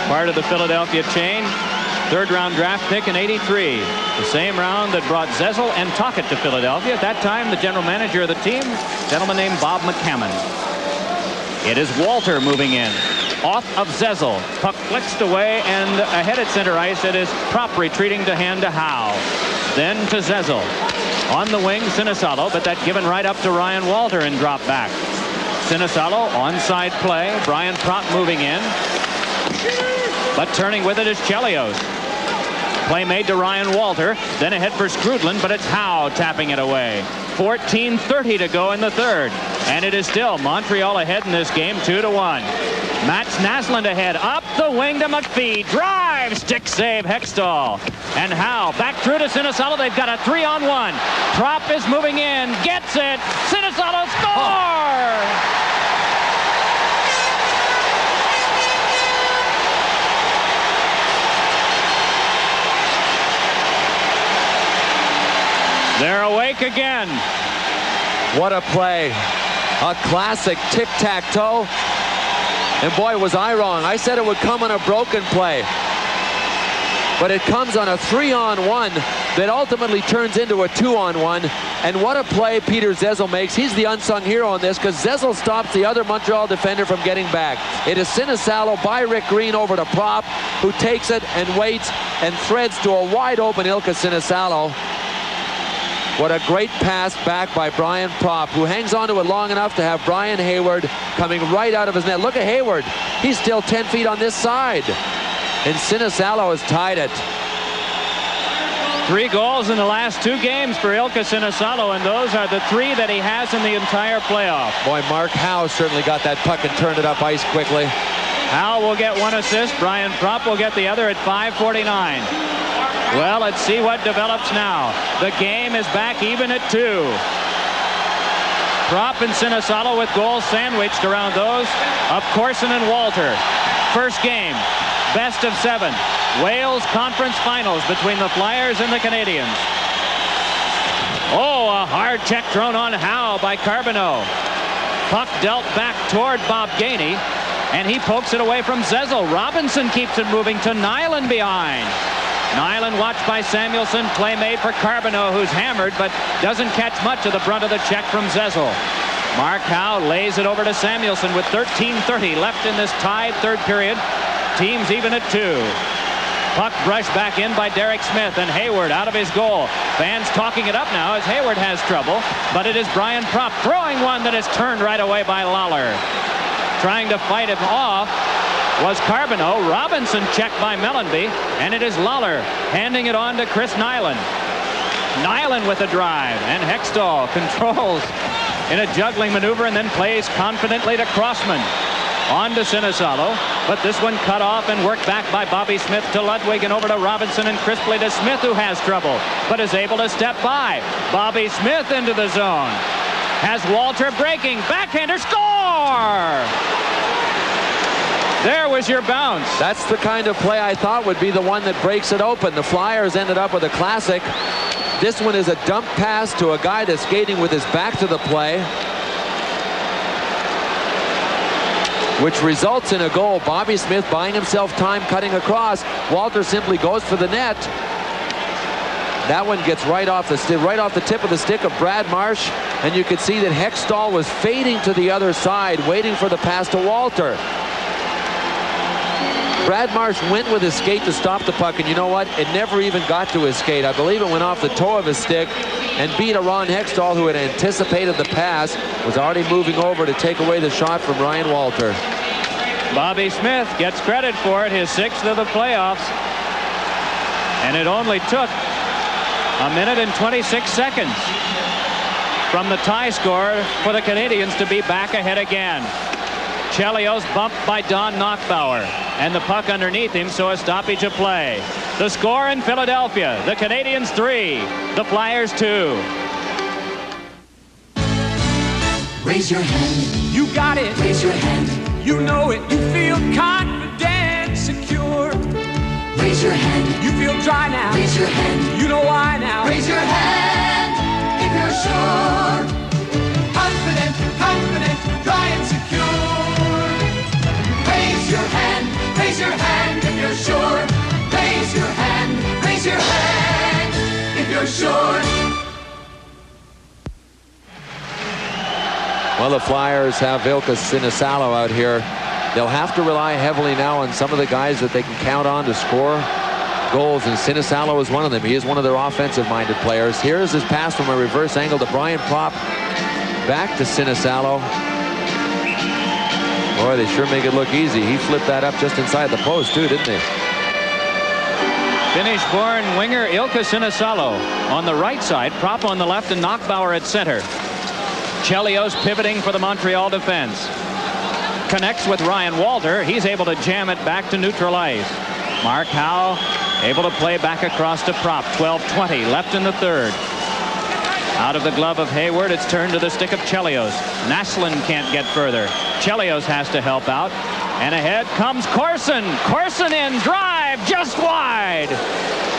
part of the Philadelphia chain. Third-round draft pick in '83. The same round that brought Zezel and Tocchet to Philadelphia. At that time, the general manager of the team, a gentleman named Bob McCammon. It is Walter moving in. Off of Zezel. Puck flexed away, and ahead at center ice, it is Propp retreating to hand to Howe. Then to Zezel. On the wing, Sinisalo, but that given right up to Ryan Walter and drop back. Sinisalo, onside play. Brian Propp moving in. But turning with it is Chelios. Play made to Ryan Walter, then ahead for Skrudland, but it's Howe tapping it away. 14:30 to go in the third, and it is still Montreal ahead in this game, 2-1. Mats Naslund ahead, up the wing to McPhee, drive, stick save Hextall, and Howe back through to Sinisalo. They've got a 3-on-1. Propp is moving in, gets it, Sinisalo scores! They're awake again. What a play. A classic tic-tac-toe. And boy, was I wrong. I said it would come on a broken play. But it comes on a 3-on-1. that ultimately turns into a 2-on-1. And what a play Peter Zezel makes. He's the unsung hero in this because Zezel stops the other Montreal defender from getting back. It is Sinisalo by Rick Green over to Prop, who takes it and waits and threads to a wide open Ilka Sinisalo. What a great pass back by Brian Prop, who hangs on to it long enough to have Brian Hayward coming right out of his net. Look at Hayward. He's still 10 feet on this side. And Sinisalo has tied it. 3 goals in the last 2 games for Ilka Sinisalo, and those are the 3 that he has in the entire playoff. Boy, Mark Howe certainly got that puck and turned it up ice quickly. Howe will get 1 assist. Brian Prop will get the other at 5:49. Well, let's see what develops now. The game is back even at 2. Prop and Sinisalo with goals sandwiched around those of Corson and Walter. First game, best of 7. Wales Conference Finals between the Flyers and the Canadiens. Oh, a hard check thrown on Howe by Carbonneau. Puck dealt back toward Bob Gainey, and he pokes it away from Zezel. Robinson keeps it moving to Nyland behind. Nyland watched by Samuelson. Play made for Carbonneau, who's hammered but doesn't catch much of the brunt of the check from Zezel. Mark Howe lays it over to Samuelson with 13:30 left in this tied third period. Teams even at 2. Puck brushed back in by Derek Smith, and Hayward out of his goal. Fans talking it up now as Hayward has trouble, but it is Brian Prop throwing one that is turned right away by Lawler. Trying to fight him off was Carbonneau. Robinson checked by Mellenby, and it is Lawler handing it on to Chris Nyland. Nyland with a drive, and Hextall controls in a juggling maneuver and then plays confidently to Crossman. On to Sinisalo, but this one cut off and worked back by Bobby Smith to Ludwig and over to Robinson and crisply to Smith, who has trouble but is able to step by. Bobby Smith into the zone. Has Walter breaking. Backhander, score! There was your bounce. That's the kind of play I thought would be the one that breaks it open. The Flyers ended up with a classic. This one is a dump pass to a guy that's skating with his back to the play, which results in a goal. Bobby Smith buying himself time cutting across. Walter simply goes for the net. That one gets right off the tip of the stick of Brad Marsh, and you could see that Hextall was fading to the other side, waiting for the pass to Walter. Brad Marsh went with his skate to stop the puck, and you know what? It never even got to his skate. I believe it went off the toe of his stick and beat a Ron Hextall, who had anticipated the pass, was already moving over to take away the shot from Ryan Walter. Bobby Smith gets credit for it, his 6th of the playoffs. And it only took a minute and 26 seconds from the tie score for the Canadiens to be back ahead again. Chelios bumped by Don Knockbauer, and the puck underneath him, so a stoppage of play. The score in Philadelphia, the Canadiens 3, the Flyers 2. Raise your hand. You got it. Raise your hand. You know it. You feel confident, secure. Raise your hand. You feel dry now. Raise your hand. You know why now. Raise your hand if you're sure. Confident, confident, dry and secure. Raise your hand if you're sure. Raise your hand if you're sure. Well, the Flyers have Ilka Sinisalo out here. They'll have to rely heavily now on some of the guys that they can count on to score goals, and Sinisalo is one of them. He is one of their offensive-minded players. Here's his pass from a reverse angle to Brian Prop. Back to Sinisalo. Boy, they sure make it look easy. He flipped that up just inside the post, too, didn't he? Finnish-born winger Ilka Sinisalo on the right side, Prop on the left, and Knockbauer at center. Chelios pivoting for the Montreal defense. Connects with Ryan Walter. He's able to jam it back to neutral ice. Mark Howe able to play back across to Prop. 12:20 left in the third. Out of the glove of Hayward, it's turned to the stick of Chelios. Naslund can't get further. Chelios has to help out. And ahead comes Corson. Corson in, drive, just wide.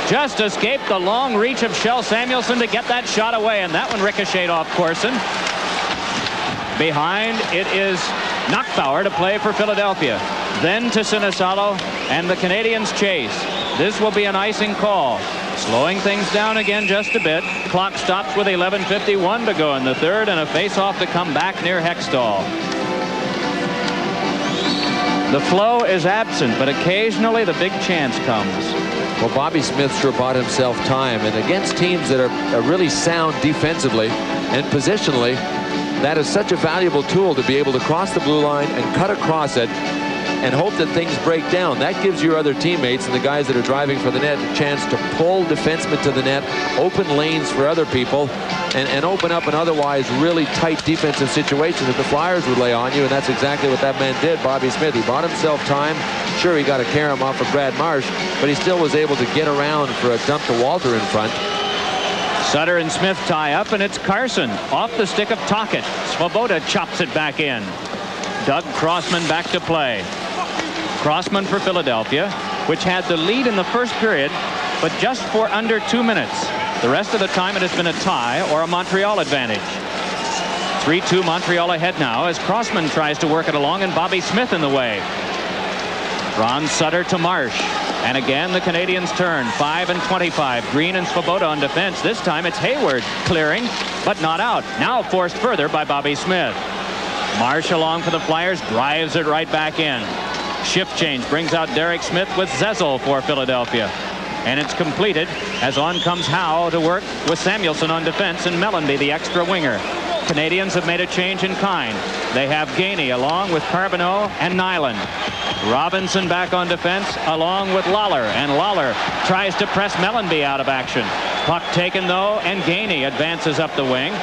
Just escaped the long reach of Shell Samuelson to get that shot away, and that one ricocheted off Corson. Behind it is Knockbauer to play for Philadelphia. Then to Sinisalo, and the Canadiens chase. This will be an icing call. Slowing things down again just a bit. Clock stops with 11:51 to go in the third, and a face-off to come back near Hextall. The flow is absent, but occasionally the big chance comes. Well, Bobby Smith sure bought himself time, and against teams that are really sound defensively and positionally, that is such a valuable tool to be able to cross the blue line and cut across it and hope that things break down. That gives your other teammates and the guys that are driving for the net a chance to pull defensemen to the net, open lanes for other people, and open up an otherwise really tight defensive situation that the Flyers would lay on you, and that's exactly what that man did, Bobby Smith. He bought himself time. Sure, he got a carom off of Brad Marsh, but he still was able to get around for a dump to Walter in front. Sutter and Smith tie up, and it's Carson off the stick of Tocchet. Svoboda chops it back in. Doug Crossman back to play. Crossman for Philadelphia, which had the lead in the first period, but just for under 2 minutes. The rest of the time it has been a tie or a Montreal advantage. 3-2 Montreal ahead now as Crossman tries to work it along and Bobby Smith in the way. Ron Sutter to Marsh. And again the Canadians turn. 5-25. Green and Svoboda on defense. This time it's Hayward clearing, but not out. Now forced further by Bobby Smith. Marsh along for the Flyers, drives it right back in. Shift change brings out Derek Smith with Zezel for Philadelphia. And it's completed as on comes Howe to work with Samuelson on defense and Mellanby the extra winger. Canadians have made a change in kind. They have Gainey along with Carbonneau and Nyland. Robinson back on defense along with Lawler, and Lawler tries to press Mellanby out of action. Puck taken though, and Gainey advances up the wing.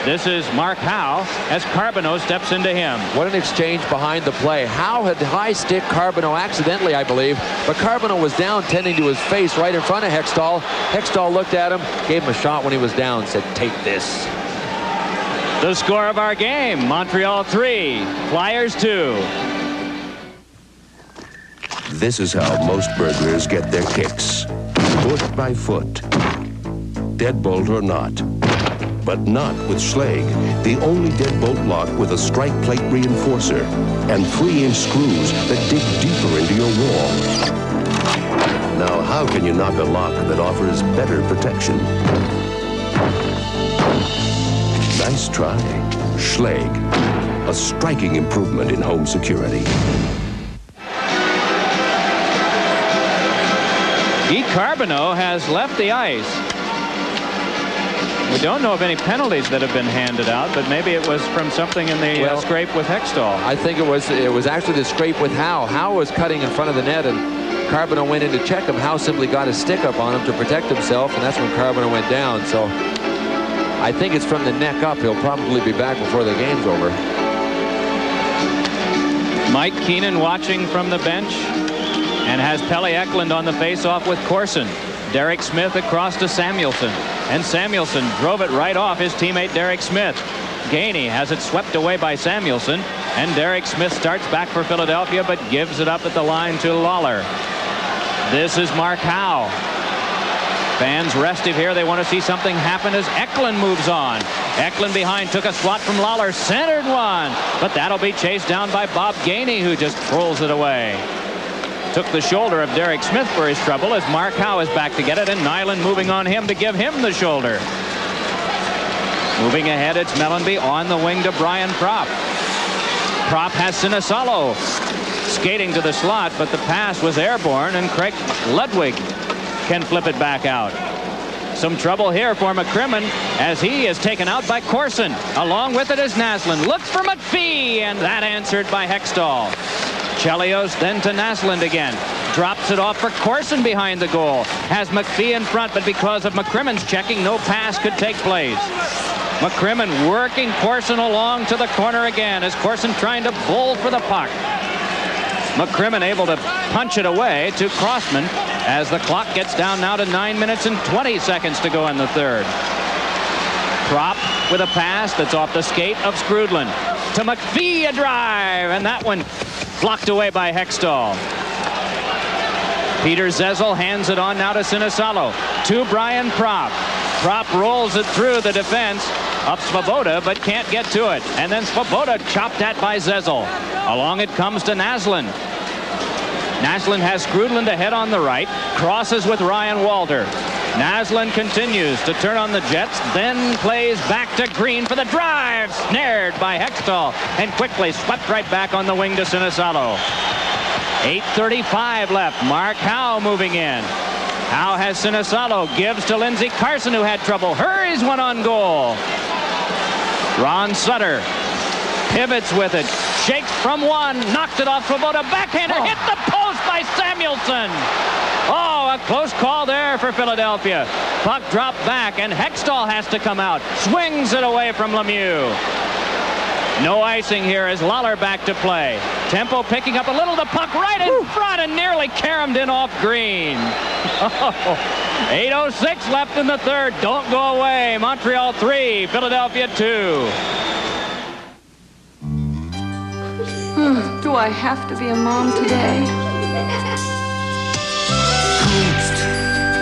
This is Mark Howe as Carbonneau steps into him. What an exchange behind the play. Howe had high stick Carbonneau accidentally, I believe, but Carbonneau was down tending to his face right in front of Hextall. Hextall looked at him, gave him a shot when he was down, said, "Take this." The score of our game, Montreal 3, Flyers 2. This is how most burglars get their kicks. Foot by foot. Deadbolt or not. But not with Schlage, the only deadbolt lock with a strike plate reinforcer and 3-inch screws that dig deeper into your wall. Now, how can you knock a lock that offers better protection? Nice try. Schlage, a striking improvement in home security. Guy Carbonneau has left the ice. We don't know of any penalties that have been handed out, but maybe it was from something in the scrape with Hextall. I think it was actually the scrape with Howe. Howe was cutting in front of the net, and Carbonneau went in to check him. Howe simply got his stick up on him to protect himself, and that's when Carbonneau went down. So I think it's from the neck up. He'll probably be back before the game's over. Mike Keenan watching from the bench and has Pelle Eklund on the face-off with Corson. Derek Smith across to Samuelson, and Samuelson drove it right off his teammate Derek Smith. Gainey has it swept away by Samuelson, and Derek Smith starts back for Philadelphia but gives it up at the line to Lawler. This is Mark Howe. Fans restive here. They want to see something happen as Eklund moves on. Eklund behind took a swat from Lawler, centered one, but that'll be chased down by Bob Gainey, who just pulls it away. Took the shoulder of Derek Smith for his trouble as Mark Howe is back to get it, and Nyland moving on him to give him the shoulder. Moving ahead, it's Mellanby on the wing to Brian Propp. Propp has Sinisalo skating to the slot, but the pass was airborne, and Craig Ludwig can flip it back out. Some trouble here for McCrimmon as he is taken out by Corson. Along with it is Naslund. Looks for McPhee, and that answered by Hextall. Chelios then to Naslund again. Drops it off for Corson behind the goal. Has McPhee in front, but because of McCrimmon's checking, no pass could take place. McCrimmon working Corson along to the corner again as Corson trying to bull for the puck. McCrimmon able to punch it away to Crossman as the clock gets down now to 9 minutes and 20 seconds to go in the third. Propp with a pass that's off the skate of Skrudland. To McPhee, a drive, and that one blocked away by Hextall. Peter Zezel hands it on now to Sinisalo. To Brian Propp. Propp rolls it through the defense of Svoboda, but can't get to it. And then Svoboda chopped at by Zezel. Along it comes to Naslund. Naslund has Skrudland ahead on the right. Crosses with Ryan Walter. Naslund continues to turn on the Jets, then plays back to Green for the drive. Snared by Hextall and quickly swept right back on the wing to Sinisalo. 8:35 left. Mark Howe moving in. Howe has Sinisalo, gives to Lindsey Carson, who had trouble. Hurries one on goal. Ron Sutter pivots with it. Shakes from one. Knocked it off Swoboda. Backhander hit the post by Samuelson. Oh, a close call there for Philadelphia. Puck dropped back, and Hextall has to come out. Swings it away from Lemieux. No icing here as Lawler back to play. Tempo picking up a little. The puck right in front and nearly caromed in off Green. 8:06 left in the third. Don't go away. Montreal 3, Philadelphia 2. Do I have to be a mom today? Coast,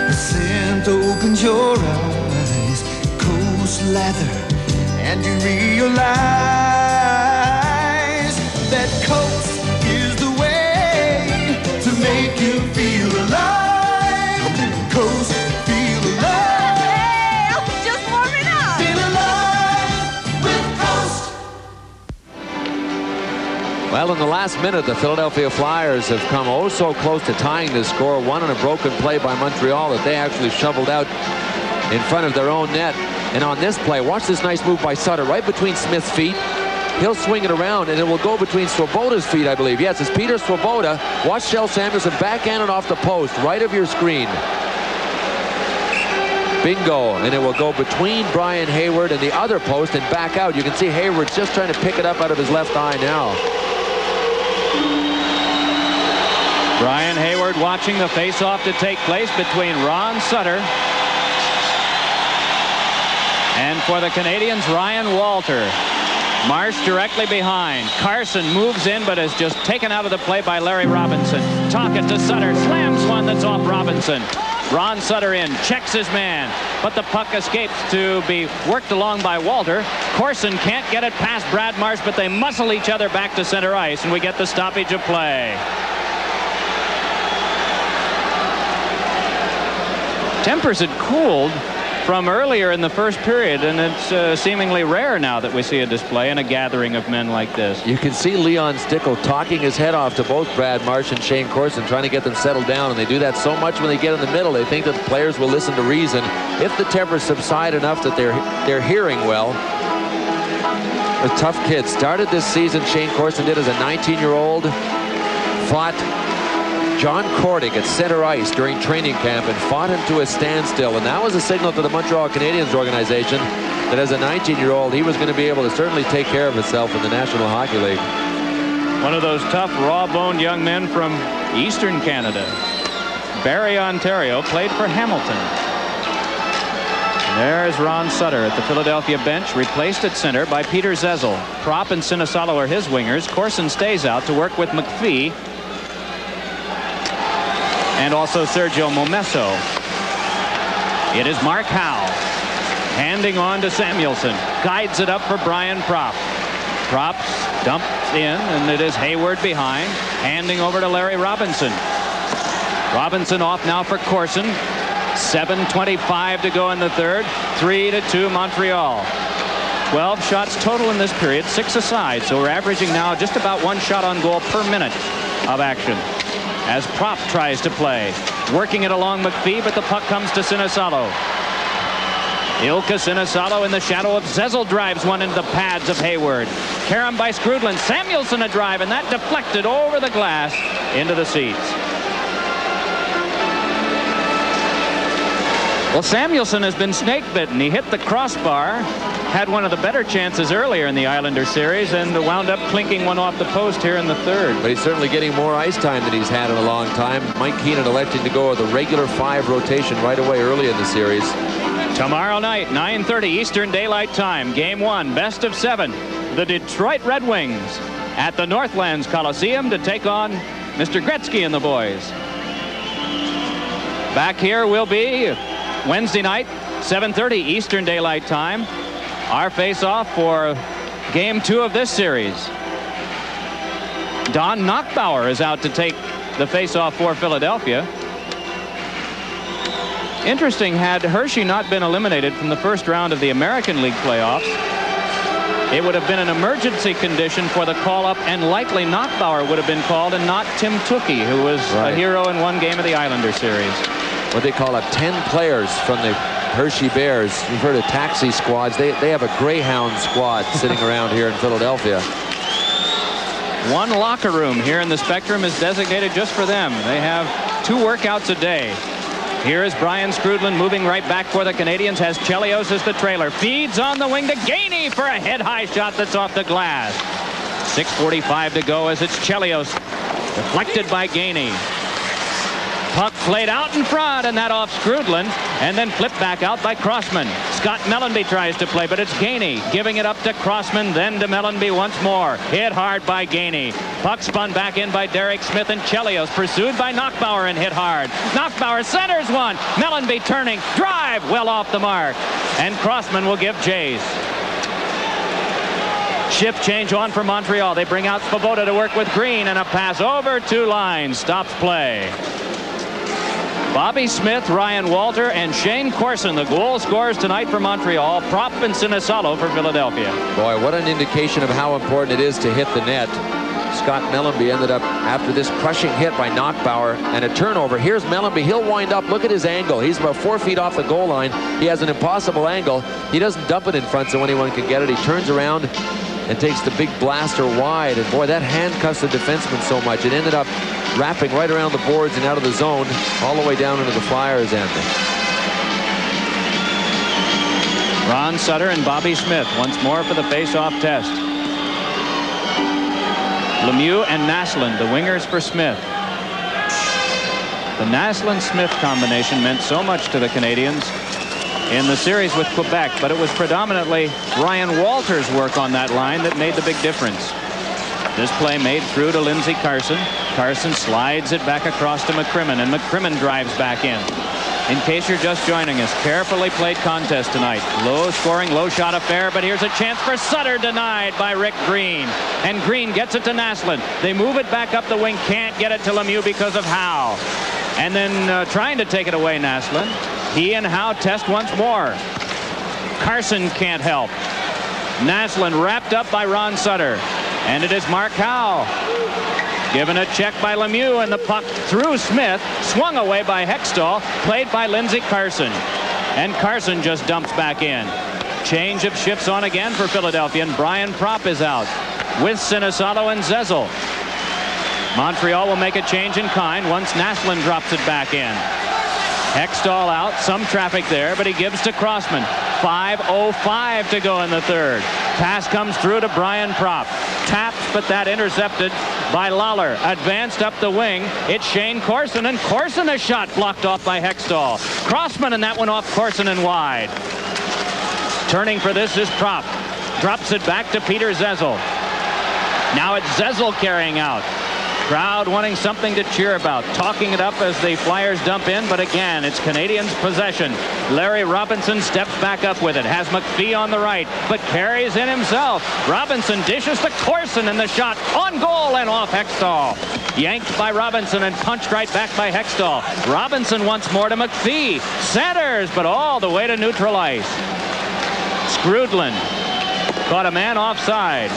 the scent opens your eyes. Coast leather, and you realize that Coast is the way to make you feel alive. Coast, feel alive. Just warming up. Feel alive with Coast. Well, in the last minute, the Philadelphia Flyers have come oh so close to tying this score. One on a broken play by Montreal that they actually shoveled out in front of their own net. And on this play, watch this nice move by Sutter right between Smith's feet. He'll swing it around, and it will go between Swoboda's feet, I believe. Yes, it's Peter Swoboda. Watch Shel Samuelson backhand it off the post, right of your screen. Bingo, and it will go between Brian Hayward and the other post and back out. You can see Hayward's just trying to pick it up out of his left eye now. Brian Hayward watching the face-off to take place between Ron Sutter and for the Canadians, Ryan Walter. Marsh directly behind. Carson moves in but is just taken out of the play by Larry Robinson. Tocchet to Sutter. Slams one that's off Robinson. Ron Sutter in. Checks his man. But the puck escapes to be worked along by Walter. Corson can't get it past Brad Marsh, but they muscle each other back to center ice, and we get the stoppage of play. Tempers had cooled from earlier in the first period, and it's seemingly rare now that we see a display and a gathering of men like this. You can see Leon Stickle talking his head off to both Brad Marsh and Shane Corson, trying to get them settled down, and they do that so much when they get in the middle. They think that the players will listen to reason. If the tempers subside enough that they're hearing well. A tough kid. Started this season, Shane Corson did as a 19-year-old. Fought John Cordick at center ice during training camp and fought him to a standstill, and that was a signal to the Montreal Canadiens organization that as a 19-year-old he was going to be able to certainly take care of himself in the National Hockey League. One of those tough, raw-boned young men from Eastern Canada. Barrie, Ontario, played for Hamilton. There's Ron Sutter at the Philadelphia bench, replaced at center by Peter Zezel. Prop and Sinisalo are his wingers. Corson stays out to work with McPhee and also Sergio Momesso. It is Mark Howe handing on to Samuelson. Guides it up for Brian Prop. Prop's dumped in, and it is Hayward behind, handing over to Larry Robinson. Robinson off now for Corson. 7:25 to go in the third. 3-2 Montreal. 12 shots total in this period, 6 aside, so we're averaging now just about 1 shot on goal per minute of action. As Prop tries to play. Working it along McPhee, but the puck comes to Sinisalo. Ilka Sinisalo in the shadow of Zezel drives one into the pads of Hayward. Carom by Skrudland. Samuelson a drive, and that deflected over the glass into the seats. Well, Samuelson has been snake bitten. He hit the crossbar, had one of the better chances earlier in the Islander series, and wound up clinking one off the post here in the third. But he's certainly getting more ice time than he's had in a long time. Mike Keenan electing to go with a regular 5 rotation right away early in the series. Tomorrow night, 9:30 Eastern Daylight Time, Game 1, best of 7. The Detroit Red Wings at the Northlands Coliseum to take on Mr. Gretzky and the boys. Back here will be Wednesday night, 7:30 Eastern Daylight Time. Our face-off for Game 2 of this series. Don Knockbauer is out to take the face-off for Philadelphia. Interesting, had Hershey not been eliminated from the first round of the American League playoffs, it would have been an emergency condition for the call-up, and likely Knockbauer would have been called and not Tim Tukey, who was a hero in one game of the Islander series. What they call 10 players from the Hershey Bears. You've heard of taxi squads. They have a Greyhound squad sitting around here in Philadelphia. One locker room here in the Spectrum is designated just for them. They have 2 workouts a day. Here is Brian Skrudland moving right back for the Canadians. Has Chelios as the trailer. Feeds on the wing to Gainey for a head-high shot that's off the glass. 6:45 to go as it's Chelios. Deflected by Gainey. Puck played out in front, and that off Skrudland, and then flipped back out by Crossman. Scott Mellenby tries to play, but it's Gainey giving it up to Crossman, then to Mellenby once more. Hit hard by Gainey. Puck spun back in by Derek Smith, and Chelios pursued by Knockbauer and hit hard. Knockbauer centers one. Mellenby turning. Drive well off the mark. And Crossman will give chase. Shift change on for Montreal. They bring out Svoboda to work with Green, and a pass over 2 lines. Stops play. Bobby Smith, Ryan Walter, and Shane Corson, the goal scorers tonight for Montreal. Prop and Sinisalo for Philadelphia. Boy, what an indication of how important it is to hit the net. Scott Mellenby ended up, after this crushing hit by Knockbauer and a turnover. Here's Mellenby. He'll wind up. Look at his angle. He's about 4 feet off the goal line. He has an impossible angle. He doesn't dump it in front so anyone can get it. He turns around and takes the big blaster wide. And boy, that handcuffs the defenseman so much. It ended up wrapping right around the boards and out of the zone, all the way down into the Flyers' end. Ron Sutter and Bobby Smith once more for the face-off test. Lemieux and Naslund, the wingers for Smith. The Naslund-Smith combination meant so much to the Canadians in the series with Quebec, but it was predominantly Ryan Walter's work on that line that made the big difference. This play made through to Lindsey Carson. Carson slides it back across to McCrimmon, and McCrimmon drives back in. In case you're just joining us, carefully played contest tonight. Low scoring, low shot affair, but here's a chance for Sutter, denied by Rick Green. And Green gets it to Naslund. They move it back up the wing, can't get it to Lemieux because of Howe. And then trying to take it away, Naslund. He and Howe test once more. Carson can't help. Naslund wrapped up by Ron Sutter. And it is Mark Howe. Given a check by Lemieux, and the puck through Smith, swung away by Hextall, played by Lindsey Carson. And Carson just dumps back in. Change of shifts on again for Philadelphia, and Brian Propp is out with Sinisalo and Zezel. Montreal will make a change in kind once Naslund drops it back in. Hextall out, some traffic there, but he gives to Crossman. 5:05 to go in the third. Pass comes through to Brian Propp. Tapped, but that intercepted by Lawler. Advanced up the wing. It's Shane Corson, and Corson a shot blocked off by Hextall. Crossman, and that one off Corson and wide. Turning for this is Propp. Drops it back to Peter Zezel. Now it's Zezel carrying out. Crowd wanting something to cheer about, talking it up as the Flyers dump in, but again, it's Canadians' possession. Larry Robinson steps back up with it, has McPhee on the right, but carries in himself. Robinson dishes to Corson, and the shot on goal and off Hextall. Yanked by Robinson and punched right back by Hextall. Robinson once more to McPhee. Centers, but all the way to neutral ice. Skrudland caught a man offside.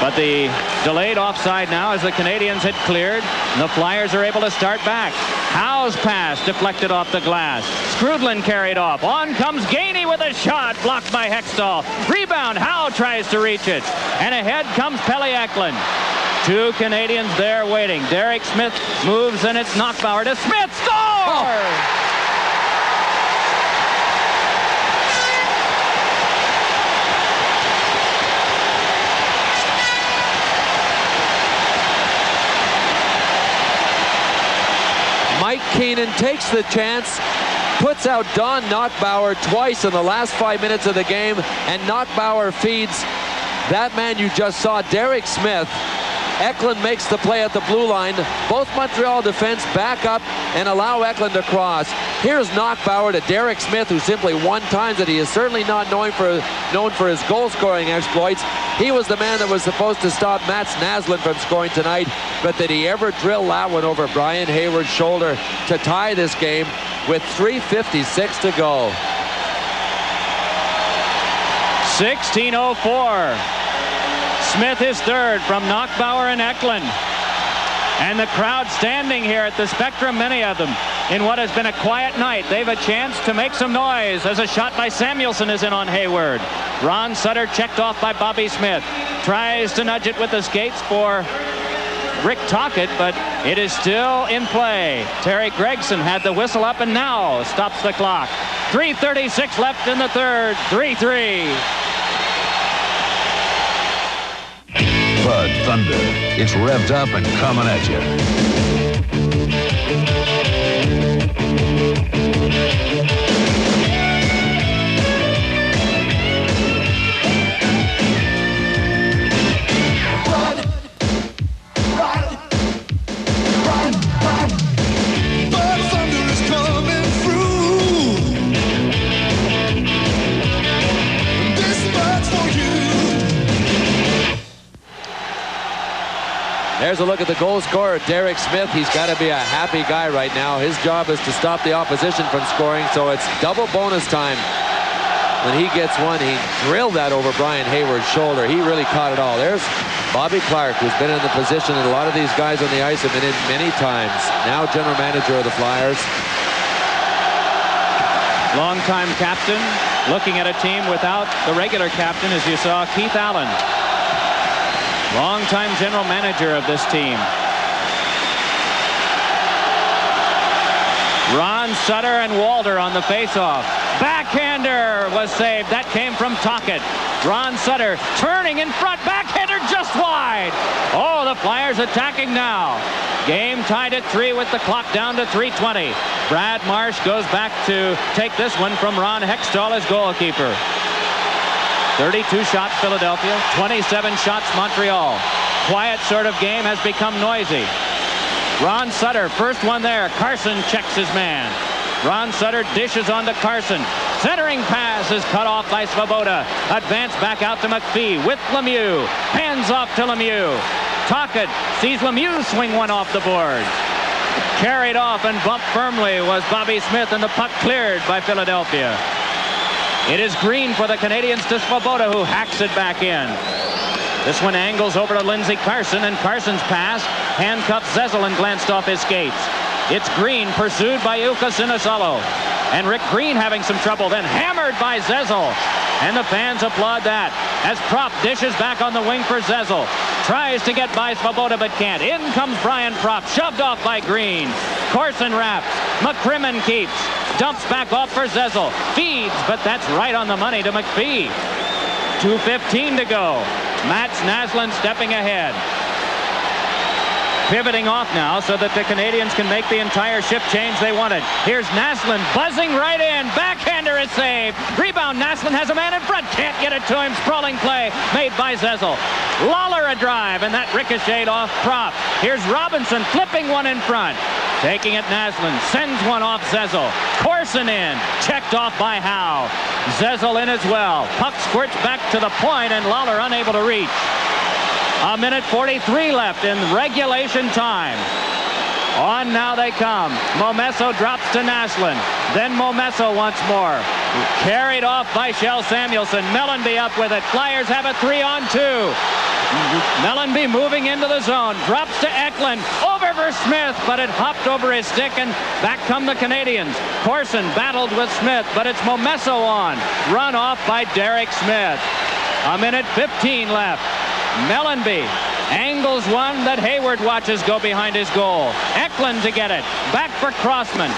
But the delayed offside now as the Canadians had cleared. And the Flyers are able to start back. Howe's pass deflected off the glass. Skrudland carried off. On comes Gainey with a shot blocked by Hextall. Rebound. Howe tries to reach it. And ahead comes Pelle Eklund. 2 Canadians there waiting. Derek Smith moves, and it's Knockbauer to Smith. Score! Oh. Mike Keenan takes the chance, puts out Don Knockbauer twice in the last 5 minutes of the game, and Knockbauer feeds that man you just saw, Derek Smith. Eklund makes the play at the blue line. Both Montreal defense back up and allow Eklund to cross. Here's Knockbauer to Derek Smith, who simply won times that he is certainly not known for his goal-scoring exploits. He was the man that was supposed to stop Mats Naslund from scoring tonight, but did he ever drill that one over Brian Hayward's shoulder to tie this game with 3:56 to go. 16:04. Smith is third from Knockbauer and Eklund. And the crowd standing here at the Spectrum, many of them, in what has been a quiet night. They've a chance to make some noise as a shot by Samuelson is in on Hayward. Ron Sutter checked off by Bobby Smith. Tries to nudge it with the skates for Rick Tocchet, but it is still in play. Terry Gregson had the whistle up and now stops the clock. 3:36 left in the third. 3-3. Bud Thunder. It's revved up and coming at you. There's a look at the goal scorer, Derek Smith. He's got to be a happy guy right now. His job is to stop the opposition from scoring, so it's double bonus time. When he gets one, he drilled that over Brian Hayward's shoulder. He really caught it all. There's Bobby Clark, who's been in the position that a lot of these guys on the ice have been in many times. Now general manager of the Flyers. Longtime captain, looking at a team without the regular captain, as you saw, Keith Allen. Longtime general manager of this team. Ron Sutter and Walter on the faceoff. Backhander was saved. That came from Tocchet. Ron Sutter turning in front. Backhander just wide. Oh, the Flyers attacking now. Game tied at 3 with the clock down to 3:20. Brad Marsh goes back to take this one from Ron Hextall as goalkeeper. 32 shots Philadelphia, 27 shots Montreal. Quiet sort of game has become noisy. Ron Sutter, first one there. Carson checks his man. Ron Sutter dishes on to Carson. Centering pass is cut off by Svoboda. Advance back out to McPhee with Lemieux. Hands off to Lemieux. Tocchet sees Lemieux swing one off the board. Carried off and bumped firmly was Bobby Smith, and the puck cleared by Philadelphia. It is Green for the Canadians to Svoboda, who hacks it back in. This one angles over to Lindsey Carson, and Carson's pass handcuffed Zezel and glanced off his skates. It's Green pursued by Ilka Sinisalo. And Rick Green having some trouble, then hammered by Zezel. And the fans applaud that as Propp dishes back on the wing for Zezel. Tries to get by Svoboda but can't. In comes Brian Propp, shoved off by Green. Corson wraps. McCrimmon keeps. Dumps back off for Zezel. Feeds, but that's right on the money to McPhee. 2:15 to go. Mats Naslund stepping ahead. Pivoting off now so that the Canadians can make the entire shift change they wanted. Here's Naslund buzzing right in. Backhander is saved. Rebound. Naslund has a man in front. Can't get it to him. Sprawling play made by Zezel. Lawler a drive, and that ricocheted off Propp. Here's Robinson flipping one in front. Taking it Naslund. Sends one off Zezel. Corson in. Checked off by Howe. Zezel in as well. Puck squirts back to the point, and Lawler unable to reach. A minute 43 left in regulation time. On now they come. Momesso drops to Naslund. Then Momesso once more. Carried off by Shell Samuelson. Mellanby up with it. Flyers have a 3-on-2. Mellanby moving into the zone. Drops to Eklund. Over for Smith, but it hopped over his stick, and back come the Canadians. Corson battled with Smith, but it's Momesso on. Run off by Derek Smith. A minute 15 left. Mellanby angles one that Hayward watches go behind his goal. Eklund to get it. Back for Crossman.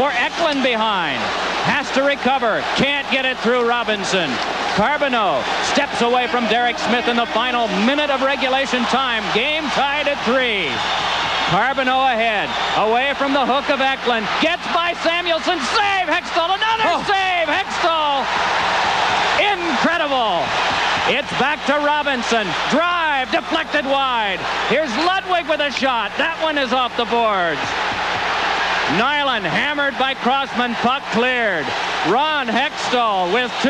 For Eklund behind. Has to recover. Can't get it through Robinson. Carbonneau steps away from Derek Smith in the final minute of regulation time. Game tied at 3. Carbonneau ahead. Away from the hook of Eklund. Gets by Samuelson. Save! Hextall. Another save! Hextall. Incredible. It's back to Robinson. Drive, deflected wide. Here's Ludwig with a shot. That one is off the boards. Nyland hammered by Crossman. Puck cleared. Ron Hextall with 2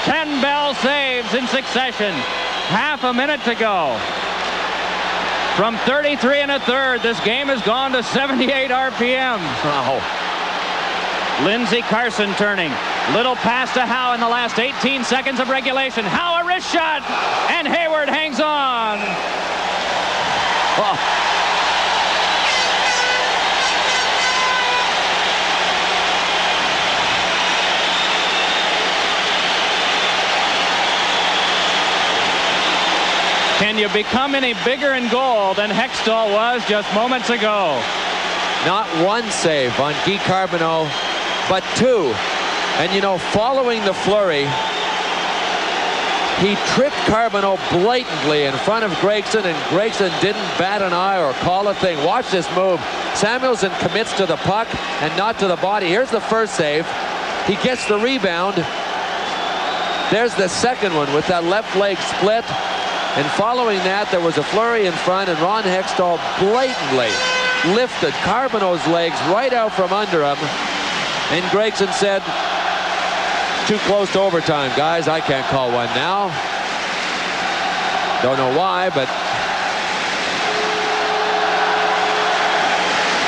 10-bell saves in succession. Half a minute to go. From 33 1/3, this game has gone to 78 RPM. Wow. Lindsey Carson turning. Little pass to Howe in the last 18 seconds of regulation. Howe, a wrist shot, and Hayward hangs on. Oh. Can you become any bigger in goal than Hextall was just moments ago? Not one save on Guy Carbonneau, but two. And, you know, following the flurry, he tripped Carbonneau blatantly in front of Gregson, and Gregson didn't bat an eye or call a thing. Watch this move. Samuelson commits to the puck and not to the body. Here's the first save. He gets the rebound. There's the second one with that left leg split. And following that, there was a flurry in front, and Ron Hextall blatantly lifted Carbonneau's legs right out from under him. And Gregson said, too close to overtime, guys. I can't call one now. Don't know why, but...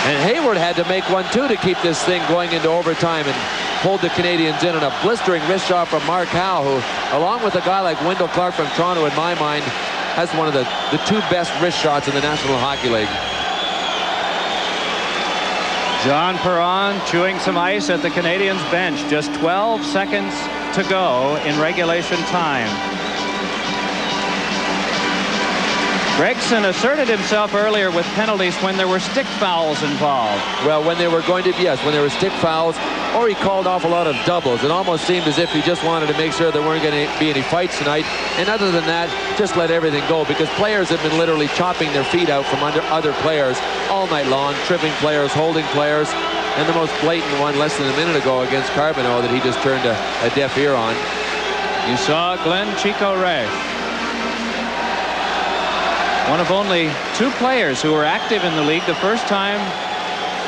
And Hayward had to make one, too, to keep this thing going into overtime and hold the Canadians in. And a blistering wrist shot from Mark Howe, who, along with a guy like Wendell Clark from Toronto, in my mind, has one of the two best wrist shots in the National Hockey League. John Perron chewing some ice at the Canadiens bench. Just 12 seconds to go in regulation time. Gregson asserted himself earlier with penalties when there were stick fouls involved. Well, when they were going to, yes, when there were stick fouls, or he called off a lot of doubles. It almost seemed as if he just wanted to make sure there weren't going to be any fights tonight. And other than that, just let everything go, because players have been literally chopping their feet out from under other players all night long, tripping players, holding players. And the most blatant one less than a minute ago against Carbonneau that he just turned a deaf ear on. You saw Glenn Chico Ray, one of only two players who were active in the league the first time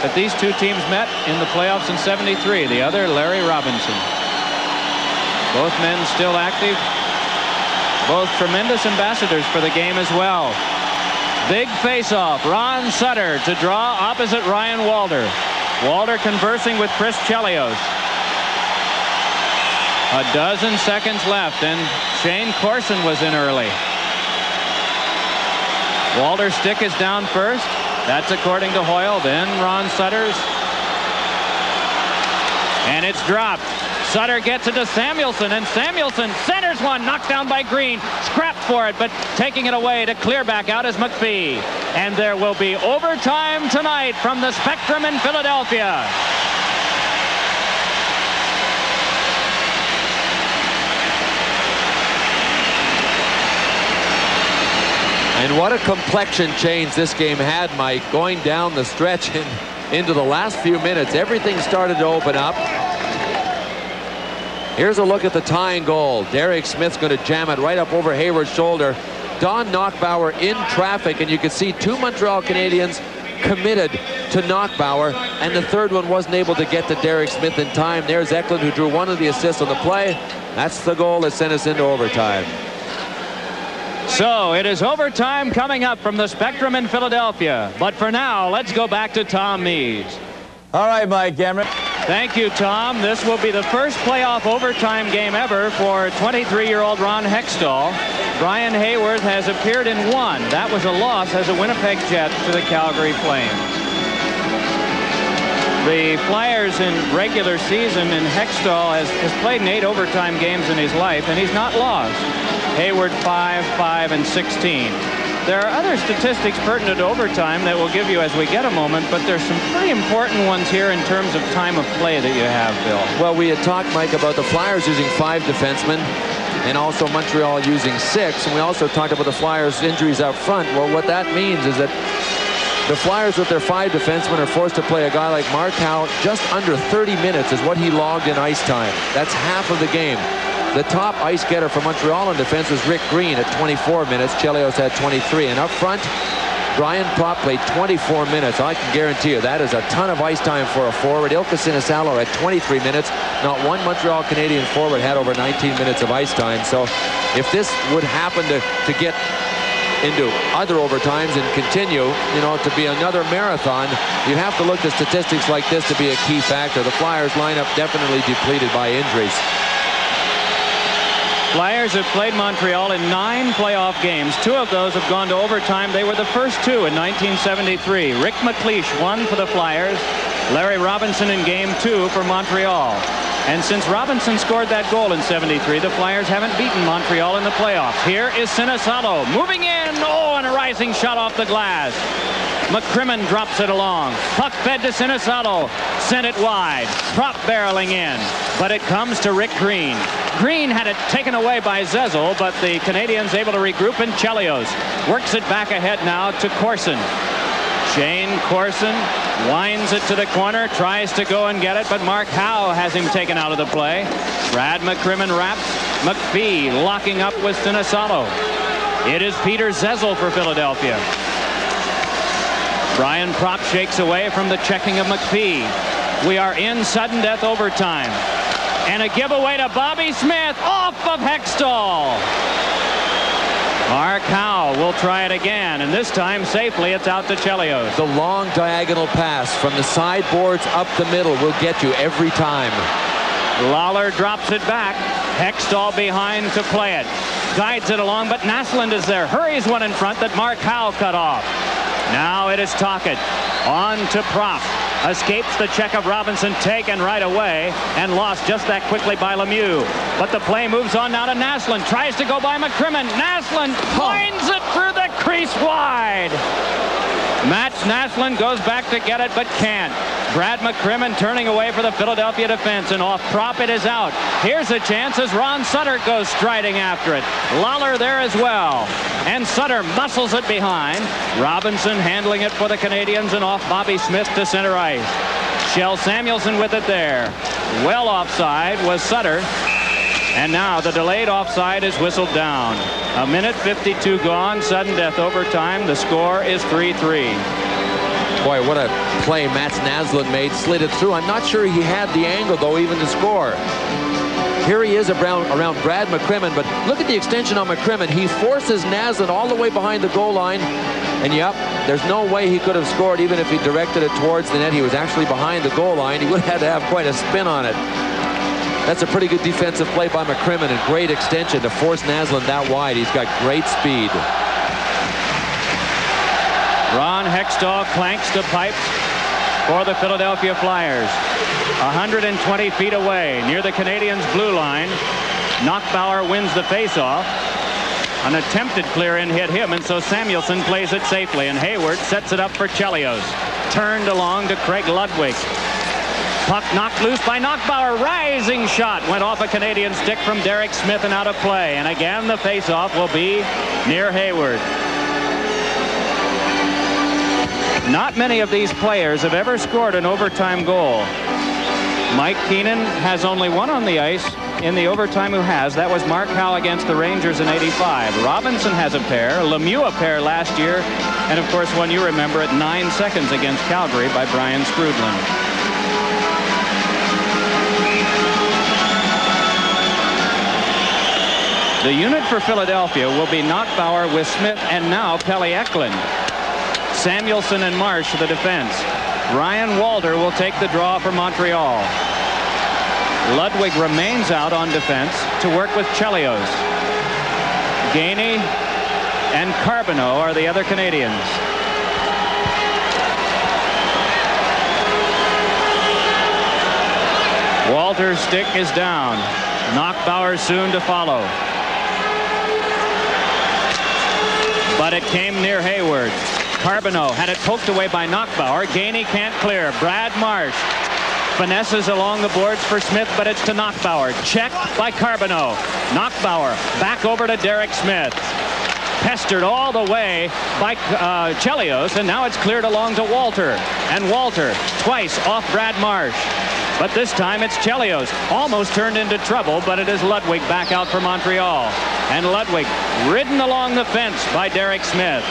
that these two teams met in the playoffs in '73. The other, Larry Robinson. Both men still active. Both tremendous ambassadors for the game as well. Big face-off. Ron Sutter to draw opposite Ryan Walder. Walder conversing with Chris Chelios. A dozen seconds left, and Shane Corson was in early. Walder's stick is down first. That's according to Hoyle. Then Ron Sutter's. And it's dropped. Sutter gets it to Samuelson, and Samuelson centers one, knocked down by Green. Scrapped for it, but taking it away to clear back out is McPhee. And there will be overtime tonight from the Spectrum in Philadelphia. And what a complexion change this game had, Mike, going down the stretch and into the last few minutes. Everything started to open up. Here's a look at the tying goal. Derek Smith's going to jam it right up over Hayward's shoulder. Don Knockbauer in traffic, and you can see two Montreal Canadiens committed to Knockbauer, and the third one wasn't able to get to Derek Smith in time. There's Eklund, who drew one of the assists on the play. That's the goal that sent us into overtime. So it is overtime coming up from the Spectrum in Philadelphia. But for now, let's go back to Tom Mees. All right, Mike Cameron. Thank you, Tom. This will be the first playoff overtime game ever for 23-year-old Ron Hextall. Brian Hayward has appeared in one. That was a loss as a Winnipeg Jet to the Calgary Flames. The Flyers in regular season, and Hextall has played in 8 overtime games in his life, and he's not lost. Hayward 5, 5, and 16. There are other statistics pertinent to overtime that we'll give you as we get a moment, but there's some pretty important ones here in terms of time of play that you have, Bill. Well, we had talked, Mike, about the Flyers using 5 defensemen and also Montreal using 6, and we also talked about the Flyers' injuries out front. Well, what that means is that the Flyers with their 5 defensemen are forced to play a guy like Mark Howe just under 30 minutes is what he logged in ice time. That's half of the game. The top ice getter for Montreal in defense was Rick Green at 24 minutes. Chelios had 23. And up front, Brian Propp played 24 minutes. I can guarantee you that is a ton of ice time for a forward. Ilka Sinisalo had 23 minutes. Not one Montreal Canadian forward had over 19 minutes of ice time. So if this would happen to get into other overtimes and continue, you know, to be another marathon, you have to look at statistics like this to be a key factor. The Flyers lineup definitely depleted by injuries. Flyers have played Montreal in 9 playoff games. 2 of those have gone to overtime. They were the first 2 in 1973. Rick McLeish won for the Flyers. Larry Robinson in Game 2 for Montreal. And since Robinson scored that goal in 73, the Flyers haven't beaten Montreal in the playoffs. Here is Sinisalo moving in. Oh, and a rising shot off the glass. McCrimmon drops it along. Puck fed to Sinisalo. Sent it wide. Propp barreling in. But it comes to Rick Green. Green had it taken away by Zezel, but the Canadians able to regroup, and Chelios works it back ahead now to Corson. Shane Corson winds it to the corner, tries to go and get it, but Mark Howe has him taken out of the play. Brad McCrimmon wraps. McPhee locking up with Sinisalo. It is Peter Zezel for Philadelphia. Brian Propp shakes away from the checking of McPhee. We are in sudden death overtime. And a giveaway to Bobby Smith off of Hextall. Mark Howe will try it again, and this time safely it's out to Chelios. The long diagonal pass from the sideboards up the middle will get you every time. Lawler drops it back. Hextall behind to play it. Guides it along, but Naslund is there. Hurries one in front that Mark Howe cut off. Now it is Tocchet. On to Propp. Escapes the check of Robinson, taken right away, and lost just that quickly by Lemieux. But the play moves on now to Naslund. Tries to go by McCrimmon. Naslund winds it through the crease wide. Matt Naslund goes back to get it, but can't. Brad McCrimmon turning away for the Philadelphia defense, and off Propp it is out. Here's a chance as Ron Sutter goes striding after it. Lawler there as well. And Sutter muscles it behind. Robinson handling it for the Canadians, and off Bobby Smith to center ice. Shell Samuelson with it there. Well offside was Sutter. And now the delayed offside is whistled down. 1:52 gone, sudden death overtime. The score is 3-3. Boy, what a play Mats Naslund made. Slid it through. I'm not sure he had the angle, though, even to score. Here he is around Brad McCrimmon, but look at the extension on McCrimmon. He forces Naslund all the way behind the goal line. And yep, there's no way he could have scored even if he directed it towards the net. He was actually behind the goal line. He would have had to have quite a spin on it. That's a pretty good defensive play by McCrimmon, and great extension to force Naslund that wide. He's got great speed. Ron Hextall clanks the pipes for the Philadelphia Flyers. 120 feet away near the Canadiens' blue line. Knockbauer wins the faceoff. An attempted clear-in hit him, and so Samuelson plays it safely, and Hayward sets it up for Chelios. Turned along to Craig Ludwig. Puck knocked loose by Knockbauer. Rising shot went off a Canadian stick from Derek Smith and out of play. And again, the faceoff will be near Hayward. Not many of these players have ever scored an overtime goal. Mike Keenan has only one on the ice in the overtime who has. That was Mark Howe against the Rangers in '85. Robinson has a pair. Lemieux a pair last year. And, of course, one you remember at 9 seconds against Calgary by Brian Sprudlin. The unit for Philadelphia will be Knockbauer with Smith and now Pelle Eklund. Samuelson and Marsh the defense. Ryan Walter will take the draw for Montreal. Ludwig remains out on defense to work with Chelios. Gainey and Carbonneau are the other Canadians. Walter's stick is down. Knockbauer soon to follow. But it came near Hayward. Carbonneau had it poked away by Knockbauer. Gainey can't clear. Brad Marsh finesses along the boards for Smith, but it's to Knockbauer. Checked by Carbonneau. Knockbauer back over to Derek Smith. Pestered all the way by Chelios, and now it's cleared along to Walter. And Walter twice off Brad Marsh. But this time it's Chelios. Almost turned into trouble, but it is Ludwig back out for Montreal. And Ludwig ridden along the fence by Derek Smith.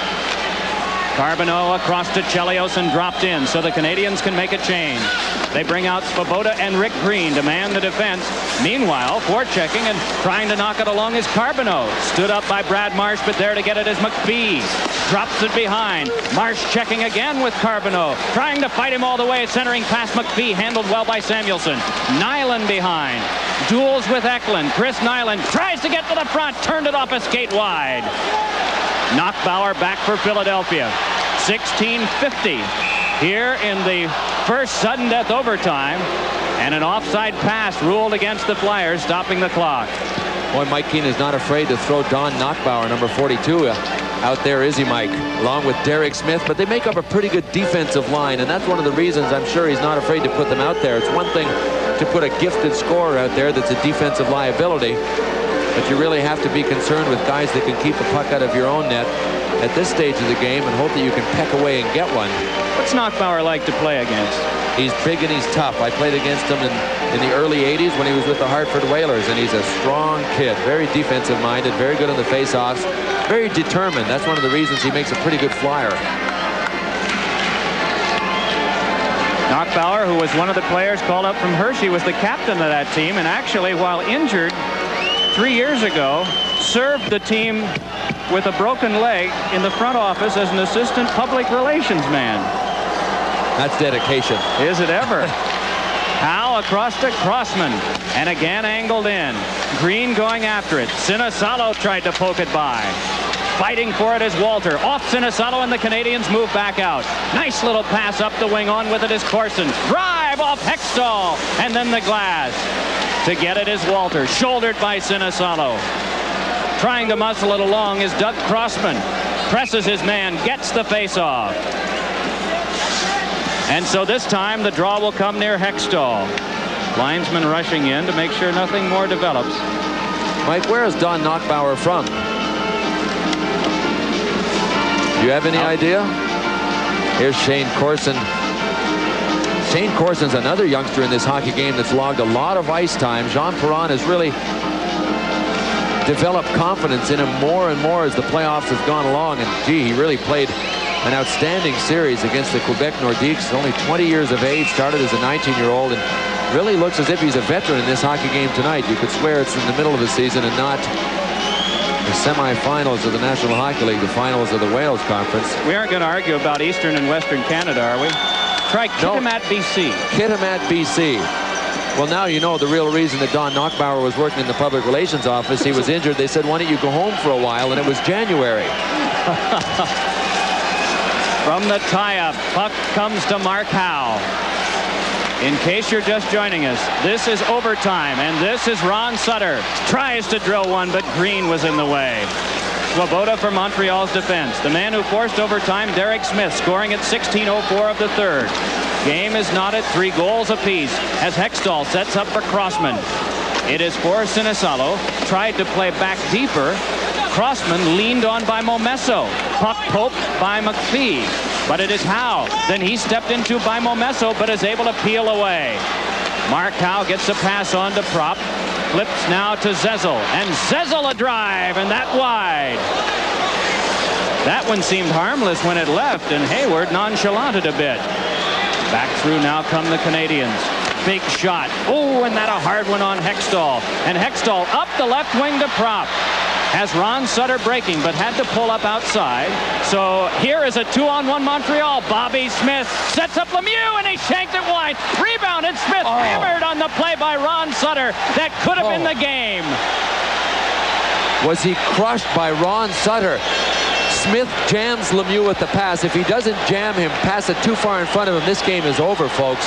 Carbonneau across to Chelios and dropped in, so the Canadians can make a change. They bring out Svoboda and Rick Green to man the defense. Meanwhile, forechecking and trying to knock it along is Carbonneau. Stood up by Brad Marsh, but there to get it is McPhee. Drops it behind. Marsh checking again with Carbonneau. Trying to fight him all the way, centering past McPhee. Handled well by Samuelson. Nyland behind. Duels with Eklund. Chris Nyland tries to get to the front. Turned it off a skate wide. Knockbauer back for Philadelphia. 16:50 here in the first sudden death overtime, and an offside pass ruled against the Flyers, stopping the clock. Boy, Mike Keane is not afraid to throw Don Knockbauer, number 42, out there, is he, Mike? Along with Derek Smith, but they make up a pretty good defensive line, and that's one of the reasons I'm sure he's not afraid to put them out there. It's one thing to put a gifted scorer out there that's a defensive liability, but you really have to be concerned with guys that can keep the puck out of your own net at this stage of the game and hope that you can peck away and get one. What's Knockbauer like to play against? He's big and he's tough. I played against him in the early 80s when he was with the Hartford Whalers, and he's a strong kid, very defensive-minded, very good on the face-offs, very determined. That's one of the reasons he makes a pretty good flyer. Knockbauer, who was one of the players called up from Hershey, was the captain of that team, and actually, while injured 3 years ago, served the team with a broken leg in the front office as an assistant public relations man. That's dedication. Is it ever? Howe across to Crossman, and again angled in. Green going after it. Sinisalo tried to poke it by. Fighting for it is Walter. Off Sinisalo, and the Canadians move back out. Nice little pass up the wing. On with it is Corson. Drive off Hextall, and then the glass. To get it is Walter, shouldered by Sinisalo. Trying to muscle it along is Doug Crossman. Presses his man, gets the face-off. And so this time the draw will come near Hextall. Linesman rushing in to make sure nothing more develops. Mike, where is Don Knockbauer from? Do you have any idea? Here's Shane Corson. Shane Corson's another youngster in this hockey game that's logged a lot of ice time. Jean Perron has really developed confidence in him more and more as the playoffs have gone along. And gee, he really played an outstanding series against the Quebec Nordiques. Only 20 years of age, started as a 19-year-old, and really looks as if he's a veteran in this hockey game tonight. You could swear it's in the middle of the season and not the semifinals of the National Hockey League, the finals of the Wales Conference. We aren't going to argue about Eastern and Western Canada, are we? Try Kitimat, BC. Kitimat, BC. Well, now you know the real reason that Don Knockbauer was working in the public relations office. He was injured. They said, why don't you go home for a while? And it was January. From the tie-up, puck comes to Mark Howe. In case you're just joining us, this is overtime, and this is Ron Sutter. Tries to drill one, but Green was in the way. Swoboda for Montreal's defense. The man who forced overtime, Derek Smith, scoring at 16:04 of the third. Game is knotted 3 goals apiece as Hextall sets up for Crossman. It is for Sinisalo. Tried to play back deeper. Crossman leaned on by Momesso. Puck poked by McPhee. But it is Howe. Then he stepped into by Momesso, but is able to peel away. Mark Howe gets a pass on to Prop. Flips now to Zezel. And Zezel a drive, and that wide. That one seemed harmless when it left, and Hayward nonchalanted a bit. Back through now come the Canadians. Big shot. Oh, and that a hard one on Hextall. And Hextall up the left wing to Prop. Has Ron Sutter breaking, but had to pull up outside. So here is a 2-on-1 Montreal. Bobby Smith sets up Lemieux, and he shanked it wide. Rebounded. Smith hammered on the play by Ron Sutter. That could have been the game. Was he crushed by Ron Sutter? Smith jams Lemieux with the pass. If he doesn't jam him, pass it too far in front of him, this game is over, folks.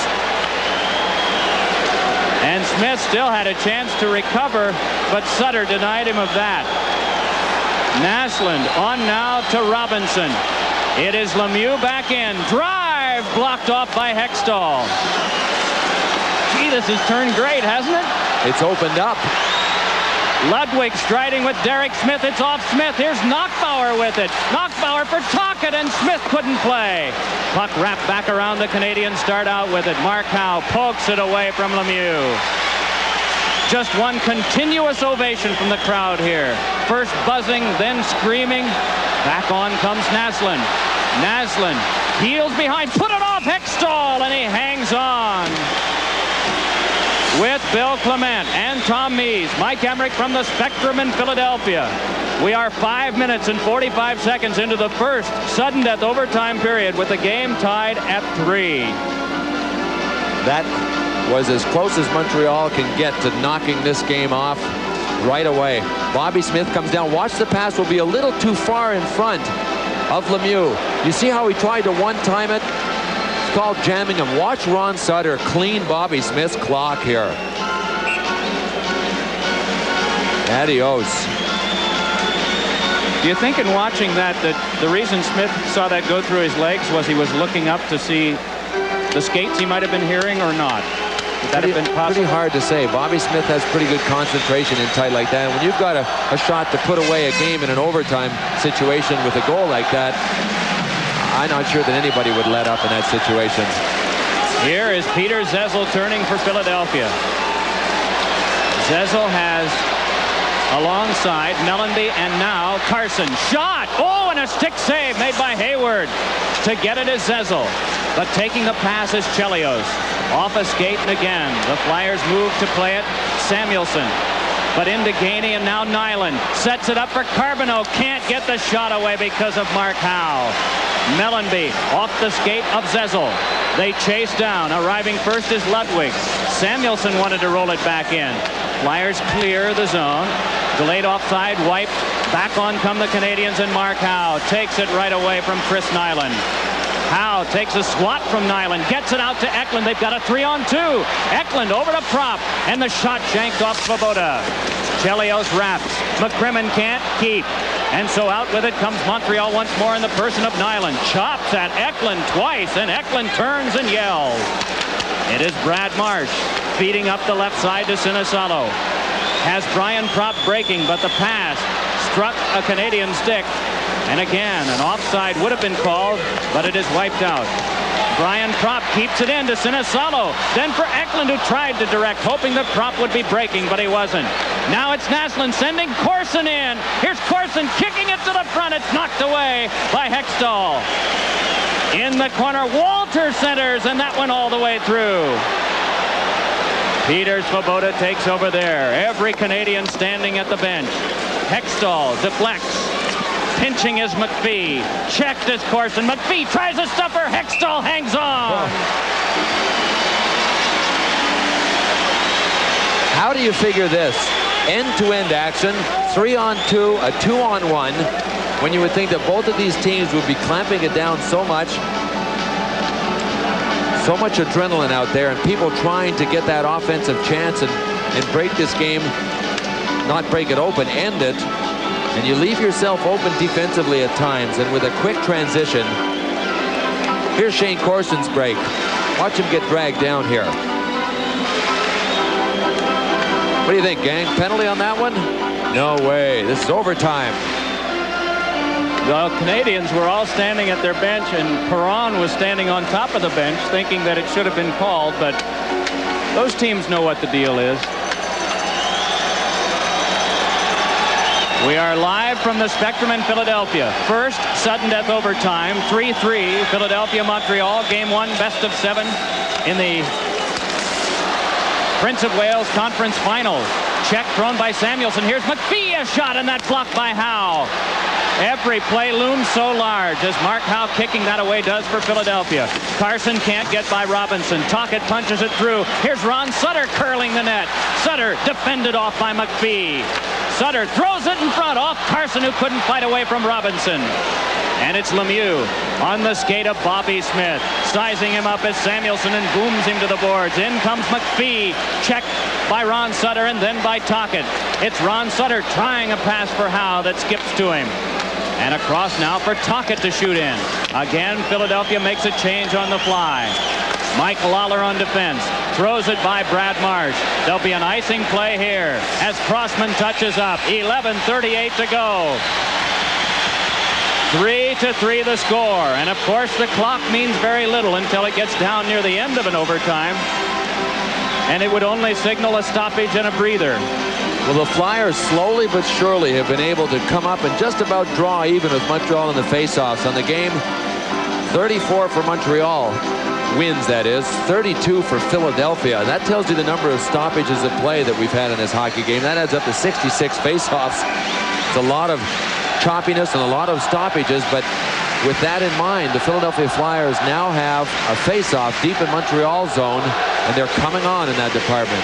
And Smith still had a chance to recover, but Sutter denied him of that. Naslund on now to Robinson. It is Lemieux back in. Drive blocked off by Hextall. Gee, this has turned great, hasn't it? It's opened up. Ludwig striding with Derek Smith. It's off Smith. Here's Knockbauer with it. Knockbauer for Tocchet, and Smith couldn't play. Puck wrapped back around the Canadians. Start out with it. Mark Howe pokes it away from Lemieux. Just one continuous ovation from the crowd here. First buzzing, then screaming. Back on comes Naslund. Naslund heels behind, put it off Hextall, and he hangs on. With Bill Clement and Tom Mees, Mike Emmerich from the Spectrum in Philadelphia. We are 5 minutes and 45 seconds into the first sudden death overtime period with the game tied at 3. That was as close as Montreal can get to knocking this game off right away. Bobby Smith comes down. Watch, the pass will be a little too far in front of Lemieux. You see how he tried to one-time it? It's called jamming him. Watch Ron Sutter clean Bobby Smith's clock here. Adios. Do you think in watching that the reason Smith saw that go through his legs was he was looking up to see the skates he might have been hearing or not? Would that have been possible? Pretty hard to say. Bobby Smith has pretty good concentration in tight like that. And when you've got a shot to put away a game in an overtime situation with a goal like that, I'm not sure that anybody would let up in that situation. Here is Peter Zezel turning for Philadelphia. Zezel has alongside Mellanby and now Carson. Shot! Oh, and a stick save made by Hayward. To get it is Zezel. But taking the pass is Chelios. Off a skate and again. The Flyers move to play it. Samuelson. But into Gainey and now Nyland. Sets it up for Carbonneau. Can't get the shot away because of Mark Howe. Mellanby off the skate of Zezel. They chase down. Arriving first is Ludwig. Samuelson wanted to roll it back in. Flyers clear the zone. Delayed offside, wiped. Back on come the Canadians, and Mark Howe takes it right away from Chris Nyland. Howe takes a swat from Nyland, gets it out to Eklund. They've got a 3-on-2. Eklund over to Prop, and the shot shanked off Svoboda. Chelios wraps. McCrimmon can't keep. And so out with it comes Montreal once more in the person of Nyland. Chops at Eklund twice, and Eklund turns and yells. It is Brad Marsh feeding up the left side to Sinisalo. Has Brian Prop breaking, but the pass struck a Canadian stick. And again, an offside would have been called, but it is wiped out. Brian Prop keeps it in to Sinisalo. Then for Eklund, who tried to direct, hoping that Prop would be breaking, but he wasn't. Now it's Naslund sending Corson in. Here's Corson kicking it to the front. It's knocked away by Hextall. In the corner, Walter centers, and that went all the way through. Peter Svoboda takes over there. Every Canadian standing at the bench. Hextall deflects. Pinching is McPhee. Checked is Corson. McPhee tries a stuffer. Hextall hangs on. How do you figure this? End-to-end action, 3-on-2, a 2-on-1, when you would think that both of these teams would be clamping it down so much. So much adrenaline out there, and people trying to get that offensive chance and break this game, not break it open, end it. And you leave yourself open defensively at times, and with a quick transition. Here's Shane Corson's break. Watch him get dragged down here. What do you think, gang? Penalty on that one? No way. This is overtime. The Canadians were all standing at their bench, and Perron was standing on top of the bench thinking that it should have been called, but those teams know what the deal is. We are live from the Spectrum in Philadelphia. First sudden death overtime, 3-3, Philadelphia, Montreal, game 1, best of 7 in the Prince of Wales Conference Finals. Check thrown by Samuelson. Here's McPhee, a shot, and that's blocked by Howe. Every play looms so large as Mark Howe kicking that away does for Philadelphia. Carson can't get by Robinson. Tocchet punches it through. Here's Ron Sutter curling the net. Sutter defended off by McPhee. Sutter throws it in front off Carson, who couldn't fight away from Robinson. And it's Lemieux on the skate of Bobby Smith. Sizing him up as Samuelson and booms him to the boards. In comes McPhee. Checked by Ron Sutter and then by Tocchet. It's Ron Sutter trying a pass for Howe that skips to him. And across now for Tocchet to shoot in. Again, Philadelphia makes a change on the fly. Mike Lawler on defense. Throws it by Brad Marsh. There'll be an icing play here as Crossman touches up. 11:38 to go. 3-3 the score. And of course the clock means very little until it gets down near the end of an overtime. and it would only signal a stoppage and a breather. Well, the Flyers slowly but surely have been able to come up and just about draw even with Montreal in the faceoffs. On the game, 34 for Montreal, wins that is, 32 for Philadelphia. That tells you the number of stoppages of play that we've had in this hockey game. That adds up to 66 faceoffs. It's a lot of choppiness and a lot of stoppages, but with that in mind, the Philadelphia Flyers now have a faceoff deep in Montreal zone, and they're coming on in that department.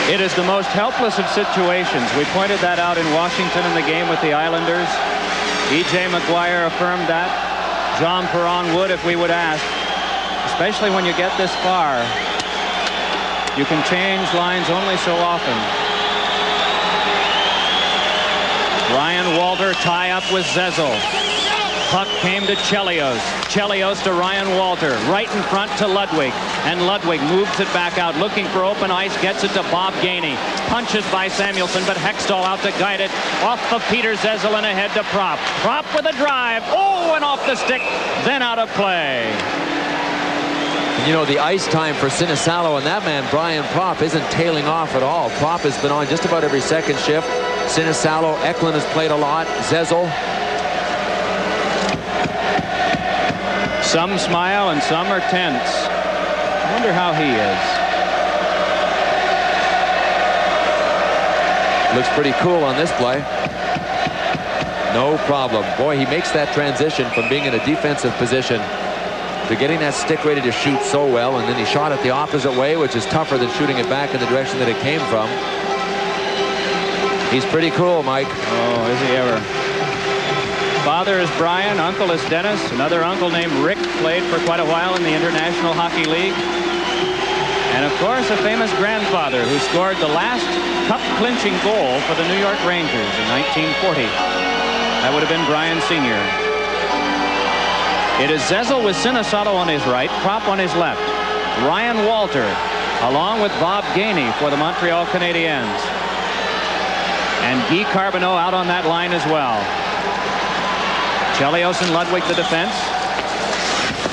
It is the most helpless of situations. We pointed that out in Washington in the game with the Islanders. E.J. McGuire affirmed that. John Perron would if we would ask. Especially when you get this far. You can change lines only so often. Ryan Walter tie up with Zezel. Puck came to Chelios. Chelios to Ryan Walter. Right in front to Ludwig. And Ludwig moves it back out, looking for open ice, gets it to Bob Gainey. Punches by Samuelson, but Hextall out to guide it. Off of Peter Zezel and ahead to Prop. Prop with a drive. Oh, and off the stick, then out of play. You know, the ice time for Sinisalo and that man, Brian Prop, isn't tailing off at all. Prop has been on just about every second shift. Sinisalo, Eklund has played a lot. Zezel. Some smile and some are tense. I wonder how he is. Looks pretty cool on this play. No problem. Boy, he makes that transition from being in a defensive position to getting that stick ready to shoot so well, and then he shot it the opposite way, which is tougher than shooting it back in the direction that it came from. He's pretty cool, Mike. Oh, is he ever. Father is Brian, uncle is Dennis. Another uncle named Rick played for quite a while in the International Hockey League. And of course, a famous grandfather who scored the last cup-clinching goal for the New York Rangers in 1940. That would have been Brian Sr. It is Zezel with Sinisalo on his right, Prop on his left. Ryan Walter, along with Bob Gainey for the Montreal Canadiens. And Guy Carbonneau out on that line as well. Chelios and Ludwig the defense.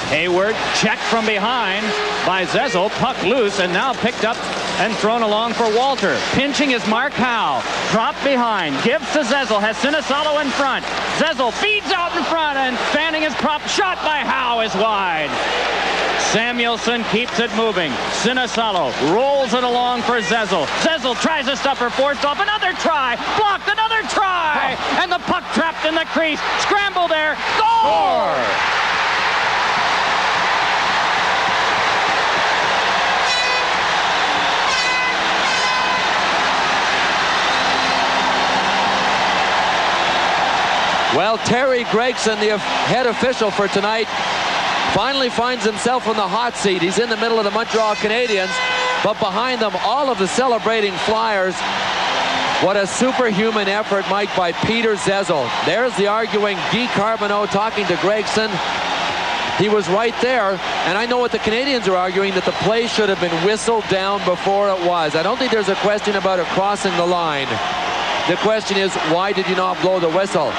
Hayward checked from behind by Zezel. Puck loose and now picked up and thrown along for Walter. Pinching is Mark Howe. Drop behind. Gives to Zezel. Has Sinisalo in front. Zezel feeds out in front and standing his Prop. Shot by Howe is wide. Samuelson keeps it moving. Sinisalo rolls it along for Zezel. Zezel tries a stopper, forced off. Another try. Blocked. Another try. Oh. And the puck trapped in the crease. Scramble there. Goal! Well, Terry Gregson, the head official for tonight, finally finds himself on the hot seat. He's in the middle of the Montreal Canadiens, but behind them, all of the celebrating Flyers. What a superhuman effort, Mike, by Peter Zezel. There's the arguing Guy Carbonneau talking to Gregson. He was right there, and I know what the Canadians are arguing, that the play should have been whistled down before it was. I don't think there's a question about it crossing the line. The question is, why did you not blow the whistle?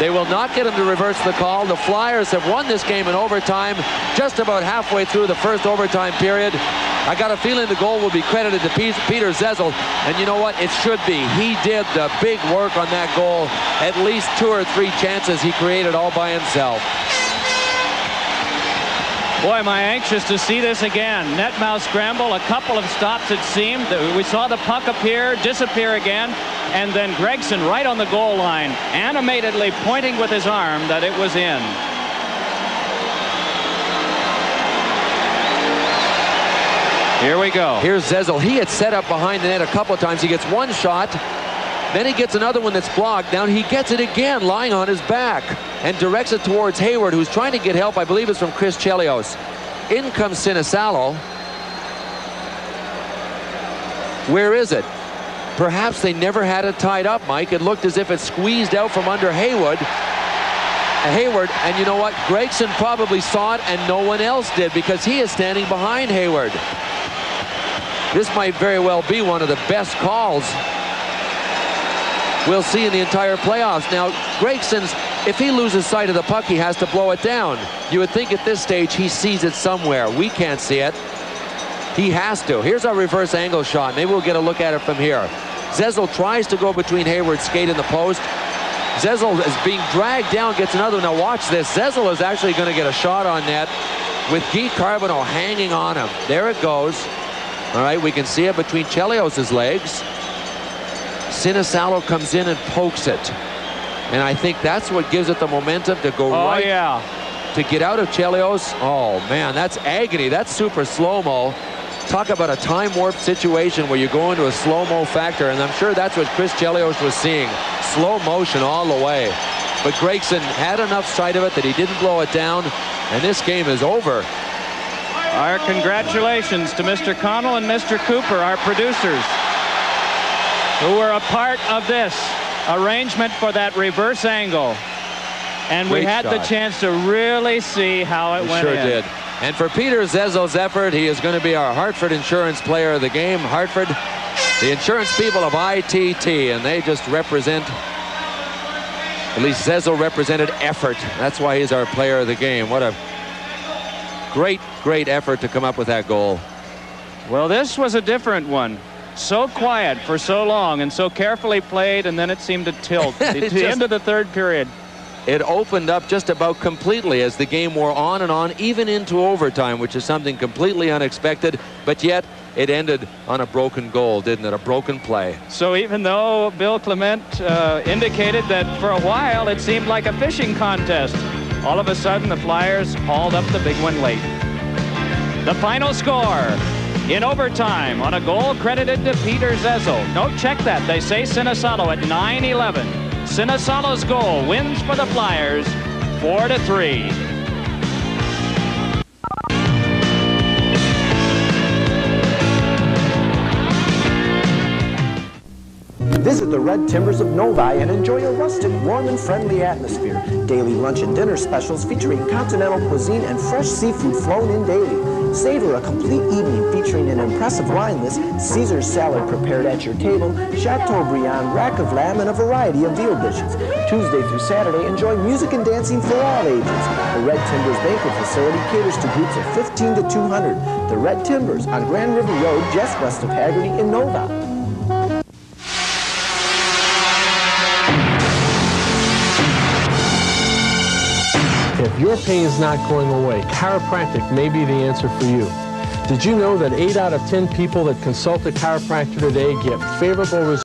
They will not get him to reverse the call. The Flyers have won this game in overtime, just about halfway through the first overtime period. I got a feeling the goal will be credited to Peter Zezel, and you know what? It should be. He did the big work on that goal. At least 2 or 3 chances he created all by himself. Boy, am I anxious to see this again. Net mouth scramble, a couple of stops it seemed. We saw the puck appear, disappear again, and then Gregson right on the goal line, animatedly pointing with his arm that it was in. Here we go. Here's Zezel. He had set up behind the net a couple of times. He gets one shot, then he gets another one that's blocked. Now he gets it again, lying on his back, and directs it towards Hayward, who's trying to get help. I believe it's from Chris Chelios. In comes Sinisalo. Where is it? Perhaps they never had it tied up, Mike. It looked as if it squeezed out from under Hayward. And you know what? Gregson probably saw it and no one else did, because he is standing behind Hayward. This might very well be one of the best calls we'll see in the entire playoffs. Now, Gregson's, if he loses sight of the puck, he has to blow it down. You would think at this stage he sees it somewhere. We can't see it. He has to. Here's our reverse angle shot. Maybe we'll get a look at it from here. Zezel tries to go between Hayward's skate and the post. Zezel is being dragged down, gets another one. Now watch this. Zezel is actually going to get a shot on net with Guy Carbonneau hanging on him. There it goes. All right, we can see it between Chelios' legs. Sinisalo comes in and pokes it. And I think that's what gives it the momentum to go right. Oh, yeah. To get out of Chelios. Oh, man, that's agony. That's super slow-mo. Talk about a time warp situation where you go into a slow-mo factor, and I'm sure that's what Chris Chelios was seeing. Slow motion all the way. But Gregson had enough sight of it that he didn't blow it down, and this game is over. Our congratulations to Mr. Connell and Mr. Cooper, our producers, who were a part of this arrangement for that reverse angle. And we had the chance to really see how it went in. Sure did. And for Peter Zezel's effort, he is going to be our Hartford Insurance Player of the Game. Hartford, the insurance people of ITT, and they just represent, at least Zezel represented effort. That's why he's our Player of the Game. What a great, great effort to come up with that goal. Well, this was a different one. So quiet for so long and so carefully played, and then it seemed to tilt at the end of the third period. It opened up just about completely as the game wore on and on, even into overtime, which is something completely unexpected, but yet it ended on a broken goal, didn't it? A broken play. So even though Bill Clement indicated that for a while it seemed like a fishing contest, all of a sudden the Flyers hauled up the big one late. The final score in overtime on a goal credited to Peter Zezel. No, check that. They say Sinisalo at 9-11. Sinisalo's goal wins for the Flyers 4-3. Visit the Red Timbers of Novi and enjoy a rustic, warm and friendly atmosphere. Daily lunch and dinner specials featuring continental cuisine and fresh seafood flown in daily. Savor a complete evening featuring an impressive wine list, Caesar salad prepared at your table, Chateaubriand, rack of lamb, and a variety of veal dishes. Tuesday through Saturday, enjoy music and dancing for all ages. The Red Timbers Banquet Facility caters to groups of 15 to 200. The Red Timbers on Grand River Road, just west of Haggerty in Nova. If your pain is not going away, chiropractic may be the answer for you. Did you know that 8 out of 10 people that consult a chiropractor today get favorable results?